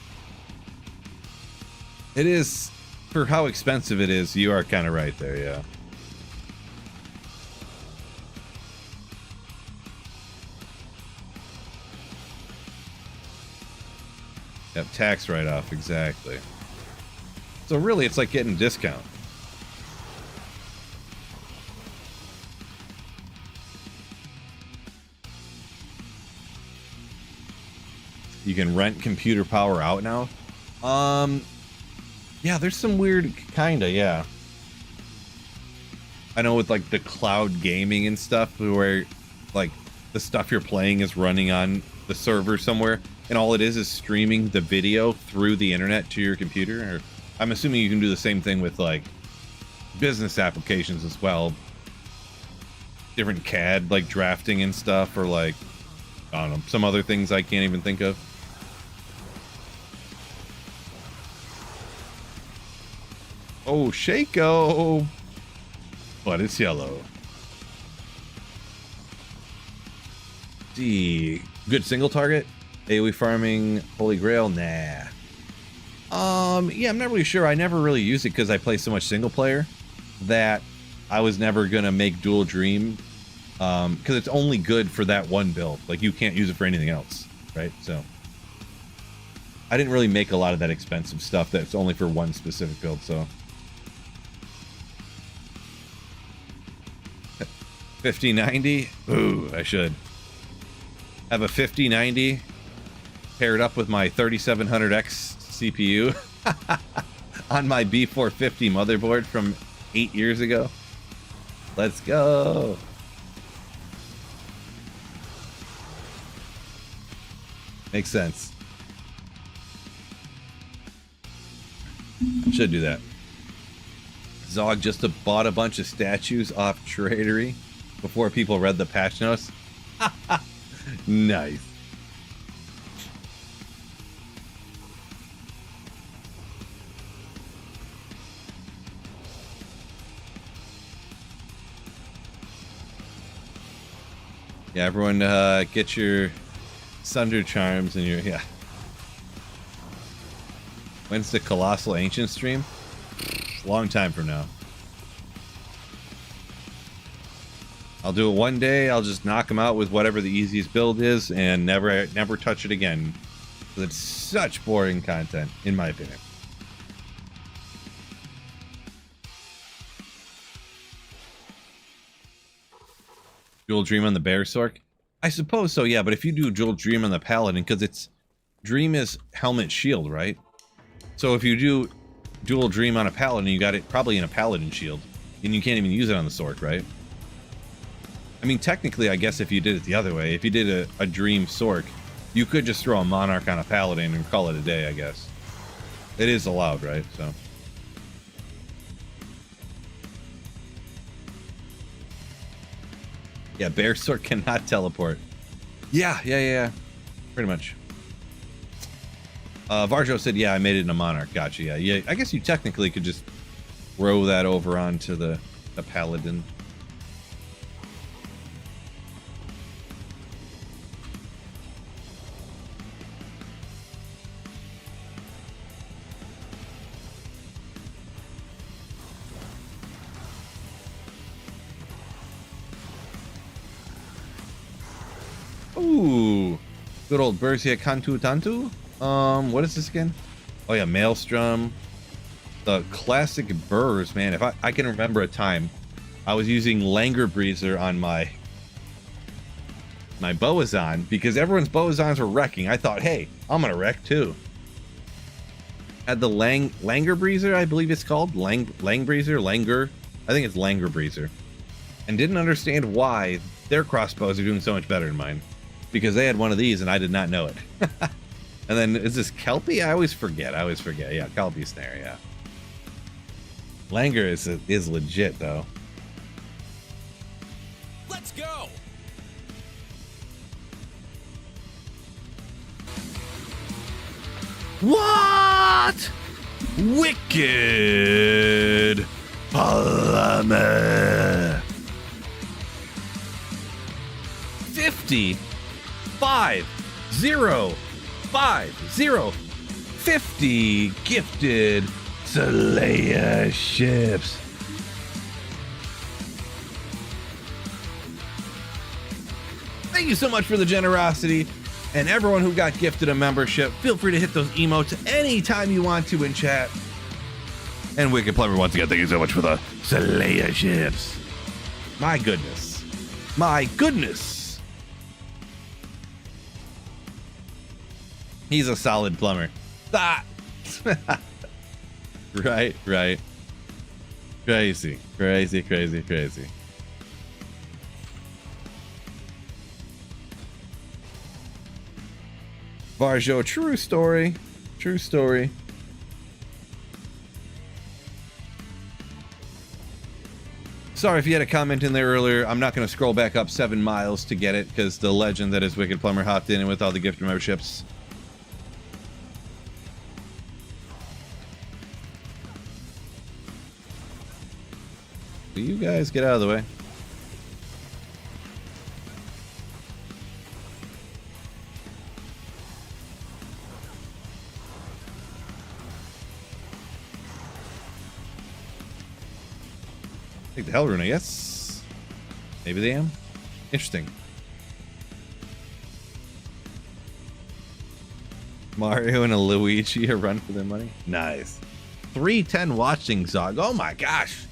It is, for how expensive it is, you are kind of right there, yeah. Yep, tax write-off, exactly. So really, it's like getting a discount. You can rent computer power out now. Yeah, there's some weird kinda, yeah. I know with like the cloud gaming and stuff where like the stuff you're playing is running on the server somewhere and all it is streaming the video through the internet to your computer. Or I'm assuming you can do the same thing with like business applications as well. Different CAD like drafting and stuff, or like I don't know, some other things I can't even think of. Oh, Shaco! But it's yellow. See, good single target. AoE farming, Holy Grail, nah. Yeah, I'm not really sure. I never really used it because I play so much single player that I was never gonna make Dual Dream, because it's only good for that one build. Like you can't use it for anything else, right? So I didn't really make a lot of that expensive stuff that's only for one specific build. So 5090, ooh, I should have a 5090 paired up with my 3700X CPU on my B450 motherboard from 8 years ago. Let's go. Makes sense. Should do that. Zog just bought a bunch of statues off Tradery before people read the patch notes. Nice. Yeah, everyone get your Sunder Charms and your, yeah. When's the Colossal Ancient stream? Long time from now. I'll do it one day. I'll just knock them out with whatever the easiest build is and never touch it again. It's such boring content, in my opinion. Dual Dream on the Bearsork? I suppose so, yeah, but if you do Dual Dream on the Paladin, because it's Dream is helmet shield, right? So if you do Dual Dream on a Paladin, you got it probably in a Paladin shield, and you can't even use it on the Sork, right? I mean, technically, I guess if you did it the other way, if you did a Dream Sork, you could just throw a Monarch on a Paladin and call it a day, I guess. It is allowed, right? So. Yeah, Bearsork cannot teleport. Yeah. Pretty much. Varjo said, yeah, I made it in a Monarch. Gotcha, yeah. I guess you technically could just throw that over onto the Paladin. Ooh, good old Bersia Cantu Tantu. What is this again? Oh yeah, Maelstrom. The classic burrs, man. If I can remember a time, I was using Langer Breezer on my Boazon because everyone's Boazons were wrecking. I thought, hey, I'm gonna wreck too. Had the Langer Breezer, I believe it's called Lang Breezer, Langer. I think it's Langer Breezer, and didn't understand why their crossbows are doing so much better than mine. Because they had one of these and I did not know it. And then, is this Kelpie? I always forget. Yeah, Kelpie Snare, yeah. Langer is legit, though. Let's go! What? Wicked Plumber. 50 50 gifted Slayer ships. Thank you so much for the generosity, and everyone who got gifted a membership, feel free to hit those emotes anytime you want to in chat. And Wicked Plumber, once again, thank you so much for the Slayer ships. My goodness. He's a solid plumber. Ah! Right. Crazy. Varjo, true story. Sorry if you had a comment in there earlier. I'm not going to scroll back up 7 miles to get it because the legend that is Wicked Plumber hopped in with all the gift memberships. Will you guys get out of the way? Take the Hell Rune, I guess. Maybe they am. Interesting. Mario and a Luigi a run for their money. Nice. 310 watching, Zog. Oh my gosh.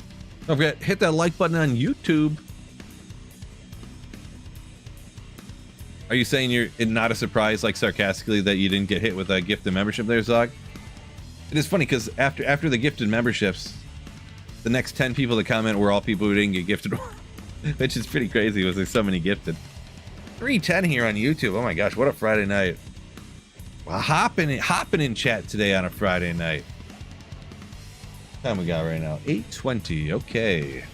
Don't forget, hit that like button on YouTube. Are you saying you're not a surprise, like sarcastically, that you didn't get hit with a gifted membership there, Zog? It is funny because after the gifted memberships, the next 10 people to comment were all people who didn't get gifted, which is pretty crazy because there's so many gifted. 310 here on YouTube. Oh my gosh, what a Friday night. Well, hopping in chat today on a Friday night. Time we got right now 8:20. Okay,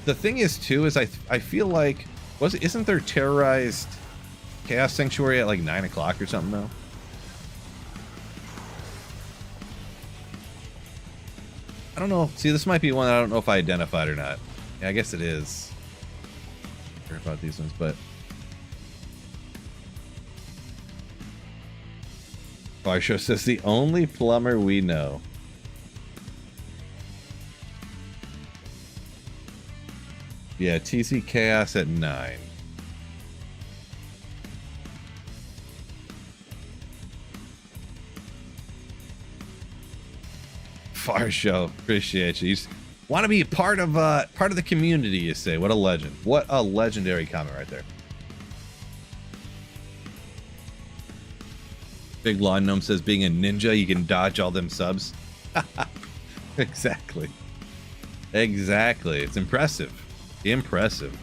the thing is too is I feel like isn't there terrorized Chaos Sanctuary at like 9 o'clock or something though? I don't know. See, this might be one I don't know if I identified or not. Yeah, I guess it is. I'm not sure about these ones, but Varsho says the only plumber we know. Yeah, TC Chaos at 9. Far show, appreciate you. Want to be part of the community, you say. What a legend. What a legendary comment right there. Big Lawn Gnome says, being a ninja, you can dodge all them subs. Exactly. Exactly. It's impressive. Impressive.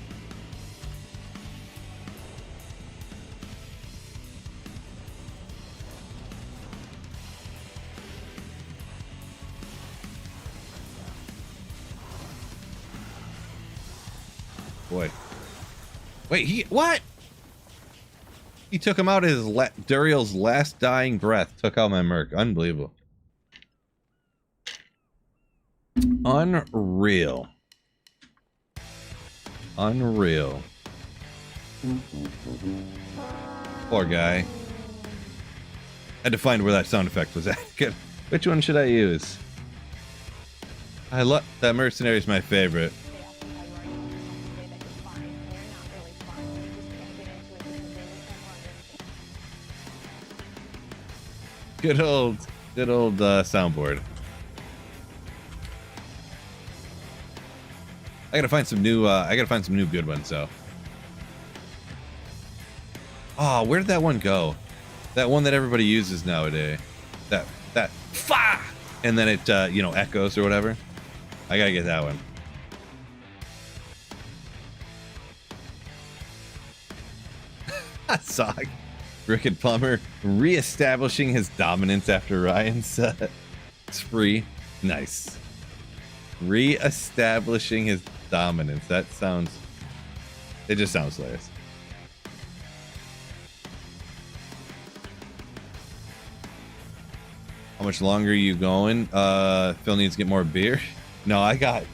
Boy. Wait, what? He took him out his Duriel's last dying breath. Took out my Merc. Unbelievable. Unreal. Unreal. Poor guy. Had to find where that sound effect was at. Good. Which one should I use? I love that mercenary is my favorite. Good old soundboard. I gotta find some new. I gotta find some new good ones though. Oh, where did that one go? That one that everybody uses nowadays. That fa, and then it echoes or whatever. I gotta get that one. Sock. Rickett Plummer reestablishing his dominance after Ryan's spree. Nice. Reestablishing his dominance. That sounds... It just sounds hilarious. How much longer are you going? Phil needs to get more beer. No, I got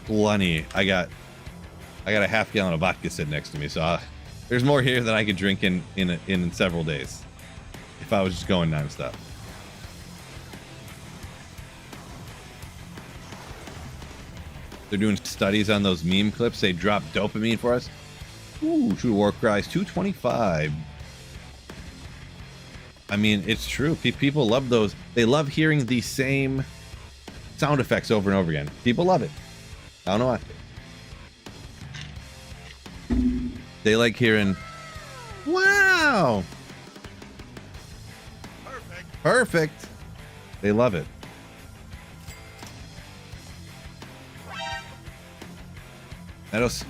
plenty. I got a half gallon of vodka sitting next to me, so there's more here than I could drink in several days if I was just going nonstop. They're doing studies on those meme clips. They drop dopamine for us. Ooh, True War Cries 225. I mean, it's true. People love those. They love hearing the same sound effects over and over again. People love it. I don't know why. They like hearing, wow. Perfect. Perfect. They love it.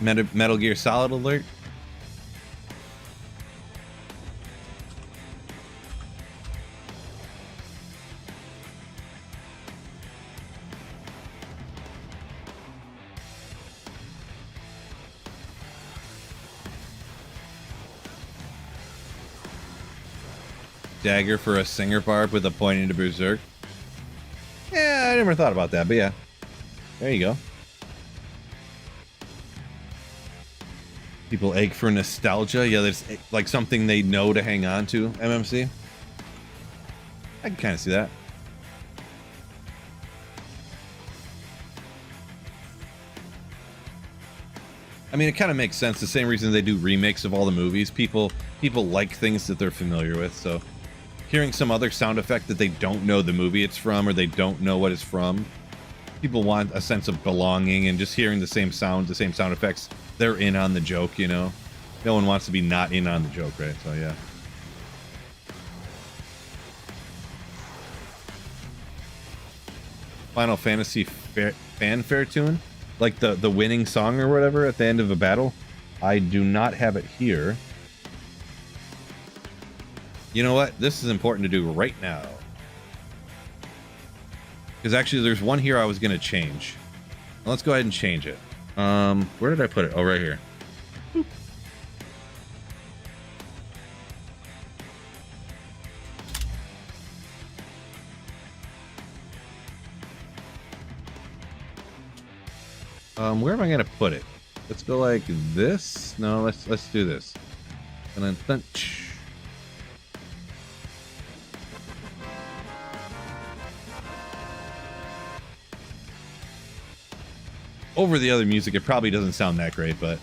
Metal Gear Solid alert. Dagger for a singer barb with a point into Berserk. Yeah, I never thought about that, but yeah. There you go. People ache for nostalgia. Yeah, that's like something they know to hang on to, MMC. I can kind of see that. I mean, it kind of makes sense. The same reason they do remakes of all the movies. People like things that they're familiar with, so hearing some other sound effect that they don't know the movie it's from or they don't know what it's from, people want a sense of belonging, and just hearing the same sound effects, they're in on the joke, you know? No one wants to be not in on the joke, right? So, yeah. Final Fantasy fanfare tune? Like the winning song or whatever at the end of a battle? I do not have it here. You know what? This is important to do right now. Because actually there's one here I was going to change. Let's go ahead and change it. Where did I put it? Oh, right here. Where am I going to put it? Let's go like this. No, let's do this. And then thunch. over the other music, it probably doesn't sound that great, but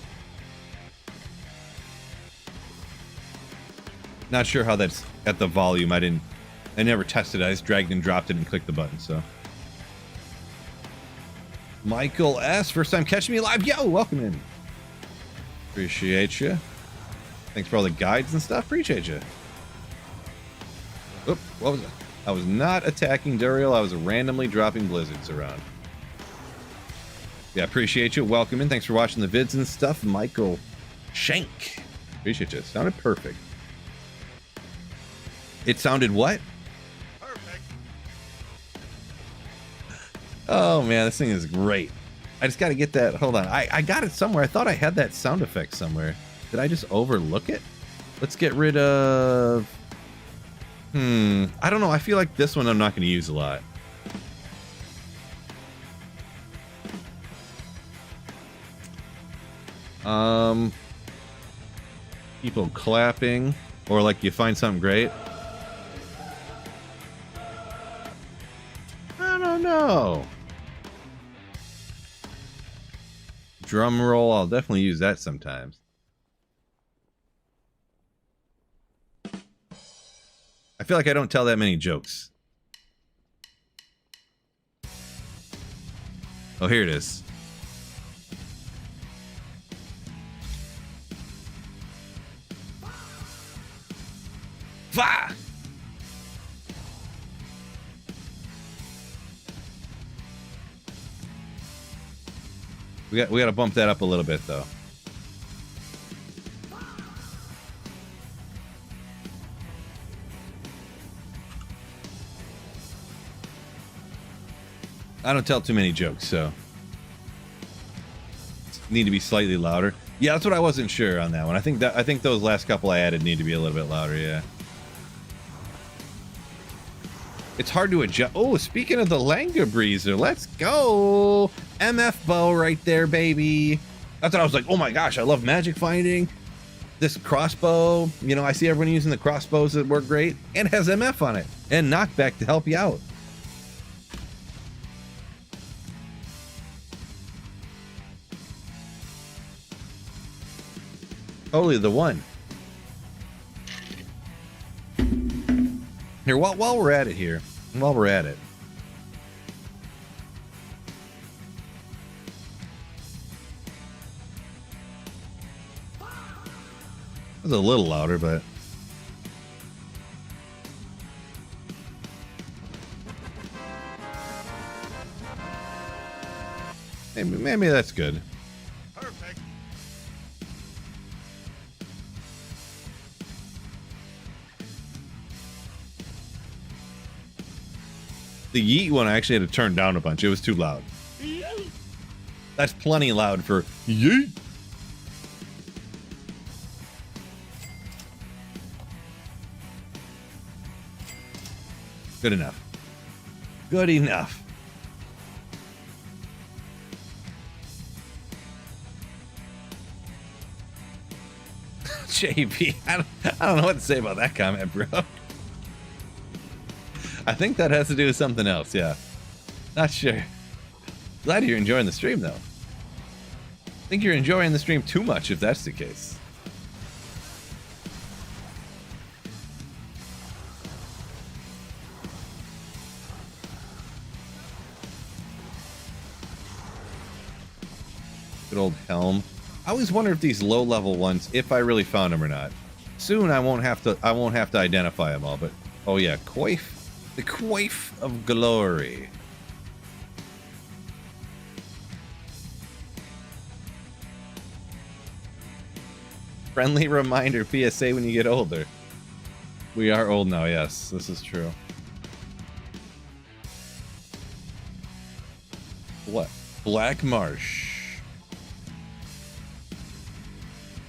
not sure how that's at the volume. I never tested it. I just dragged and dropped it and clicked the button, so. Michael S., first time catching me live. Yo, welcome in. Appreciate you. Thanks for all the guides and stuff. Appreciate you. Oop, what was it? I was not attacking Duriel. I was randomly dropping blizzards around. Yeah, appreciate you. Welcome in. Thanks for watching the vids and stuff. Michael Shank. Appreciate you. Sounded perfect. It sounded what? Perfect. Oh, man, this thing is great. I just got to get that. Hold on. I got it somewhere. I thought I had that sound effect somewhere. Did I just overlook it? Let's get rid of... I don't know. I feel like this one I'm not going to use a lot. People clapping, or like you find something great. I don't know. Drum roll, I'll definitely use that sometimes. I feel like I don't tell that many jokes. Oh, here it is. Fah! We got to bump that up a little bit though. I don't tell too many jokes, so need to be slightly louder. Yeah, that's what I wasn't sure on that one. I think those last couple I added need to be a little bit louder, yeah. It's hard to adjust. Oh, speaking of the Langa Breezer, let's go. MF bow right there, baby. That's what I was like, oh my gosh, I love magic finding. This crossbow, you know, I see everyone using the crossbows that work great and has MF on it and knockback to help you out. Totally the one. Here, while we're at it here, while we're at it. It was a little louder, but maybe that's good. Perfect. The yeet one I actually had to turn down a bunch. It was too loud. That's plenty loud for yeet. Good enough. Good enough. JP, I don't know what to say about that comment, bro. I think that has to do with something else, yeah. Not sure. Glad you're enjoying the stream, though. I think you're enjoying the stream too much, if that's the case. Good old helm. I always wonder if these low-level ones, if I really found them or not. Soon I won't have to identify them all, but oh yeah, Coif. The Coif of Glory. Friendly reminder, PSA when you get older. We are old now, yes, this is true. What? Black Marsh.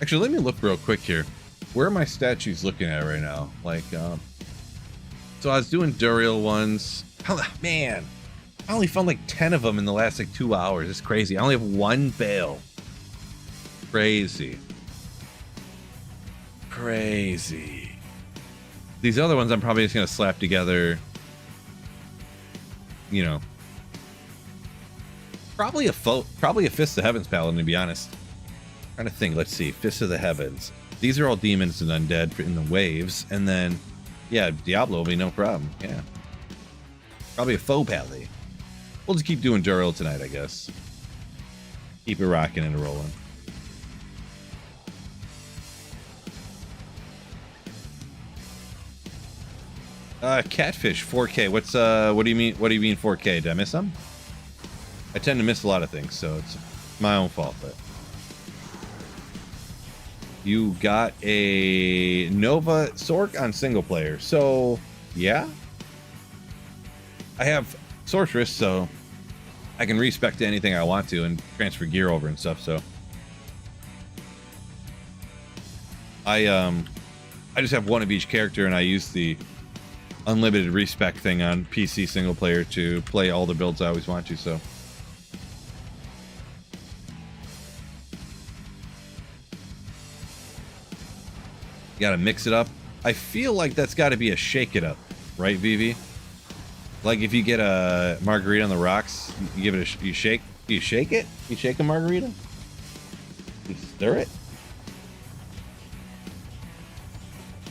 Actually, let me look real quick here. Where are my statues looking at right now? Like, so I was doing Duriel ones. Man, I only found like 10 of them in the last like 2 hours. It's crazy. I only have one bale. Crazy. Crazy. These other ones I'm probably just going to slap together, you know, Probably a Fist of Heavens paladin, to be honest. Trying to think. Let's see. Fist of the Heavens. These are all demons and undead in the waves, and then, yeah, Diablo will be no problem. Yeah. Probably a faux pally. We'll just keep doing Duril tonight, I guess. Keep it rocking and rolling. Catfish 4K. What do you mean? What do you mean 4K? Did I miss some? I tend to miss a lot of things, so it's my own fault. But you got a Nova Sork on single player, so yeah. I have Sorceress, so I can respec to anything I want to and transfer gear over and stuff. So I just have one of each character, and I use the unlimited respec thing on PC single player to play all the builds I always want to. So you gotta mix it up. I feel like that's got to be a shake it up, right, VV? Like if you get a margarita on the rocks, you give it you shake it? You shake a margarita? You stir it?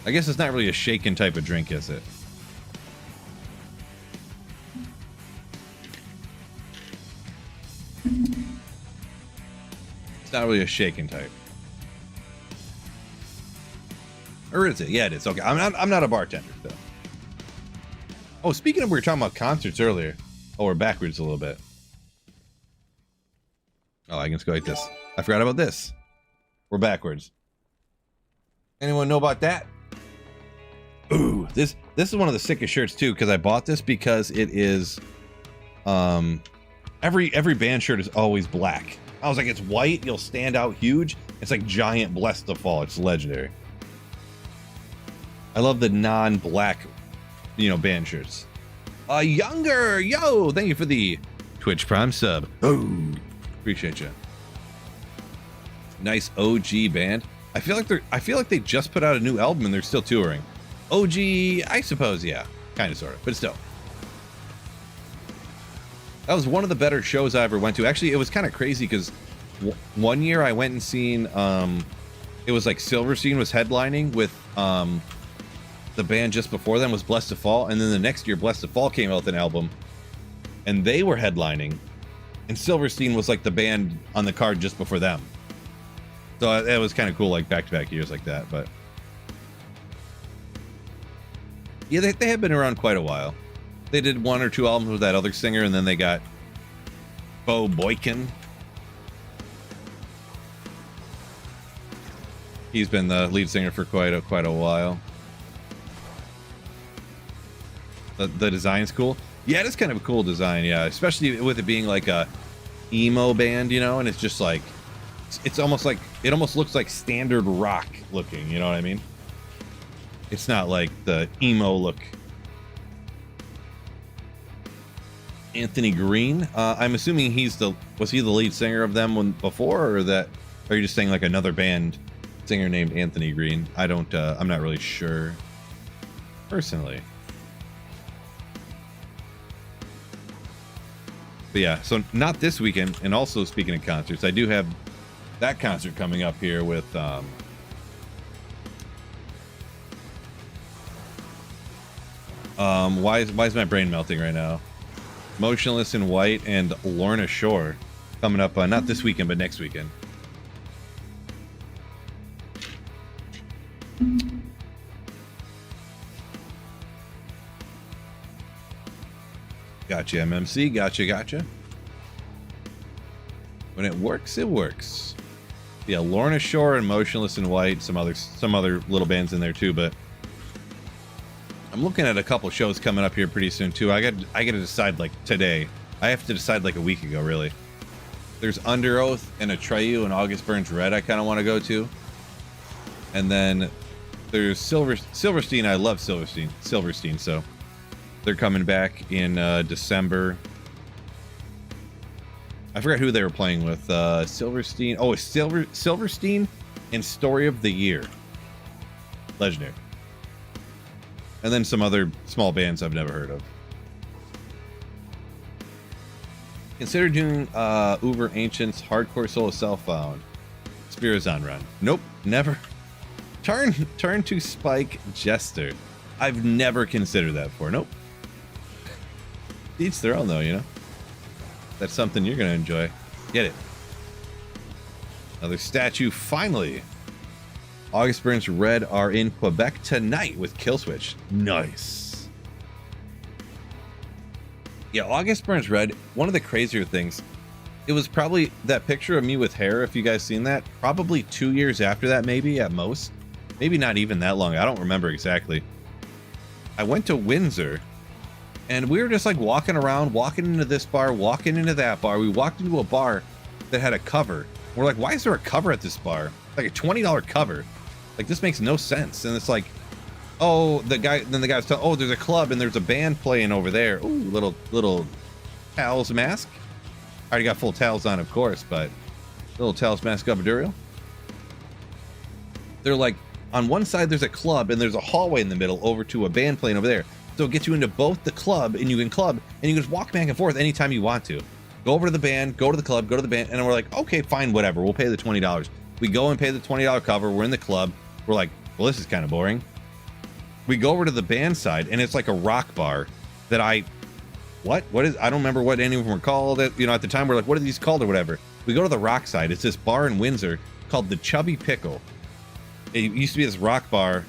I guess it's not really a shaken type of drink, is it? It's not really a shaken type. Or is it? Yeah, it is. Okay, I'm not a bartender, though. Oh, speaking of, we were talking about concerts earlier. Oh, we're backwards a little bit. Oh, I can just go like this. I forgot about this. We're backwards. Anyone know about that? Ooh, this is one of the sickest shirts too, because I bought this because it is every band shirt is always black. I was like, it's white, you'll stand out huge. It's like giant Blessed to Fall. It's legendary. I love the non-black, band shirts. Younger, yo, thank you for the Twitch Prime sub. Oh, appreciate you. Nice OG band. I feel like they just put out a new album and they're still touring. OG, I suppose, yeah, kind of, sort of, but still. That was one of the better shows I ever went to. Actually, it was kind of crazy because one year I went and seen, it was like Silverstein was headlining with the band just before them was Blessed to Fall, and then the next year Blessed to Fall came out with an album, and they were headlining, and Silverstein was like the band on the card just before them. So it was kind of cool, like back-to-back years like that. But yeah, they have been around quite a while. They did one or two albums with that other singer, and then they got Bo Boykin. He's been the lead singer for quite a while. The design's cool. Yeah, it is kind of a cool design, yeah. Especially with it being like a emo band, and it's just like, it's almost like, it almost looks like standard rock looking, you know what I mean? It's not like the emo look. Anthony Green, I'm assuming was he the lead singer of them before, or are you just saying like another band singer named Anthony Green? I'm not really sure personally. But yeah, so not this weekend. And also, speaking of concerts, I do have that concert coming up here with why is my brain melting right now? Motionless in White and Lorna Shore coming up not this weekend but next weekend. Gotcha, MMC. Gotcha. When it works, it works. Yeah, Lorna Shore and Motionless in White, some other little bands in there too, but I'm looking at a couple shows coming up here pretty soon too. I got to decide like today. I have to decide like a week ago, really. There's Under Oath and Atreyu and August Burns Red I kind of want to go to. And then there's Silverstein. I love Silverstein, so they're coming back in December. I forgot who they were playing with. Silverstein. Oh, it's Silverstein and Story of the Year. Legendary. And then some other small bands I've never heard of. Consider doing Uber Ancient's Hardcore Solo Self-Found Spirazon run. Nope, never. Turn to Spike Jester. I've never considered that before. Nope. Each their own though, you know. That's something you're gonna enjoy. Get it. Another statue, finally. August Burns Red are in Quebec tonight with Killswitch. Nice. Yeah, August Burns Red, one of the crazier things, it was probably that picture of me with hair, if you guys seen that, probably 2 years after that, maybe at most. Maybe not even that long. I don't remember exactly. I went to Windsor and we were just like walking around, walking into this bar, walking into that bar. We walked into a bar that had a cover. We're like, why is there a cover at this bar? Like a $20 cover. Like, this makes no sense. And it's like, oh, the guy was telling, oh, there's a club and there's a band playing over there. Ooh, little towels mask. I already got full towels on, of course, but little towels mask epidural. They're like, on one side there's a club and there's a hallway in the middle over to a band playing over there. So it gets you into both the club and you can club and you can just walk back and forth anytime you want to. Go over to the band, go to the club, go to the band, and we're like, okay, fine, whatever. We'll pay the $20. We go and pay the $20 cover. We're in the club. We're like, well, this is kind of boring. We go over to the band side and it's like a rock bar that I don't remember what any of them were called. You know, at the time we're like, what are these called or whatever. We go to the rock side. It's this bar in Windsor called the Chubby Pickle. It used to be this rock bar,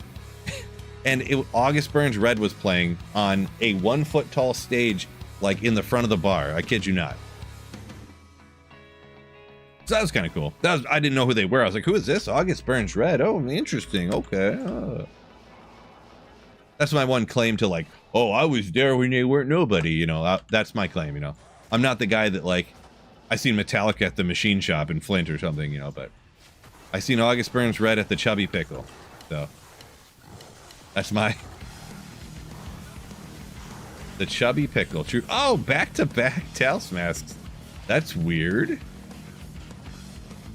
and August Burns Red was playing on a 1 foot tall stage, like in the front of the bar. I kid you not. So that was kind of cool. I didn't know who they were. I was like, who is this? August Burns Red. Oh, interesting. Okay. That's my one claim to, like, oh, I was there when they weren't nobody. You know, that's my claim. You know, I'm not the guy that, like, I seen Metallica at the machine shop in Flint or something. You know, but I seen August Burns Red at the Chubby Pickle. So that's the Chubby Pickle. True. Oh, back-to-back Tails masks. That's weird.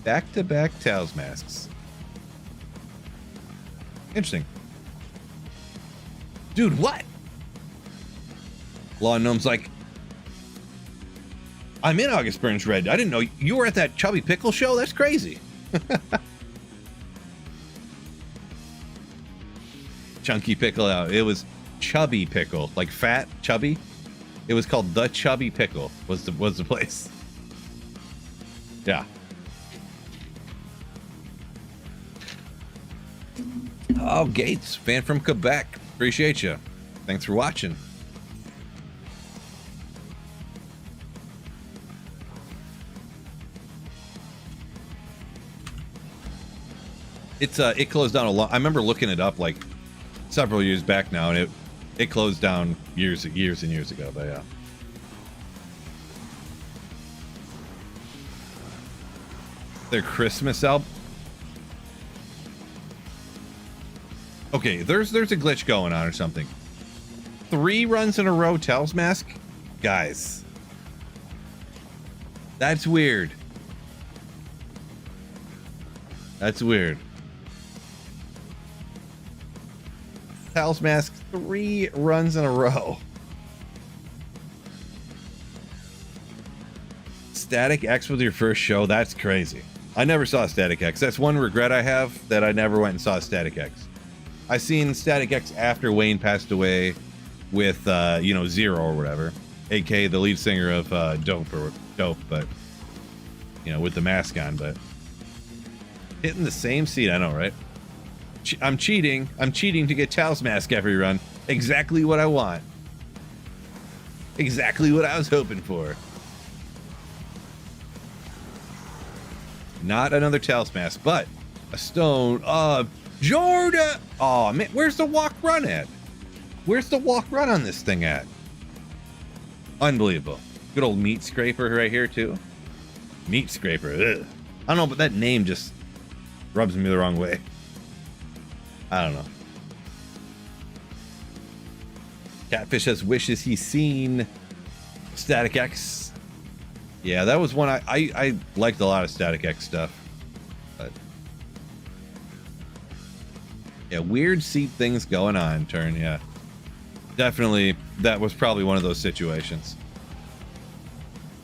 Back-to-back Tails masks. Interesting. Dude, what? Law Gnome's like, I'm in August Burns Red. I didn't know you were at that Chubby Pickle show. That's crazy. Chunky Pickle out. It was Chubby Pickle, like fat, chubby. It was called the Chubby Pickle. Was the place? Yeah. Oh, Gates, fan from Quebec. Appreciate you. Thanks for watching. It closed down a lot. I remember looking it up like several years back now, and it closed down years and years ago. But yeah. Their Christmas album. Okay, there's a glitch going on or something. 3 runs in a row, Tails mask, guys. That's weird. That's weird. Tails mask, 3 runs in a row. Static X was your first show? That's crazy. I never saw Static X. That's one regret I have, that I never went and saw Static X. I seen Static X after Wayne passed away with, you know, Zero or whatever, aka the lead singer of Dope, but you know, with the mask on. But hitting the same seat, I know, right? I'm cheating to get Tails mask every run. Exactly what I want. Exactly what I was hoping for. Not another Tails mask, but a stone. Jordan! Oh, man, where's the walk run at? Where's the walk run on this thing at? Unbelievable. Good old meat scraper right here, too. Meat scraper. Ugh. I don't know, but that name just rubs me the wrong way. I don't know. Catfish has wishes he's seen. Static X. Yeah, that was one I liked a lot of Static X stuff. But yeah, weird seat things going on, Turn. Yeah. Definitely, that was probably one of those situations.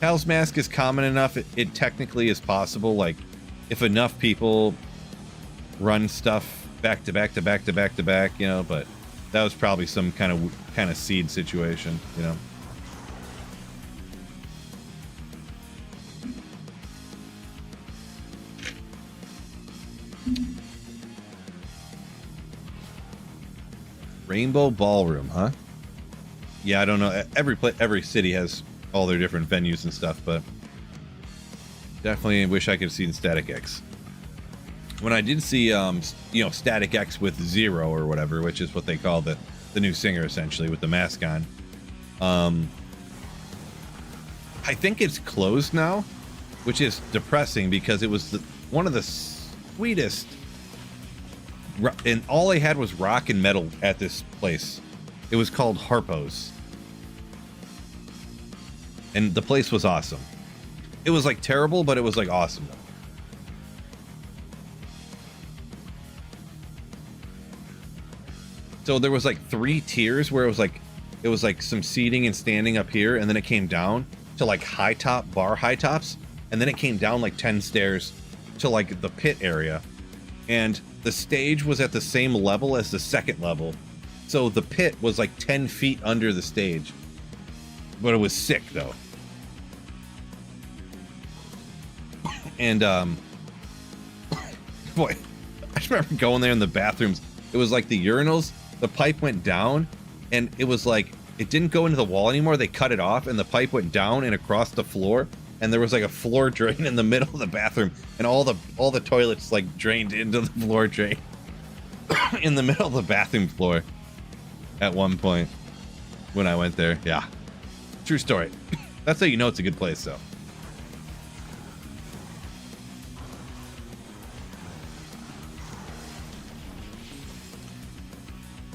Hal's Mask is common enough. It technically is possible. Like, if enough people run stuff back to back to back to back to back, you know. But that was probably some kind of seed situation, you know. Rainbow Ballroom, huh? Yeah, I don't know. Every city has all their different venues and stuff, but definitely wish I could have seen Static X. When I did see, you know, Static X with Zero or whatever, which is what they call the new singer essentially with the mask on. I think it's closed now, which is depressing because it was one of the sweetest. And all they had was rock and metal at this place. It was called Harpo's. And the place was awesome. It was like terrible, but it was like awesome though. So there was like 3 tiers where it was like some seating and standing up here, and then it came down to like bar high tops, and then it came down like 10 stairs to like the pit area. And the stage was at the same level as the second level. So the pit was like 10 feet under the stage. But it was sick though. And boy, I just remember going there in the bathrooms. It was like the urinals, the pipe went down, and it was like it didn't go into the wall anymore. They cut it off, and the pipe went down and across the floor. And there was like a floor drain in the middle of the bathroom, and all the toilets like drained into the floor drain in the middle of the bathroom floor at one point when I went there. Yeah, true story. That's how you know it's a good place, though.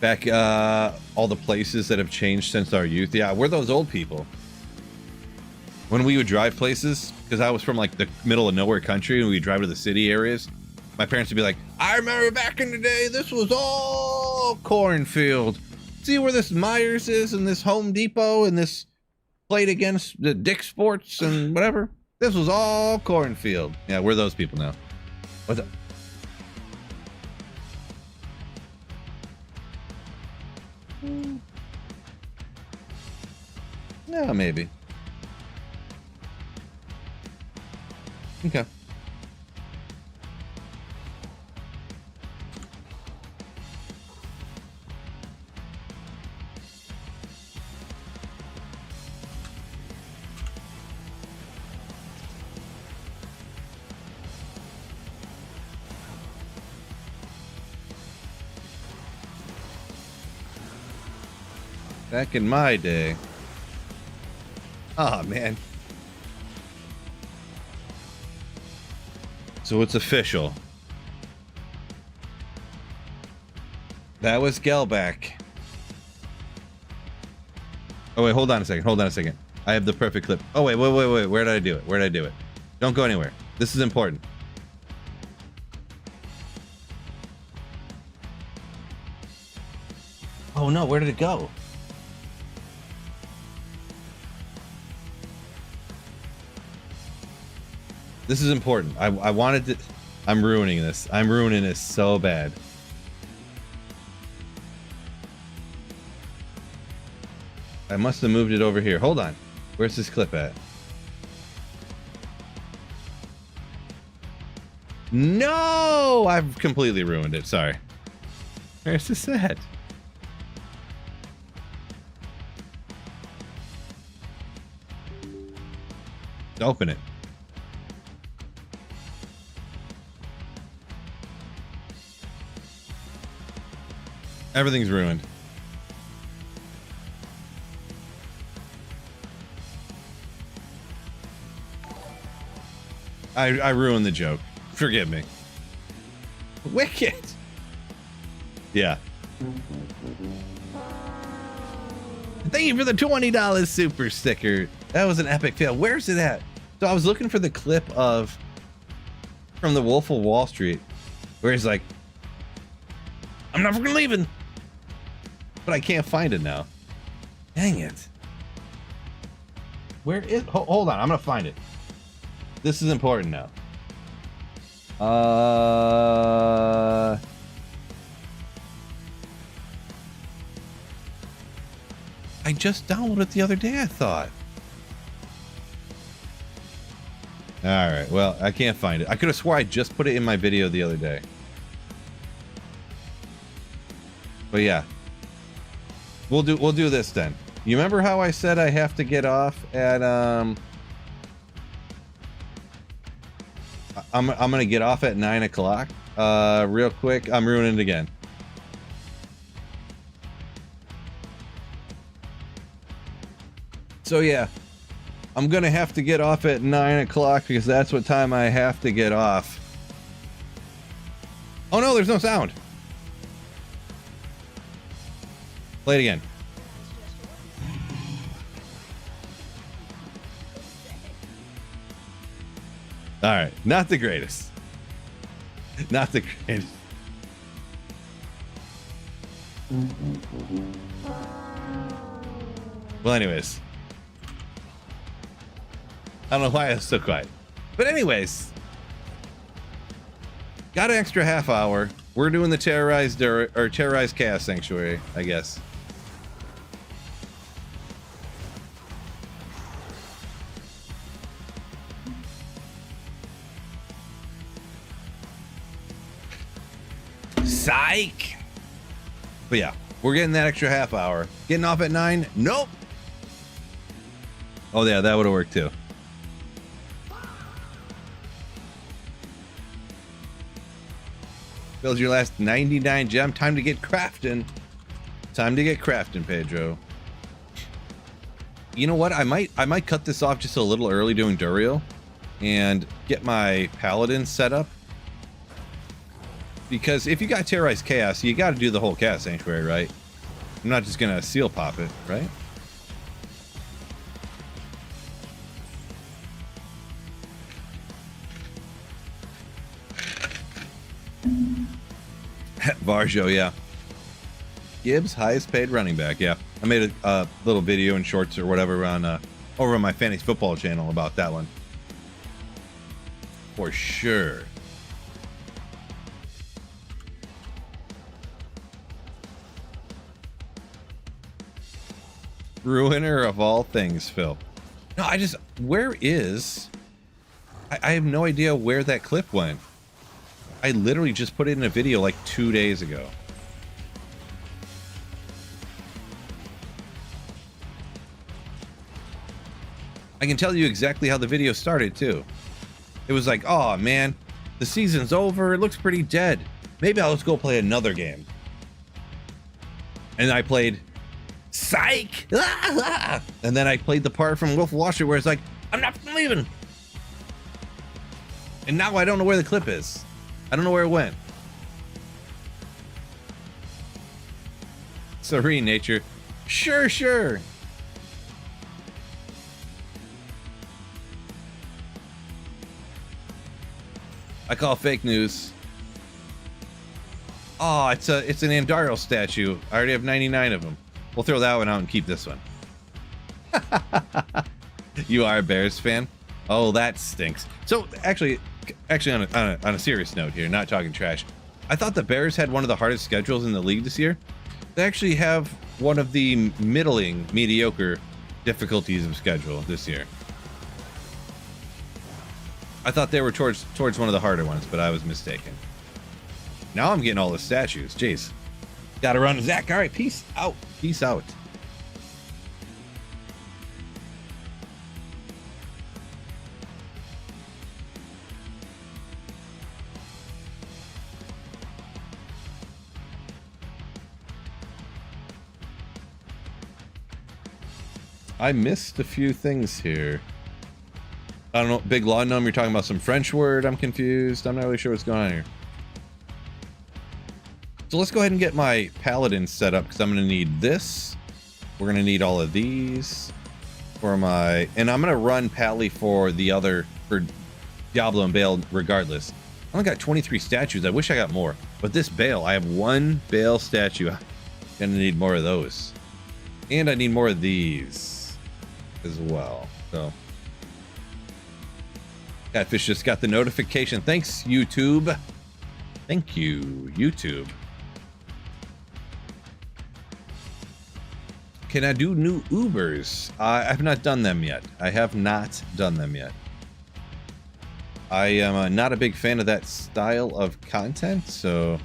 Back, all the places that have changed since our youth. Yeah, we're those old people. When we would drive places, because I was from like the middle of nowhere country, and we'd drive to the city areas, my parents would be like, I remember back in the day, this was all cornfield. See where this Myers is, and this Home Depot, and this played against the Dick Sports and whatever. This was all cornfield. Yeah, we're those people now. What's up? Yeah, maybe. Okay. Back in my day. Oh, man. So it's official. That was Gelback. Oh, wait, hold on a second. Hold on a second. I have the perfect clip. Oh, wait. Where did I do it? Where did I do it? Don't go anywhere. This is important. Oh, no. Where did it go? This is important. I wanted to... I'm ruining this. I'm ruining this so bad. I must have moved it over here. Hold on. Where's this clip at? No! I've completely ruined it. Sorry. Where's this at? Open it. Everything's ruined. I ruined the joke. Forgive me. Wicked. Yeah. Thank you for the $20 super sticker. That was an epic fail. Where's it at? So I was looking for the clip of from the Wolf of Wall Street where he's like, I'm not fucking leaving. But I can't find it now. Dang it. Where is... hold on, I'm gonna find it. This is important now. I just downloaded it the other day, I thought. Alright, well, I can't find it. I could have swore I just put it in my video the other day. But yeah. We'll do this then. You remember how I said I have to get off at I'm gonna get off at 9 o'clock. Real quick, I'm ruining it again. So yeah, I'm gonna have to get off at 9 o'clock because that's what time I have to get off. Oh no, there's no sound. Play it again. All right, not the greatest. Not the greatest. Well, anyways. I don't know why I was so quiet. But anyways. Got an extra half hour. We're doing the terrorized chaos sanctuary, I guess. Psych! But yeah, we're getting that extra half hour. Getting off at 9? Nope! Oh yeah, that would have worked too. Build your last 99 gem. Time to get crafting. Time to get crafting, Pedro. You know what? I might cut this off just a little early doing Durio and get my paladin set up. Because if you got terrorized chaos, you got to do the whole chaos sanctuary, right? I'm not just gonna seal pop it, right? Varjo, yeah. Gibbs, highest paid running back, yeah. I made a little video and shorts or whatever on over on my fantasy football channel about that one. For sure. Ruiner of all things, Phil. No, where is... I have no idea where that clip went. I literally just put it in a video like 2 days ago. I can tell you exactly how the video started, too. It was like, oh man, the season's over, it looks pretty dead. Maybe I'll just go play another game. And I played... Psych! And then I played the part from Wolf of Wall Street where it's like, I'm not leaving. And now I don't know where the clip is. I don't know where it went. Serene nature. Sure, sure. I call fake news. Oh, it's an Andariel statue. I already have 99 of them. We'll throw that one out and keep this one. You are a Bears fan? Oh, that stinks. So actually on a serious note here, not talking trash. I thought the Bears had one of the hardest schedules in the league this year. They actually have one of the mediocre difficulties of schedule this year. I thought they were towards one of the harder ones, but I was mistaken. Now I'm getting all the statues. Jeez. Gotta run, Zach. All right, peace out. Peace out. I missed a few things here. I don't know. Big Law Gnome, you're talking about some French word. I'm confused. I'm not really sure what's going on here. So let's go ahead and get my paladin set up because I'm going to need this. We're going to need all of these for my... And I'm going to run Pally for Diablo and Bale regardless. I only got 23 statues. I wish I got more. But this Bale, I have one Bale statue. I'm going to need more of those. And I need more of these as well. So Catfish just got the notification. Thanks, YouTube. Thank you, YouTube. Can I do new Ubers? I have not done them yet. I have not done them yet. I am not a big fan of that style of content, so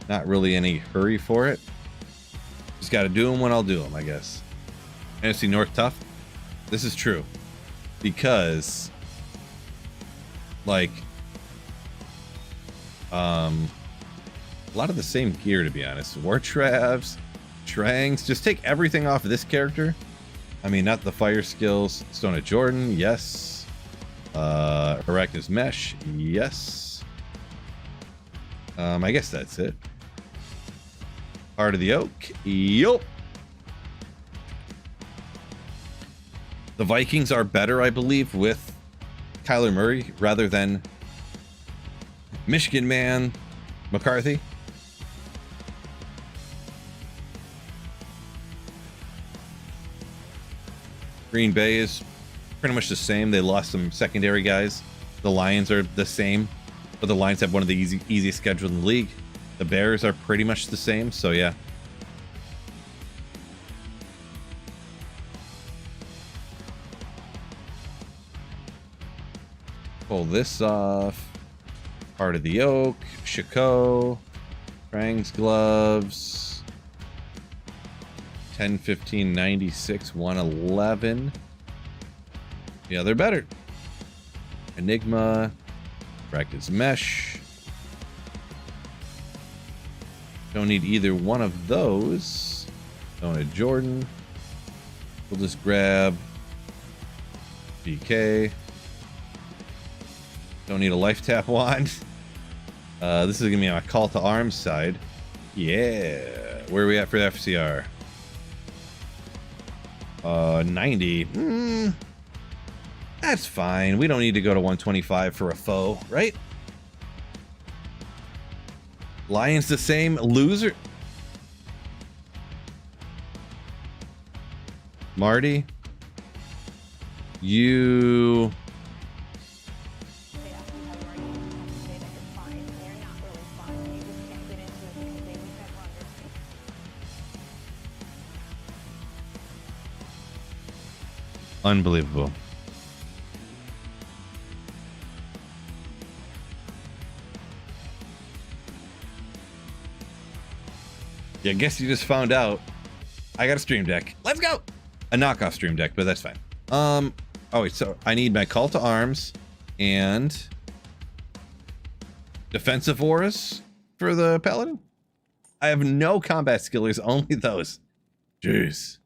not really any hurry for it. Just got to do them when I'll do them, I guess. NFC North tough. This is true because, like, a lot of the same gear, to be honest. War Travs, Trangs, just take everything off of this character. I mean, not the fire skills. Stone of Jordan, yes. Arachnus Mesh, yes. I guess that's it. Heart of the Oak, yup. The Vikings are better, I believe, with Kyler Murray rather than Michigan Man McCarthy. Green Bay is pretty much the same. They lost some secondary guys. The Lions are the same, but the Lions have one of the easiest schedules in the league. The Bears are pretty much the same, so yeah. Pull this off. Heart of the Oak, Chicago, Frang's gloves, 10, 15, 96, 111. Yeah, they're better. Enigma, Practice Mesh. Don't need either one of those. Don't need Jordan. We'll just grab BK. Don't need a life tap wand. This is gonna be my call to arms side. Yeah. Where are we at for the FCR? 90. That's fine. We don't need to go to 125 for a foe, right? Lions the same. Loser. Marty. You. Unbelievable. Yeah, I guess you just found out I got a stream deck. Let's go. A knockoff stream deck, but that's fine. Oh wait, so I need my call to arms and defensive auras for the paladin. I have no combat skillers, only those. Jeez.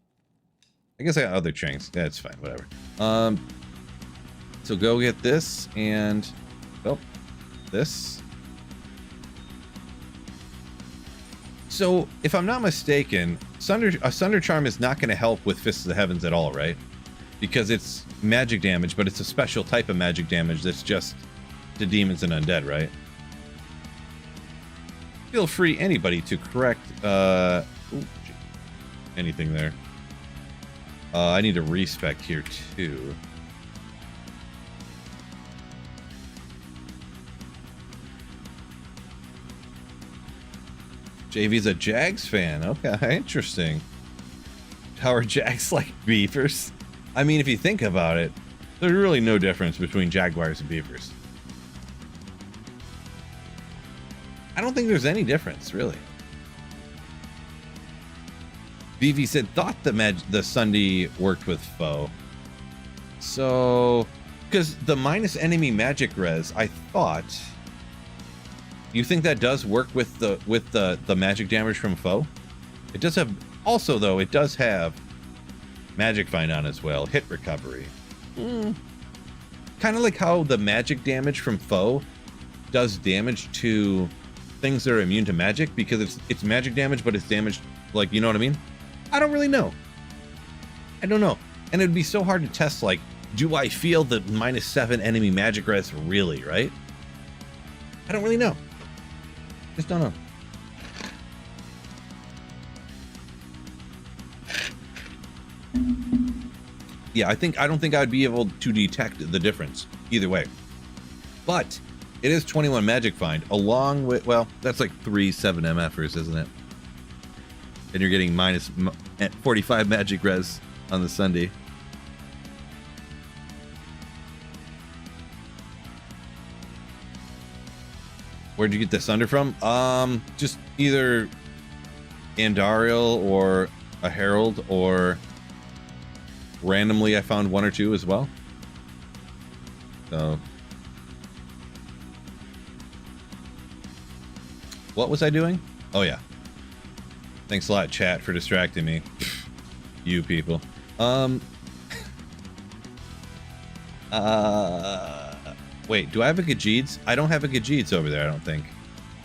I guess I got other tranks. Yeah, it's fine, whatever. So go get this and this. So if I'm not mistaken, a Sunder Charm is not going to help with Fists of the Heavens at all, right? Because it's magic damage, but it's a special type of magic damage that's just to demons and undead, right? Feel free, anybody, to correct anything there. I need a respec here too. JV's a Jags fan. Okay, interesting. How are Jags like beavers? I mean, if you think about it, there's really no difference between Jaguars and beavers. I don't think there's any difference, really. VV said, thought the Sunday worked with foe. So, because the minus enemy magic res, I thought. You think that does work with the magic damage from foe? It does have, also though, it does have magic find on as well, hit recovery. Kind of like how the magic damage from foe does damage to things that are immune to magic, because it's magic damage, but it's damaged, like, you know what I mean? I don't really know. I don't know. And it'd be so hard to test, like, do I feel the -7 enemy magic res really, right? I don't really know. Just don't know. Yeah, I don't think I'd be able to detect the difference either way. But it is 21 magic find along with, well, that's like 3 7MFers, isn't it? And you're getting minus 45 magic res on the Sunday. Where'd you get the Sunder from? Just either Andariel or a Herald, or randomly I found 1 or 2 as well. So what was I doing? Oh yeah. Thanks a lot, chat, for distracting me. You people. Wait, do I have a Gajeeds? I don't have a Gajeeds over there, I don't think.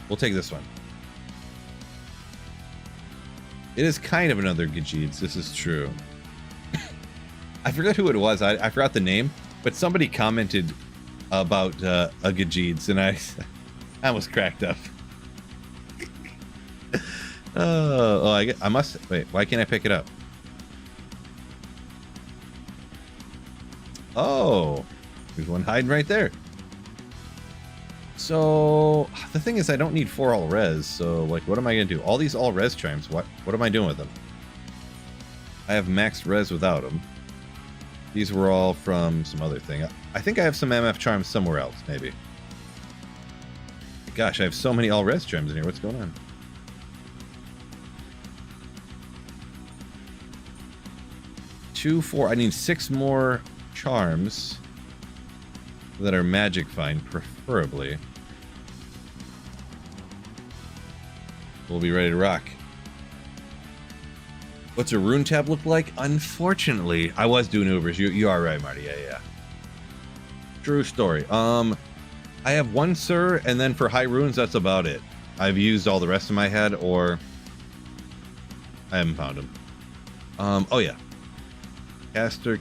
We'll take this one. It is kind of another Gajeeds, this is true. I forgot who it was, I forgot the name, but somebody commented about a Gajeeds, and I almost cracked up. I must, wait, why can't I pick it up? Oh, there's one hiding right there. So the thing is, I don't need 4 all res, so like, what am I gonna do? All these all res charms, what am I doing with them? I have maxed res without them. These were all from some other thing. I think I have some MF charms somewhere else, maybe. Gosh, I have so many all res charms in here. What's going on? 2, 4. I need 6 more charms that are magic find, preferably. We'll be ready to rock. What's a rune tab look like? Unfortunately, I was doing Ubers. You are right, Marty. Yeah. True story. I have 1 Sir, and then for high runes, that's about it. I've used all the rest of my head, or I haven't found them. Oh yeah. Caster,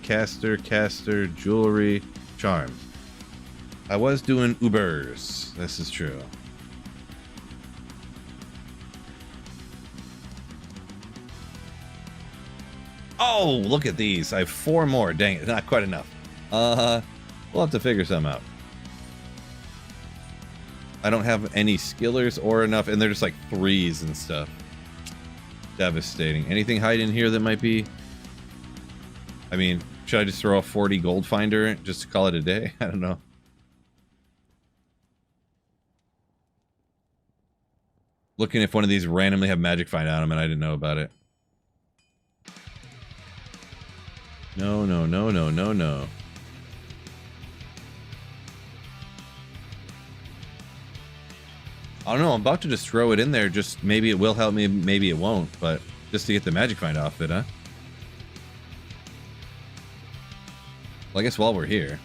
jewelry, charms. I was doing Ubers. This is true. Oh, look at these. I have 4 more. Dang it, not quite enough. We'll have to figure some out. I don't have any skillers or enough, and they're just like 3s and stuff. Devastating. Anything hiding in here that might be... I mean, should I just throw a 40 gold finder just to call it a day? I don't know. Looking if one of these randomly have magic find on them and I didn't know about it. No. I don't know, I'm about to just throw it in there, just maybe it will help me, maybe it won't, but just to get the magic find off it, huh? Well, I guess while we're here.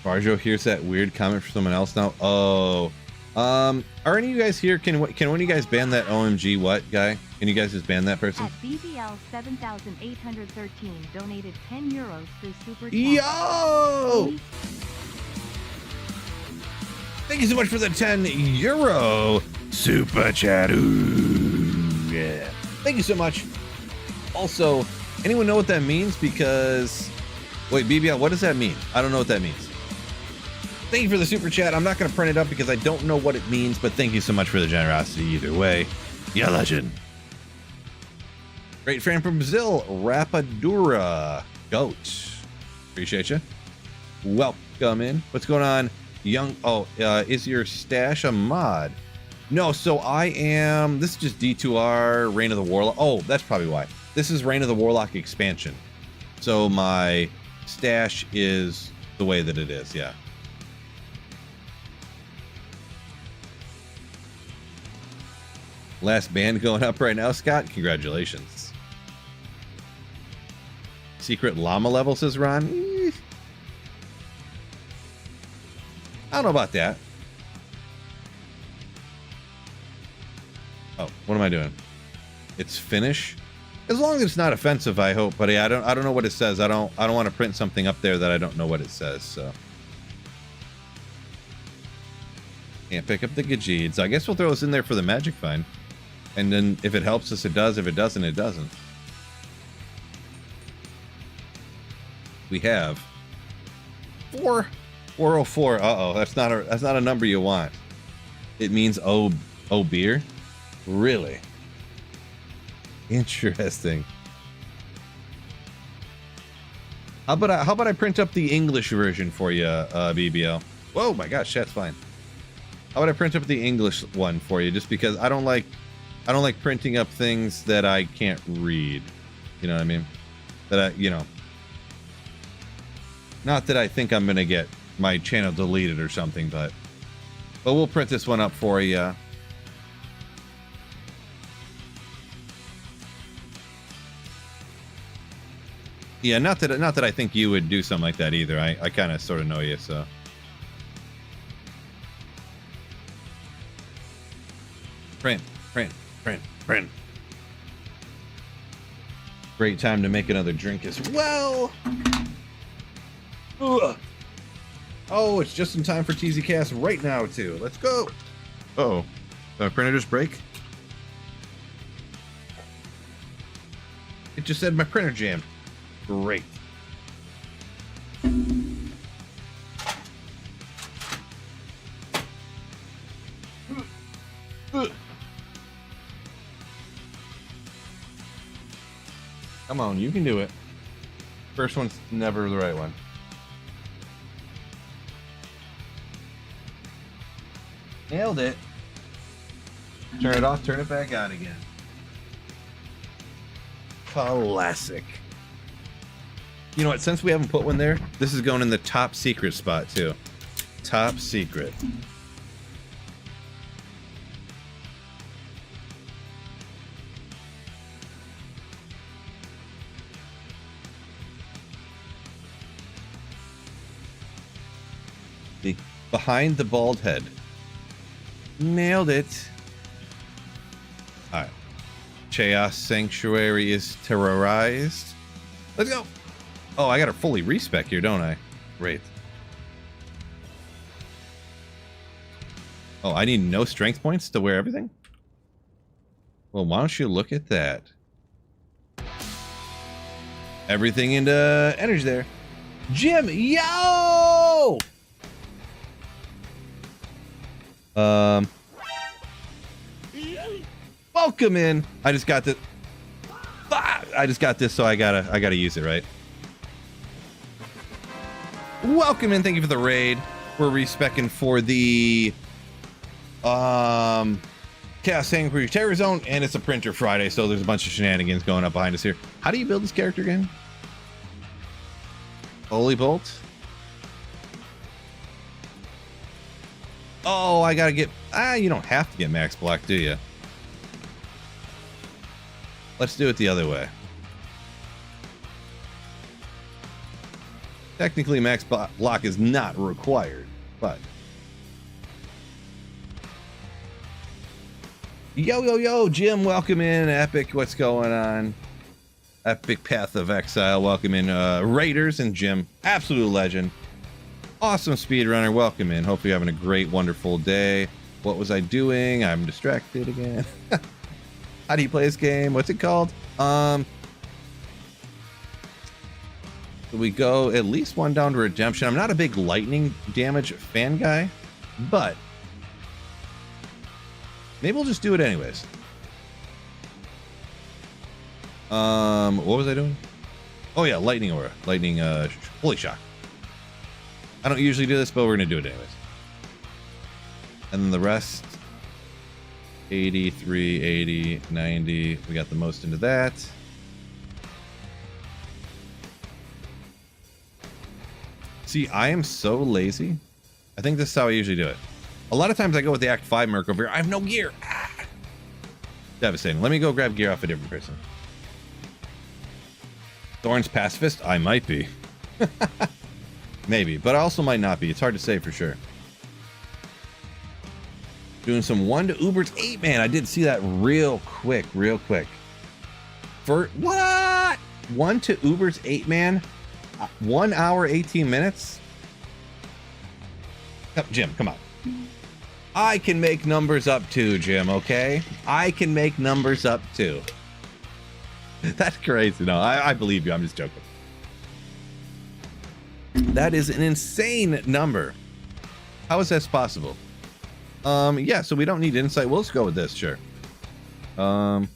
Barjo hears that weird comment from someone else now. Oh, are any of you guys here? Can one of you guys ban that OMG what guy? Can you guys just ban that person? At BBL 7813 donated 10 euros through Super Chat. Yo! Thank you so much for the 10 euro super chat. Ooh, yeah. Thank you so much. Also, anyone know what that means? Because, wait, BBL, what does that mean? I don't know what that means. Thank you for the super chat. I'm not going to print it up because I don't know what it means, but thank you so much for the generosity either way. Yeah, legend. Great fan from Brazil, Rapadura Goat. Appreciate you. Welcome in. What's going on, young? Oh, is your stash a mod? No, so I am. This is just D2R, Reign of the Warlock. Oh, that's probably why. This is Reign of the Warlock expansion. So my stash is the way that it is, yeah. Last band going up right now, Scott. Congratulations. Secret llama level, says Ron. I don't know about that. Oh, what am I doing? It's finish. As long as it's not offensive, I hope. But yeah, I don't know what it says. I don't want to print something up there that I don't know what it says. So can't pick up the Gajeeds. I guess we'll throw this in there for the magic find, and then if it helps us, it does. If it doesn't, it doesn't. We have 404. Uh-oh, that's not a number you want. It means oh beer. Really? Interesting. How about I print up the English version for you, BBL? Whoa, my gosh, that's fine. How about I print up the English one for you, just because I don't like printing up things that I can't read. You know what I mean? Not that I think I'm gonna get my channel deleted or something, but we'll print this one up for you. Yeah, not that I think you would do something like that either. I kind of sort of know you, so. Print. Great time to make another drink as well. Ugh. Oh, it's just in time for TZCast right now, too. Let's go. Uh-oh. Did my printer just break? It just said my printer jammed. Great. Come on, you can do it. First one's never the right one. Nailed it. Turn it off, turn it back on again. Classic. You know what? Since we haven't put one there, this is going in the top secret spot too. Top secret. Behind the bald head. Nailed it. Alright. Chaos Sanctuary is terrorized. Let's go. Oh, I gotta fully respec here, don't I? Great. Oh, I need no strength points to wear everything? Well, why don't you look at that? Everything into energy there. Jim, yo! Welcome in. I just got this. I just got this, so I gotta use it, right? Welcome in. Thank you for the raid. We're respecking for the Chaos Sanctuary Terror Zone, and it's a Printer Friday, so there's a bunch of shenanigans going up behind us here. How do you build this character again? Holy Bolt. Oh, I gotta get... you don't have to get max block, do you? Let's do it the other way. Technically, max block is not required, but... Yo, Jim, welcome in. Epic, what's going on? Epic Path of Exile, welcome in. Raiders and Jim, absolute legend. Awesome speedrunner, welcome in. Hopefully you're having a great, wonderful day. What was I doing? I'm distracted again. How do you play this game? What's it called? We go at least one down to redemption. I'm not a big lightning damage fan guy, but maybe we'll just do it anyways. What was I doing? Oh yeah, lightning aura, lightning holy shock. I don't usually do this, but we're gonna do it anyways. And then the rest, 83, 80, 90. We got the most into that. See, I am so lazy. I think this is how I usually do it. A lot of times I go with the Act 5 Merc over here. I have no gear. Ah! Devastating. Let me go grab gear off a different person. Thorn's pacifist? I might be. Maybe, but I also might not be. It's hard to say for sure. Doing some 1 to Uber's 8, man. I did see that real quick. For what? 1 to Uber's 8-man? 1 hour, 18 minutes? Jim, come on. I can make numbers up too, Jim, okay? I can make numbers up too. That's crazy. No, I believe you. I'm just joking. That is an insane number. How is this possible? Yeah, so we don't need insight. We'll just go with this, sure. An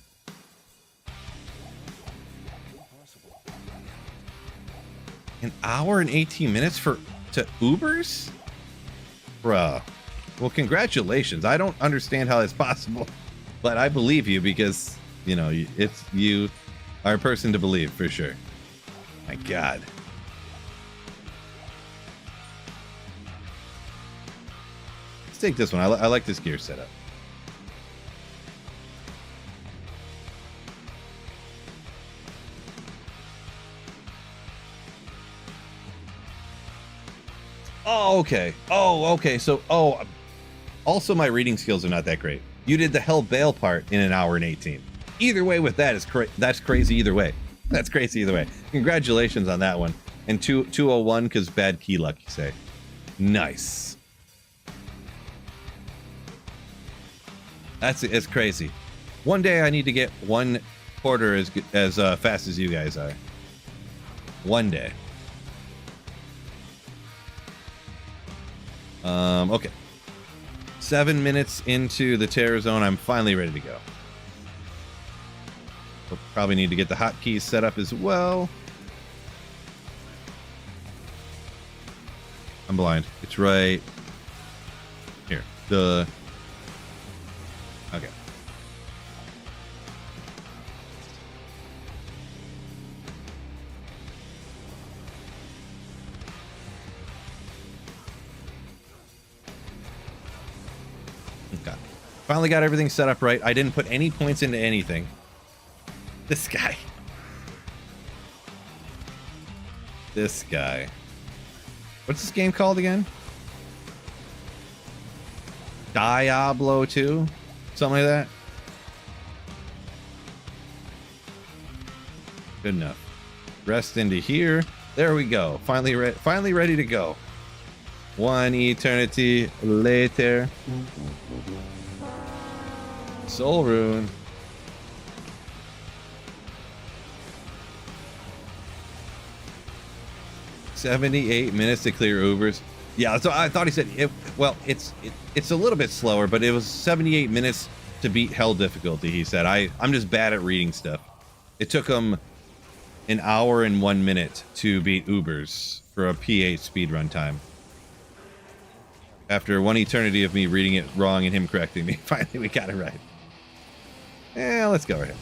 hour and 18 minutes to Ubers? Bruh. Well, congratulations. I don't understand how that's possible, but I believe you because, you know, you are a person to believe for sure. My God. Let's take this one. I like this gear setup. Oh, okay. Oh, okay. So, also my reading skills are not that great. You did the Hell Bail part in an hour and 18. Either way with that is that's crazy either way. That's crazy either way. Congratulations on that one. And 201 because bad key luck, you say. Nice. It's crazy. One day I need to get 1 quarter as fast as you guys are. One day. Okay. 7 minutes into the terror zone, I'm finally ready to go. We'll probably need to get the hotkeys set up as well. I'm blind. It's right here. Okay. Okay. Finally got everything set up right. I didn't put any points into anything. This guy. This guy. What's this game called again? Diablo 2? Something like that? Good enough. Rest into here. There we go. Finally ready to go. 1 eternity later. Soul Rune. $78 minutes to clear Ubers. Yeah, so I thought he said it's a little bit slower, but it was 78 minutes to beat hell difficulty, he said. I'm just bad at reading stuff. It took him an hour and 1 minute to beat Ubers for a P8 speedrun time. After 1 eternity of me reading it wrong and him correcting me, finally we got it right. Yeah, let's go ahead.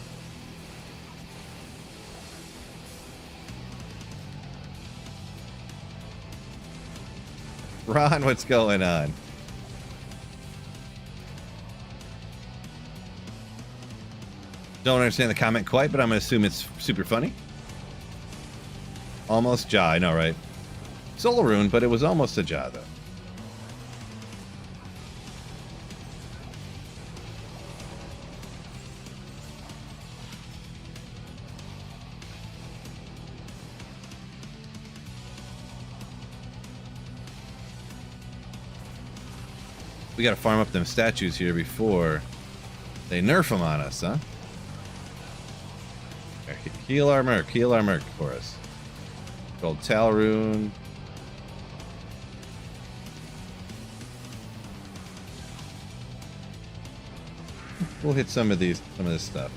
Ron, what's going on? Don't understand the comment quite, but I'm going to assume it's super funny. Almost jaw, I know, right? Soul Rune, but it was almost a jaw, though. We gotta farm up them statues here before they nerf them on us, huh? Heal our merc for us. Gold Talrune. We'll hit some of this stuff.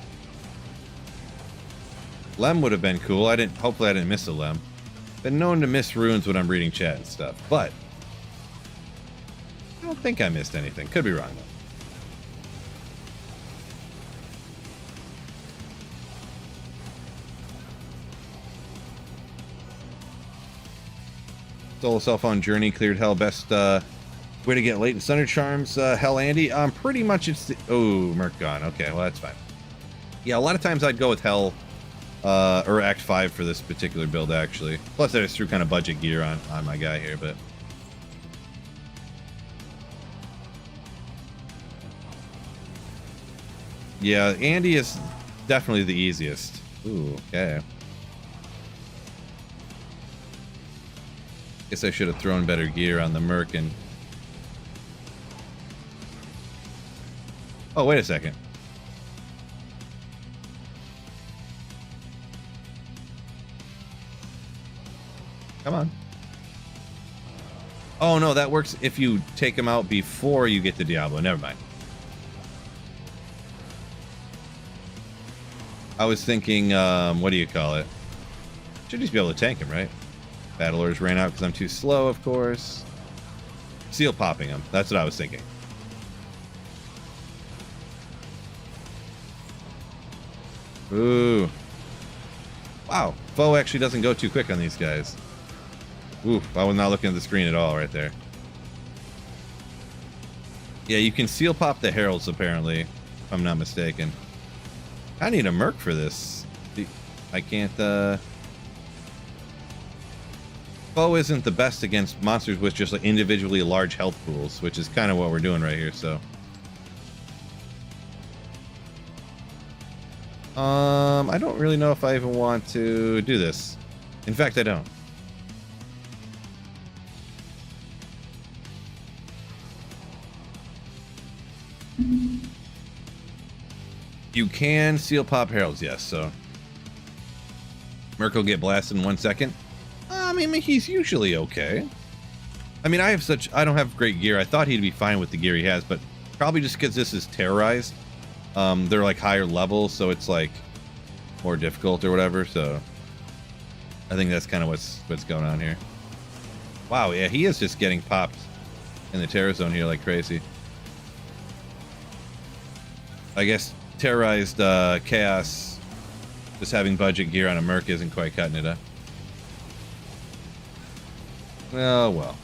Lem would have been cool. Hopefully I didn't miss a Lem. Been known to miss runes when I'm reading chat and stuff, but I don't think I missed anything. Could be wrong, though. Solo cell phone journey, cleared hell. Best way to get latent Thunder Charms, Hell Andy. Pretty much it's the... Oh, Merc gone. Okay, well, that's fine. Yeah, a lot of times I'd go with Hell or Act 5 for this particular build, actually. Plus, I just threw kind of budget gear on my guy here, but... Yeah, Andy is definitely the easiest. Ooh, okay. Guess I should have thrown better gear on the Merc and... Oh, wait a second. Come on. Oh, no, that works if you take him out before you get to Diablo. Never mind. I was thinking, what do you call it? Should just be able to tank him, right? Battle orders ran out because I'm too slow, of course. Seal popping him. That's what I was thinking. Ooh. Wow. Foe actually doesn't go too quick on these guys. Oof, I was not looking at the screen at all right there. Yeah, you can seal pop the heralds, apparently, if I'm not mistaken. I need a Merc for this. I can't, Foe isn't the best against monsters with just like individually large health pools, which is kind of what we're doing right here, so. I don't really know if I even want to do this. In fact, I don't. You can seal pop heralds, yes, so. Merc will get blasted in 1 second. I mean, he's usually okay. I mean, I don't have great gear. I thought he'd be fine with the gear he has, but probably just because this is terrorized. They're like higher levels, so it's like more difficult or whatever, so. I think that's kind of what's going on here. Wow, yeah, he is just getting popped in the terror zone here like crazy. I guess terrorized chaos, just having budget gear on a Merc isn't quite cutting it up. Oh well.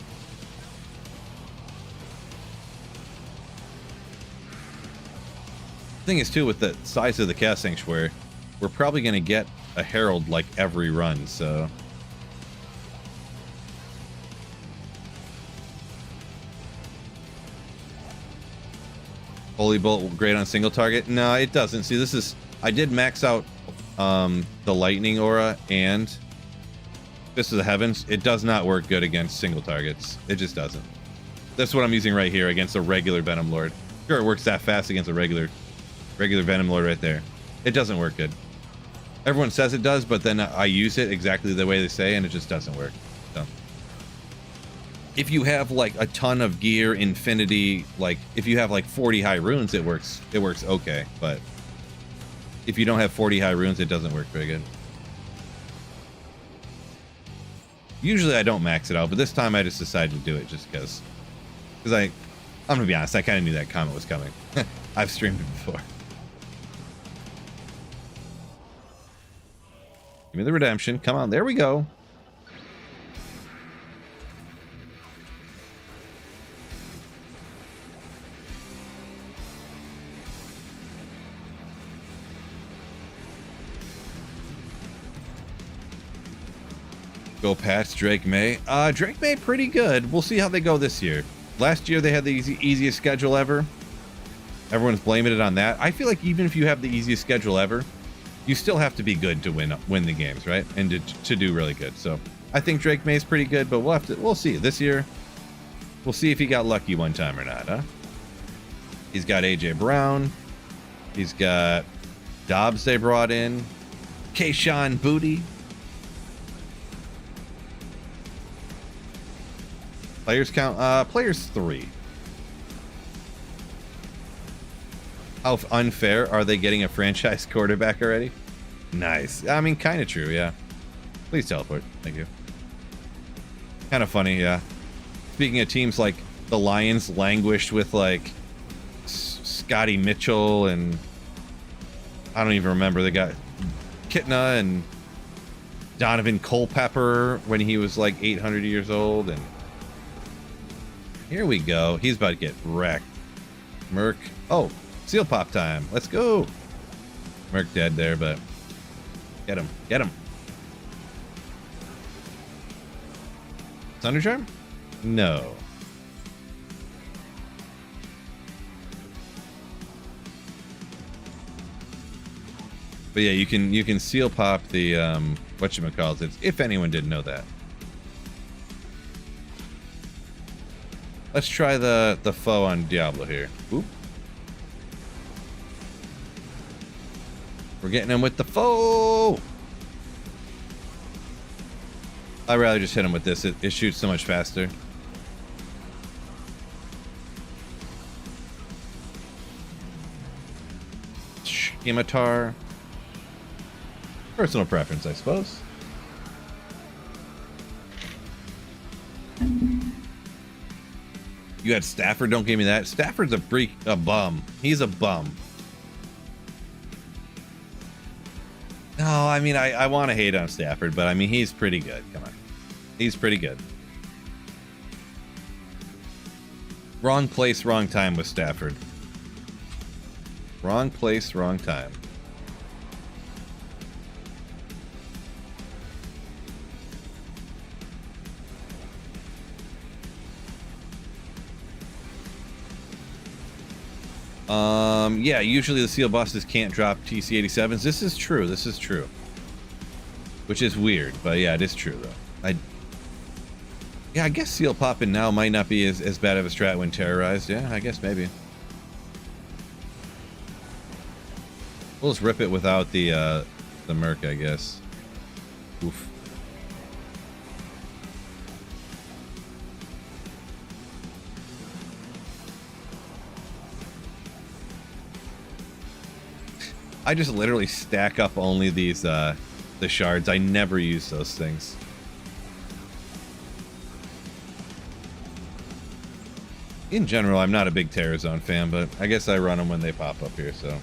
Thing is too, with the size of the Chaos Sanctuary, we're probably going to get a Herald like every run, so. Holy Bolt great on single target? No, it doesn't. See, this is, I did max out the Lightning Aura and Fist of the Heavens. It does not work good against single targets. It just doesn't. That's what I'm using right here against a regular Venom Lord. Sure, it works that fast against a regular Venom Lord right there. It doesn't work good. Everyone says it does, but then I use it exactly the way they say, and it just doesn't work. So, if you have like a ton of gear, infinity, like if you have like 40 high runes, it works okay. But if you don't have 40 high runes, it doesn't work very good. Usually I don't max it out, but this time I just decided to do it just because I'm gonna be honest, I kind of knew that comment was coming. I've streamed it before. Give me the redemption. Come on, there we go. Go Pats, Drake May. Drake May pretty good. We'll see how they go this year. Last year they had the easiest schedule ever. Everyone's blaming it on that. I feel like even if you have the easiest schedule ever, you still have to be good to win the games, right? And to do really good. So I think Drake May's pretty good, but we'll see. This year, we'll see if he got lucky one time or not, huh? He's got AJ Brown. He's got Dobbs they brought in. Kayshawn Booty. Players count, players 3. How unfair. Are they getting a franchise quarterback already? Nice. I mean, kind of true, yeah. Please teleport. Thank you. Kind of funny, yeah. Speaking of teams, like, the Lions languished with, like, Scotty Mitchell and... I don't even remember. They got Kitna and Donovan Culpepper when he was, like, 800 years old, and... Here we go. He's about to get wrecked. Merc. Oh, seal pop time. Let's go. Merc dead there, but get him. Get him. Thunder Charm? No. But yeah, you can seal pop the whatchamacallit, if anyone didn't know that. Let's try the foe on Diablo here. Oop. We're getting him with the foe. I'd rather just hit him with this. It shoots so much faster. Scimitar. Personal preference, I suppose. You had Stafford, don't give me that. Stafford's a bum. He's a bum. No, I mean, I want to hate on Stafford, but I mean, he's pretty good. Come on. He's pretty good. Wrong place, wrong time with Stafford. Wrong place, wrong time. Yeah, usually the seal bosses can't drop TC-87s. This is true. This is true. Which is weird, but yeah, it is true though. Yeah, I guess seal popping now might not be as bad of a strat when terrorized. Yeah, I guess maybe. We'll just rip it without the merc, I guess. Oof. I just literally stack up only these the shards. I never use those things. In general, I'm not a big Terror Zone fan, but I guess I run them when they pop up here, so.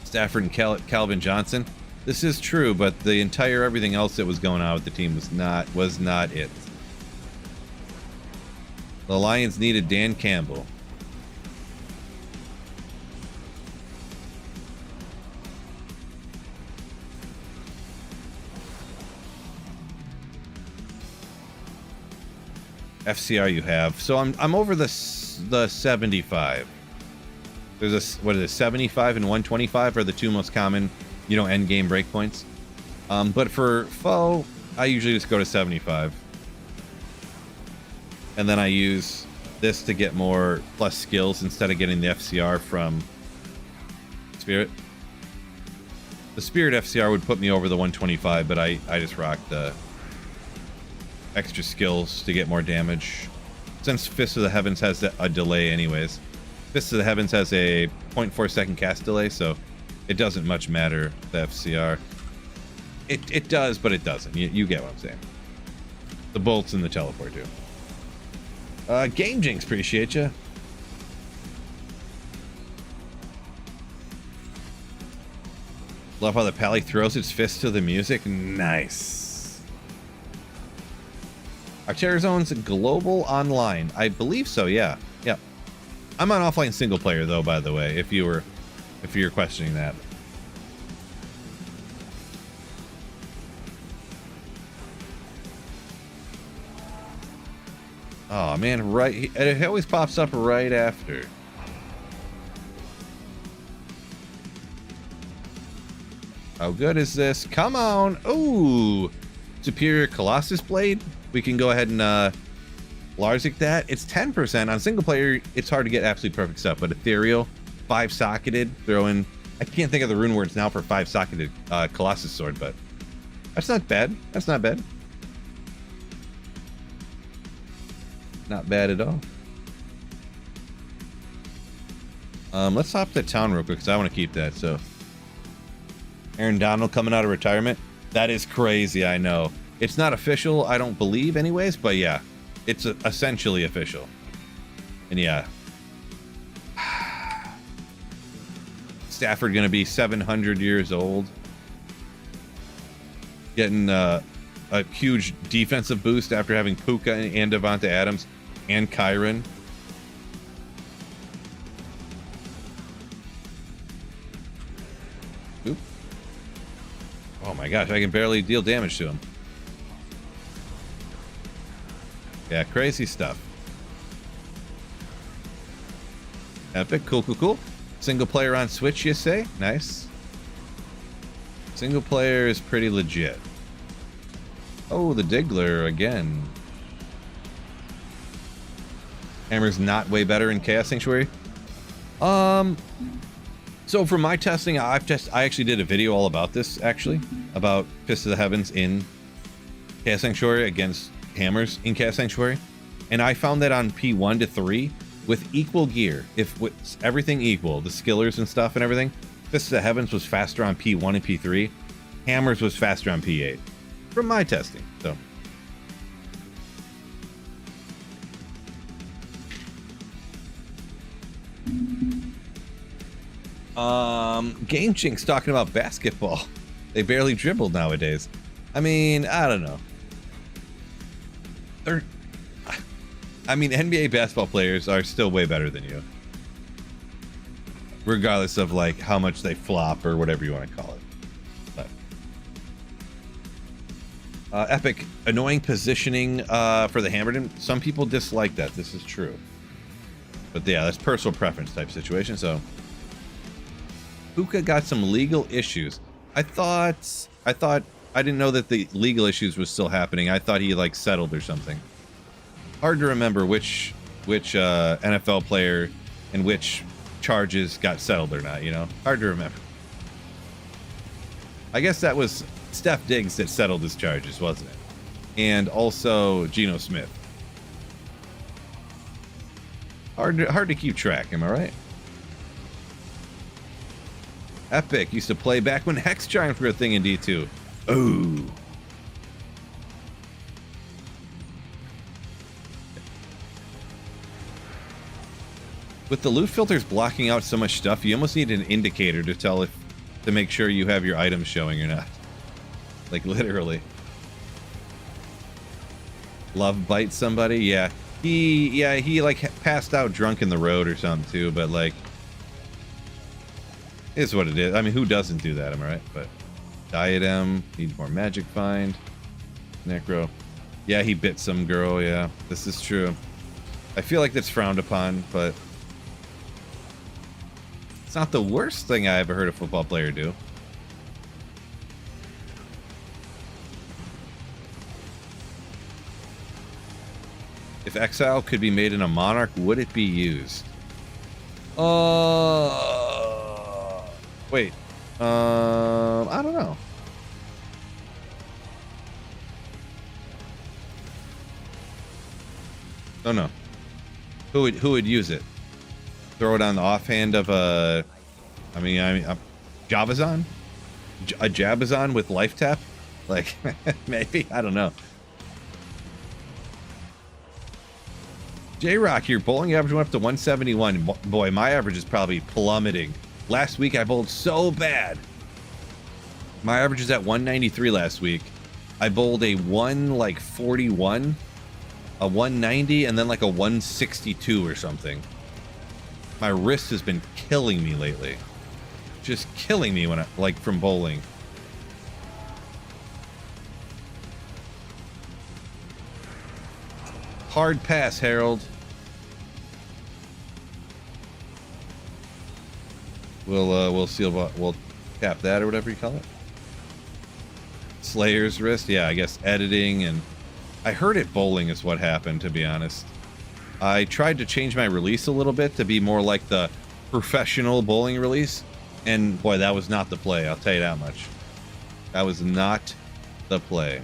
Stafford and Calvin Johnson. This is true, but the entire everything else that was going on with the team was not it. The Lions needed Dan Campbell. FCR you have. So I'm over the 75. There's a, what is it, 75 and 125 are the two most common, you know, end game breakpoints. But for foe, I usually just go to 75. And then I use this to get more plus skills instead of getting the FCR from Spirit. The Spirit FCR would put me over the 125, but I just rock the extra skills to get more damage. Since Fist of the Heavens has a delay anyways. Fist of the Heavens has a 0.4 second cast delay, so it doesn't much matter, the FCR. It does, but it doesn't. You get what I'm saying. The bolts and the teleport do. Game Jinx, appreciate you. Love how the Pally throws its fist to the music. Nice. Are Terror Zones global online? I believe so, yeah. Yeah. I'm on offline single player though, by the way, if you're questioning that. Oh man, right, it always pops up right after. How good is this? Come on. Ooh. Superior Colossus Blade. We can go ahead and Larzik that. It's 10%. On single player, it's hard to get absolutely perfect stuff, but Ethereal, 5-socketed, throw in, I can't think of the rune words now for 5-socketed Colossus Sword, but that's not bad. That's not bad. Not bad at all. Let's hop to town real quick because I want to keep that. So, Aaron Donald coming out of retirement. That is crazy, I know. It's not official, I don't believe anyways, but yeah, it's essentially official. And yeah. Stafford gonna be 700 years old. Getting a huge defensive boost after having Puka and Devonta Adams and Kyron. Oop. Oh my gosh, I can barely deal damage to him. Yeah, crazy stuff. Epic, cool. Single player on Switch, you say? Nice. Single player is pretty legit. Oh, the Diggler again. Hammer's not way better in Chaos Sanctuary. So for my testing, I actually did a video all about this, actually, about Fist of the Heavens in Chaos Sanctuary against Hammers in Chaos Sanctuary, and I found that on P1 to 3 with equal gear, if with everything equal, the skillers and stuff and everything, Fist of the Heavens was faster on P1 and P3, Hammers was faster on P8 from my testing. So Game Chink's talking about basketball. They barely dribble nowadays. I mean, I don't know. NBA basketball players are still way better than you, regardless of like how much they flop or whatever you want to call it. But Epic, annoying positioning for the hammer. Some people dislike that. This is true. But yeah, that's personal preference type situation. So Puka got some legal issues. I didn't know that the legal issues was still happening. I thought he like settled or something. Hard to remember which NFL player and which charges got settled or not, you know? Hard to remember. I guess that was Steph Diggs that settled his charges, wasn't it? And also Geno Smith. Hard to keep track, am I right? Epic used to play back when Hex Giants were a thing in D2. Ooh. With the loot filters blocking out so much stuff, you almost need an indicator to tell to make sure you have your items showing or not. Like literally. Love bite somebody? Yeah. He like passed out drunk in the road or something too, but like is what it is. I mean, who doesn't do that, am I right? But Diadem needs more magic find. Necro. Yeah, he bit some girl, yeah. This is true. I feel like that's frowned upon, but it's not the worst thing I ever heard a football player do. If Exile could be made in a Monarch, would it be used? Wait. I don't know. Don't know. Who would use it? Throw it on the offhand of a... I mean, a Jabazon? A Jabazon with life tap? Like, maybe? I don't know. J-Rock, your bowling average went up to 171. Boy, my average is probably plummeting. Last week I bowled so bad. My average is at 193 last week. I bowled a 141, a 190, and then like a 162 or something. My wrist has been killing me lately. Just killing me when from bowling. Hard pass, Harold. We'll tap that or whatever you call it. Slayer's wrist, yeah, I guess editing, and I heard it bowling is what happened, to be honest. I tried to change my release a little bit to be more like the professional bowling release, and boy, that was not the play, I'll tell you that much. That was not the play.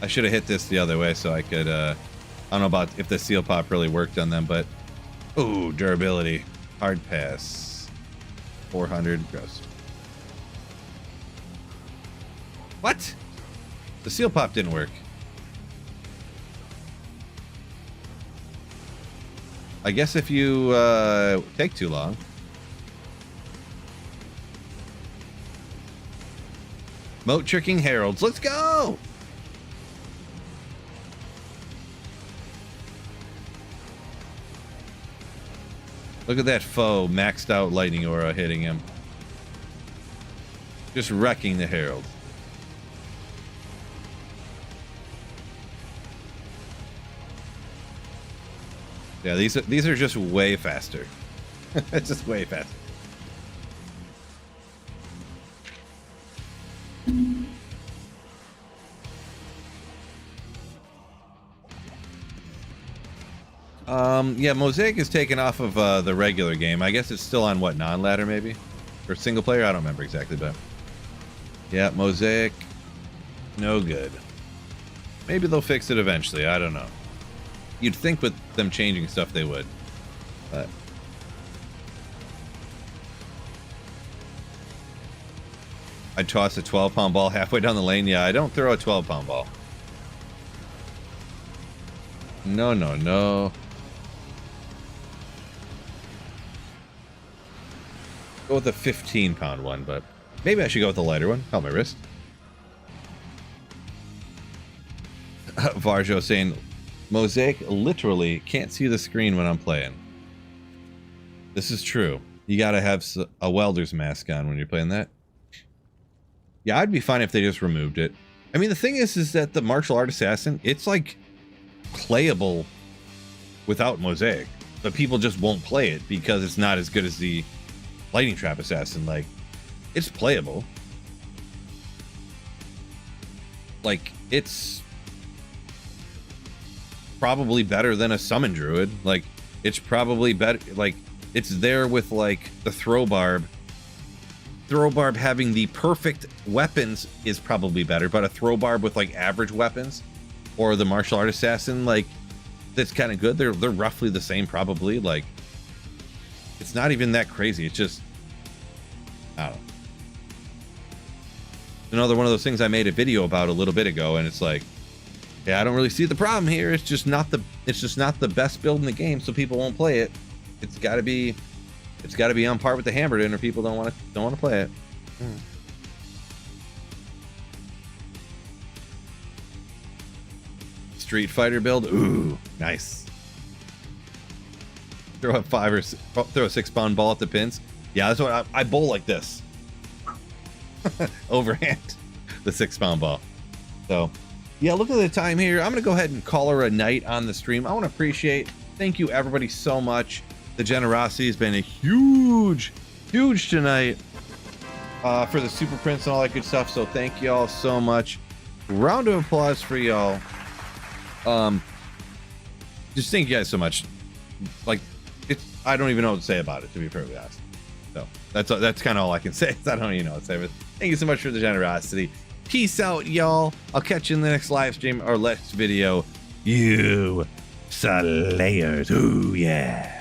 I should have hit this the other way so I could, I don't know about if the seal pop really worked on them, but, ooh, durability. Hard pass. 400, gross. What? The seal pop didn't work. I guess if you, take too long. Moat tricking heralds, let's go! Look at that foe maxed out lightning aura hitting him. Just wrecking the herald. Yeah, these are just way faster. It's just way faster. Yeah, Mosaic is taken off of the regular game. I guess it's still on what, non-ladder maybe? Or single player? I don't remember exactly, but yeah, Mosaic, no good. Maybe they'll fix it eventually. I don't know. You'd think with them changing stuff they would, but I'd toss a 12-pound ball halfway down the lane. Yeah, I don't throw a 12-pound ball. No, no, no. Go with a 15-pound one, but maybe I should go with the lighter one. Help my wrist. Varjo saying, Mosaic literally can't see the screen when I'm playing. This is true. You gotta have a welder's mask on when you're playing that. Yeah, I'd be fine if they just removed it. I mean, the thing is that the martial art assassin, it's like playable without Mosaic, but people just won't play it because it's not as good as the lightning trap assassin. Like, it's playable. Like, it's probably better than a summon druid. Like, it's probably better. Like, it's there with like the throw barb. Throw barb having the perfect weapons is probably better, but a throw barb with like average weapons, or the martial art assassin, like, that's kind of good. They're roughly the same, probably. Like, it's not even that crazy. It's just, I don't know. Another one of those things I made a video about a little bit ago, and it's like, yeah, I don't really see the problem here. It's just not the best build in the game, so people won't play it. It's got to be on par with the Hammerden, or people don't want to play it. Street Fighter build, ooh, nice. Throw a 6-pound ball at the pins. Yeah, that's what I bowl like this. Overhand the 6-pound ball. So yeah, look at the time here. I'm gonna go ahead and call her a night on the stream. I want to appreciate, thank you everybody so much. The generosity has been a huge tonight for the Super Prince and all that good stuff. So thank you all so much. Round of applause for y'all. Just thank you guys so much. Like, I don't even know what to say about it, to be perfectly honest. So that's kind of all I can say. I don't even know what to say, but thank you so much for the generosity. Peace out, y'all. I'll catch you in the next live stream or next video. You Slayers. Ooh, yeah.